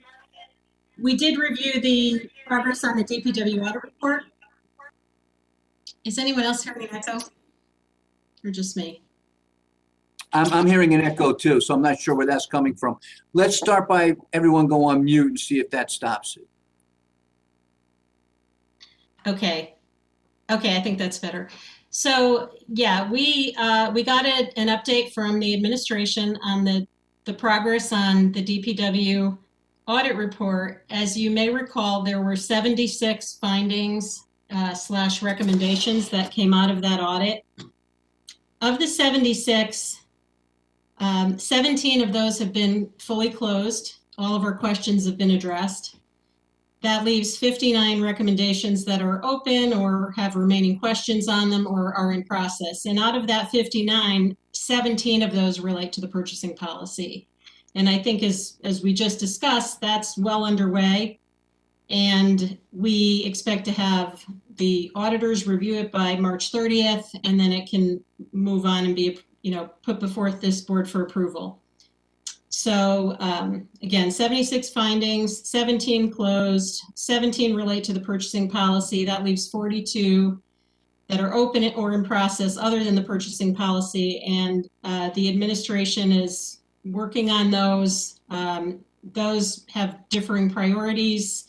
we did review the progress on the DPW audit report. Is anyone else hearing an echo? Or just me? I'm hearing an echo too, so I'm not sure where that's coming from. Let's start by everyone go on mute and see if that stops it. Okay, I think that's better. So yeah, we got an update from the administration on the progress on the DPW audit report. As you may recall, there were 76 findings / recommendations that came out of that audit. Of the 76, 17 of those have been fully closed. All of our questions have been addressed. That leaves 59 recommendations that are open or have remaining questions on them or are in process. And out of that 59, 17 of those relate to the purchasing policy. And I think as we just discussed, that's well underway. And we expect to have the auditors review it by March 30th, and then it can move on and be, put before this board for approval. So again, 76 findings, 17 closed, 17 relate to the purchasing policy. That leaves 42 that are open or in process other than the purchasing policy. And the administration is working on those. Those have differing priorities.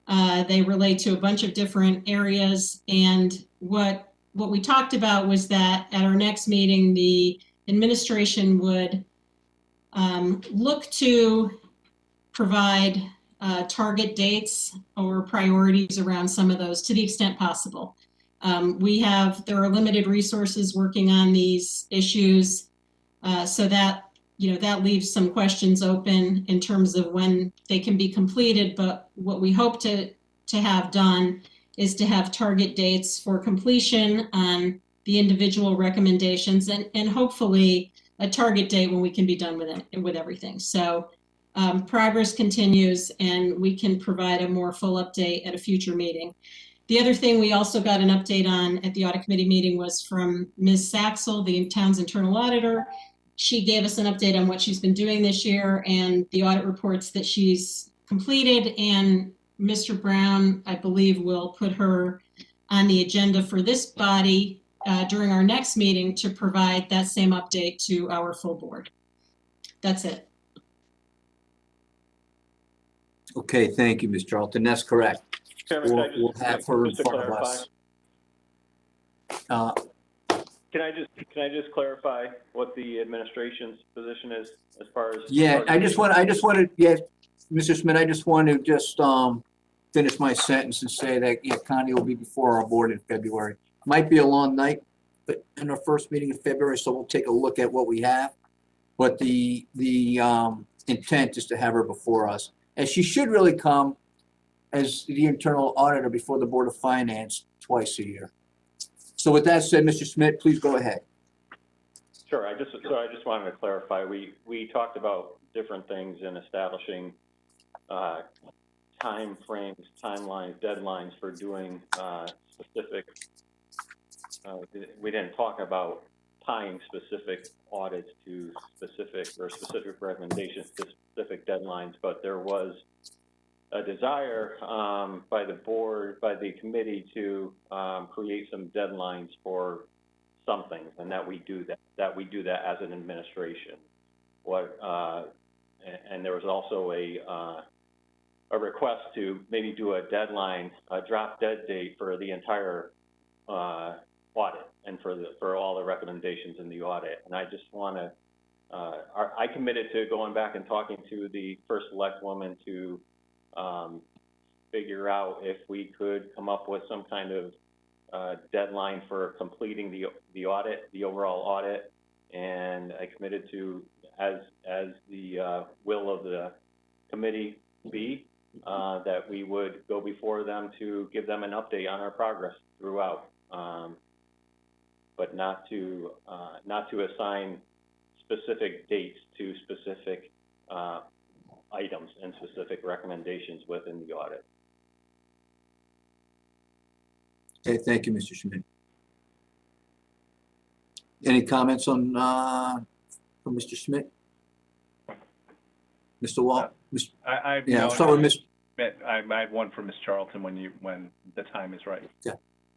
They relate to a bunch of different areas. And what we talked about was that at our next meeting, the administration would look to provide target dates or priorities around some of those to the extent possible. There are limited resources working on these issues, so that, that leaves some questions open in terms of when they can be completed. But what we hope to have done is to have target dates for completion on the individual recommendations, and hopefully a target date when we can be done with everything. So progress continues, and we can provide a more full update at a future meeting. The other thing we also got an update on at the audit committee meeting was from Ms. Saxel, the town's internal auditor. She gave us an update on what she's been doing this year and the audit reports that she's completed. And Mr. Brown, I believe, will put her on the agenda for this body during our next meeting to provide that same update to our full board. That's it. Okay, thank you, Ms. Charlton. That's correct. Chairman, We'll have her in just to front of clarify? us. Can I just clarify what the administration's position is as far as? Yeah, I just wanted, yeah, Mr. Smith, I just want to just finish my sentence and say that, yeah, Connie will be before our board in February. Might be a long night, but in our first meeting in February, so we'll take a look at what we have. But the intent is to have her before us, and she should really come as the internal auditor before the Board of Finance twice a year. So with that said, Mr. Smith, please go ahead. Sure. I just wanted to clarify. We talked about different things in establishing time frames, timelines, deadlines for doing specific. We didn't talk about tying specific audits to specific recommendations to specific deadlines, but there was a desire by the board, by the committee, to create some deadlines for some things, and that we do that as an administration. And there was also a request to maybe do a deadline, a drop dead date for the entire audit and for all the recommendations in the audit. And I just want to, I committed to going back and talking to the first select woman to figure out if we could come up with some kind of deadline for completing the audit, the overall audit. And I committed to, as the will of the committee be, that we would go before them to give them an update on our progress throughout, but not to assign specific dates to specific items and specific recommendations within the audit. Okay, thank you, Mr. Schmidt. Any comments on from Mr. Schmidt? Mr. Wall? Yeah, I'll start with Ms. I have one for Ms. Charlton when the time is right. Yeah.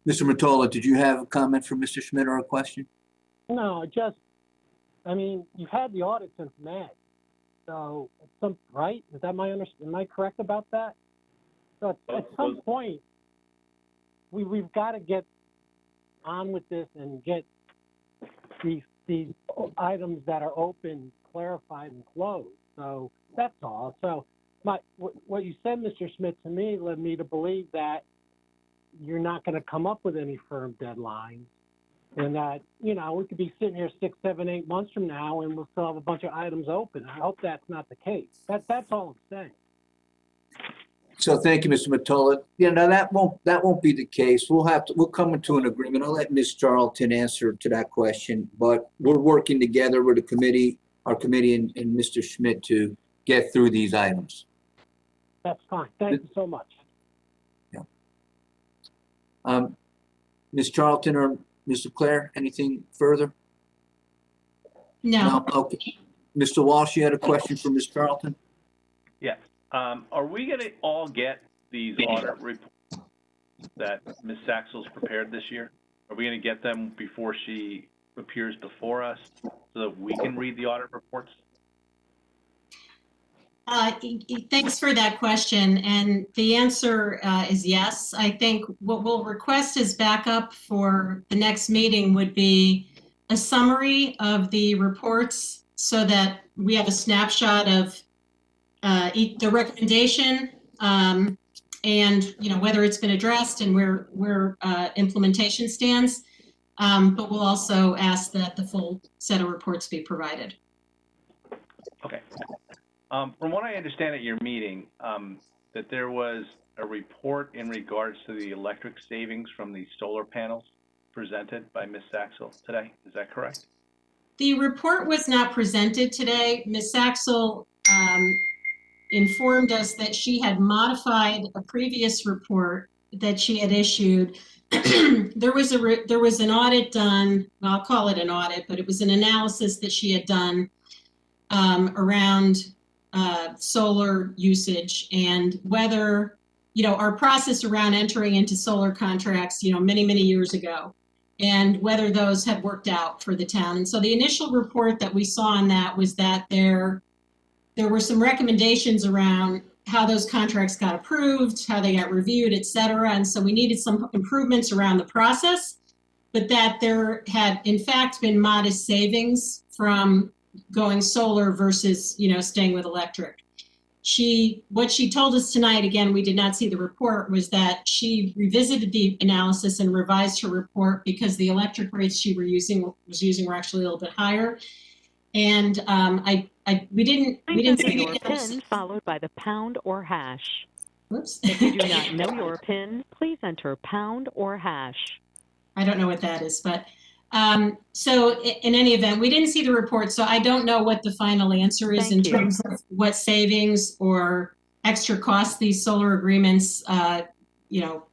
Mr. Mottola, did you have a comment from Mr. Schmidt or a question? No, I mean, you've had the audit since May. So, right? Is that am I correct about that? So at some point, we've got to get on with this and get these items that are open clarified and closed. So that's all. So what you said, Mr. Schmidt, to me led me to believe that you're not going to come up with any firm deadlines, and that, we could be sitting here 6, 7, 8 months from now and we'll still have a bunch of items open. I hope that's not the case. That's all I'm saying. So thank you, Mr. Mottola. Yeah, no, that won't be the case. We'll come into an agreement. I'll let Ms. Charlton answer to that question, but we're working together with the committee, our committee, and Mr. Schmidt to get through these items. That's fine. Thank you so much. Yeah. Ms. Charlton or Mr. Claire, anything further? No. Okay. Mr. Walsh, you had a question for Ms. Charlton? Yes. Are we going to all get these audit reports that Ms. Saxel's prepared this year? Are we going to get them before she appears before us so that we can read the audit reports? Thanks for that question. And the answer is yes. I think what we'll request as backup for the next meeting would be a summary of the reports so that we have a snapshot of the recommendation, and, you know, whether it's been addressed and where implementation stands. But we'll also ask that the full set of reports be provided. Okay. From what I understand at your meeting, that there was a report in regards to the electric savings from the solar panels presented by Ms. Saxel today. Is that correct? The report was not presented today. Ms. Saxel informed us that she had modified a previous report that she had issued. There was an audit done, well, I'll call it an audit, but it was an analysis that she had done around solar usage and whether, you know, our process around entering into solar contracts, you know, many, many years ago, and whether those had worked out for the town. And so the initial report that we saw on that was that there were some recommendations around how those contracts got approved, how they got reviewed, et cetera. And so we needed some improvements around the process, but that there had in fact been modest savings from going solar versus, you know, staying with electric. What she told us tonight, again, we did not see the report, was that she revisited the analysis and revised her report because the electric rates she was using were actually a little bit higher. And we didn't see your the PIN followed by the pound or hash. Whoops. If you do not know your PIN, please enter pound or hash. I don't know what that is, but so in any event, we didn't see the report, so I don't know what the final answer is in terms of what savings or extra costs these solar agreements, you know,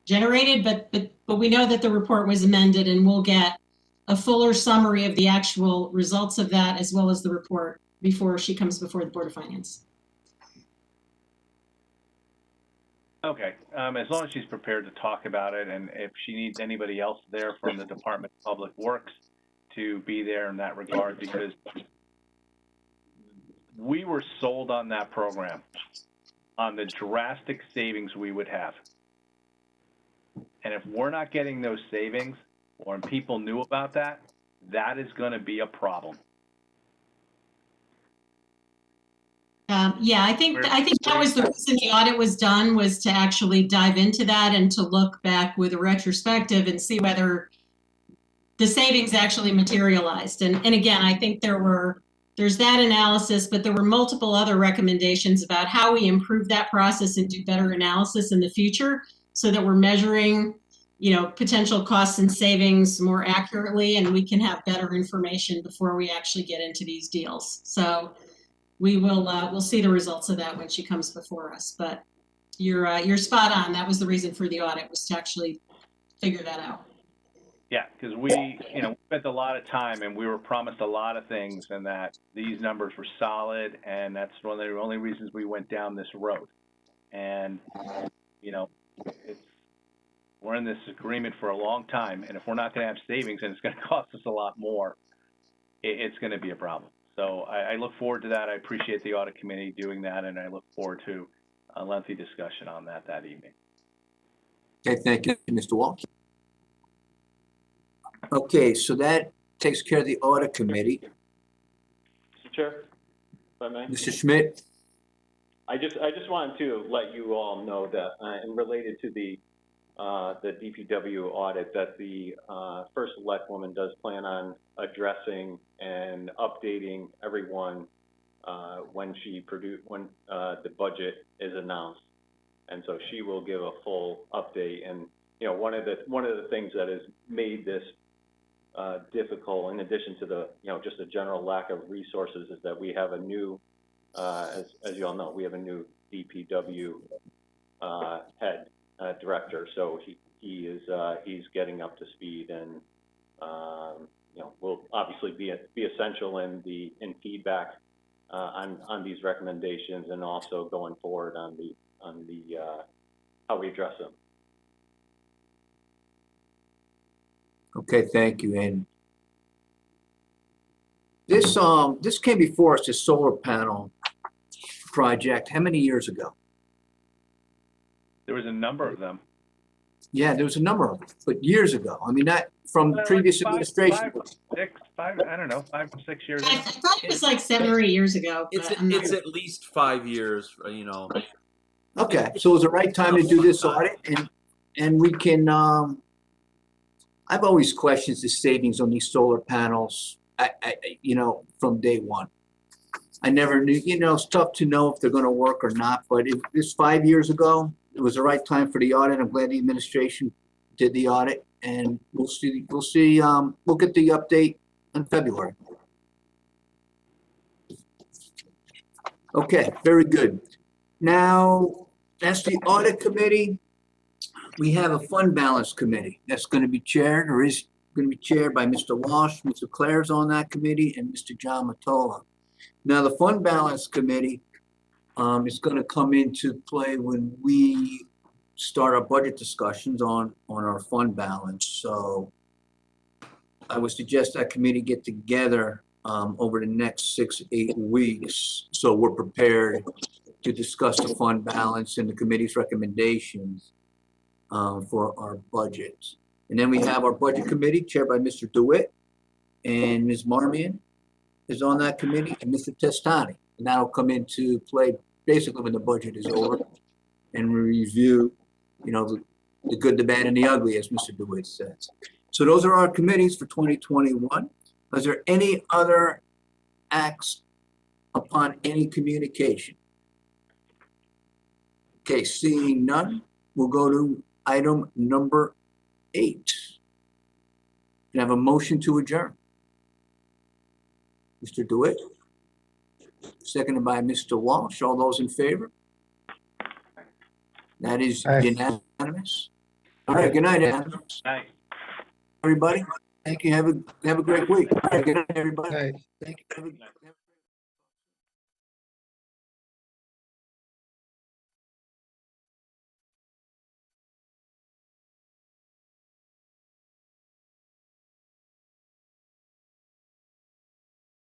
generated. But we know that the report was amended, and we'll get a fuller summary of the actual results of that as well as the report before she comes before the Board of Finance. Okay, as long as she's prepared to talk about it, and if she needs anybody else there from the Department of Public Works to be there in that regard, because we were sold on that program, on the drastic savings we would have. And if we're not getting those savings, or people knew about that, that is going to be a problem. Yeah, I think that was the reason the audit was done, was to actually dive into that and to look back with a retrospective and see whether the savings actually materialized. And again, I think there's that analysis, but there were multiple other recommendations about how we improve that process and do better analysis in the future so that we're measuring, you know, potential costs and savings more accurately, and we can have better information before we actually get into these deals. So we will we'll see the results of that when she comes before us. But you're spot on. That was the reason for the audit, was to actually figure that out. Yeah, because we, you know, spent a lot of time and we were promised a lot of things, and that these numbers were solid, and that's one of the only reasons we went down this road. And, you know, we're in this agreement for a long time, and if we're not going to have savings and it's going to cost us a lot more, it's going to be a problem. So I look forward to that. I appreciate the audit committee doing that, and I look forward to a lengthy discussion on that evening. Okay, thank you, Mr. Walsh. Okay, so that takes care of the audit committee. Mr. Chair, if I may. Mr. Schmidt? I just wanted to let you all know that, and related to the DPW audit, that the first select woman does plan on addressing and updating everyone when the budget is announced, and so she will give a full update. And you know, one of the things that has made this difficult, in addition to the, you know, just a general lack of resources, is that we have a new, as you all know, we have a new DPW head director. So he's getting up to speed, and you know, will obviously be essential in feedback on these recommendations, and also going forward on the how we address them. Okay, thank you. And this came before us, this solar panel project, how many years ago? There was a number of them. Yeah, there was a number of them, but years ago. I mean, not from previous administration. I don't know, 5 to 6 years ago. I thought it was like 7 or 8 years ago. It's at least 5 years, you know. Okay, so it's the right time to do this audit and we can, I've always questioned the savings on these solar panels, from day one. I never knew, it's tough to know if they're gonna work or not, but if this 5 years ago, it was the right time for the audit. I'm glad the administration did the audit and we'll get the update in February. Okay, very good. Now, that's the audit committee. We have a fund balance committee that's going to be chaired or is going to be chaired by Mr. Walsh, Mr. Claire's on that committee, and Mr. John Matola. Now, the fund balance committee is going to come into play when we start our budget discussions on our fund balance. So I would suggest that committee get together over the next 6-8 weeks, so we're prepared to discuss the fund balance and the committee's recommendations for our budget. And then we have our budget committee chaired by Mr. DeWitt, and Ms. Marmion is on that committee, and Mr. Testani. And that'll come into play basically when the budget is over and we review, the good, the bad, and the ugly, as Mr. DeWitt says. So those are our committees for 2021. Is there any other acts upon any communication? Okay, seeing none, we'll go to item number 8. Can I have a motion to adjourn? Mr. DeWitt, seconded by Mr. Walsh. All those in favor? That is Aye. unanimous. All right, good night, everybody. Thank you. Have a great week. All right, good night, everybody. Aye. Thank you.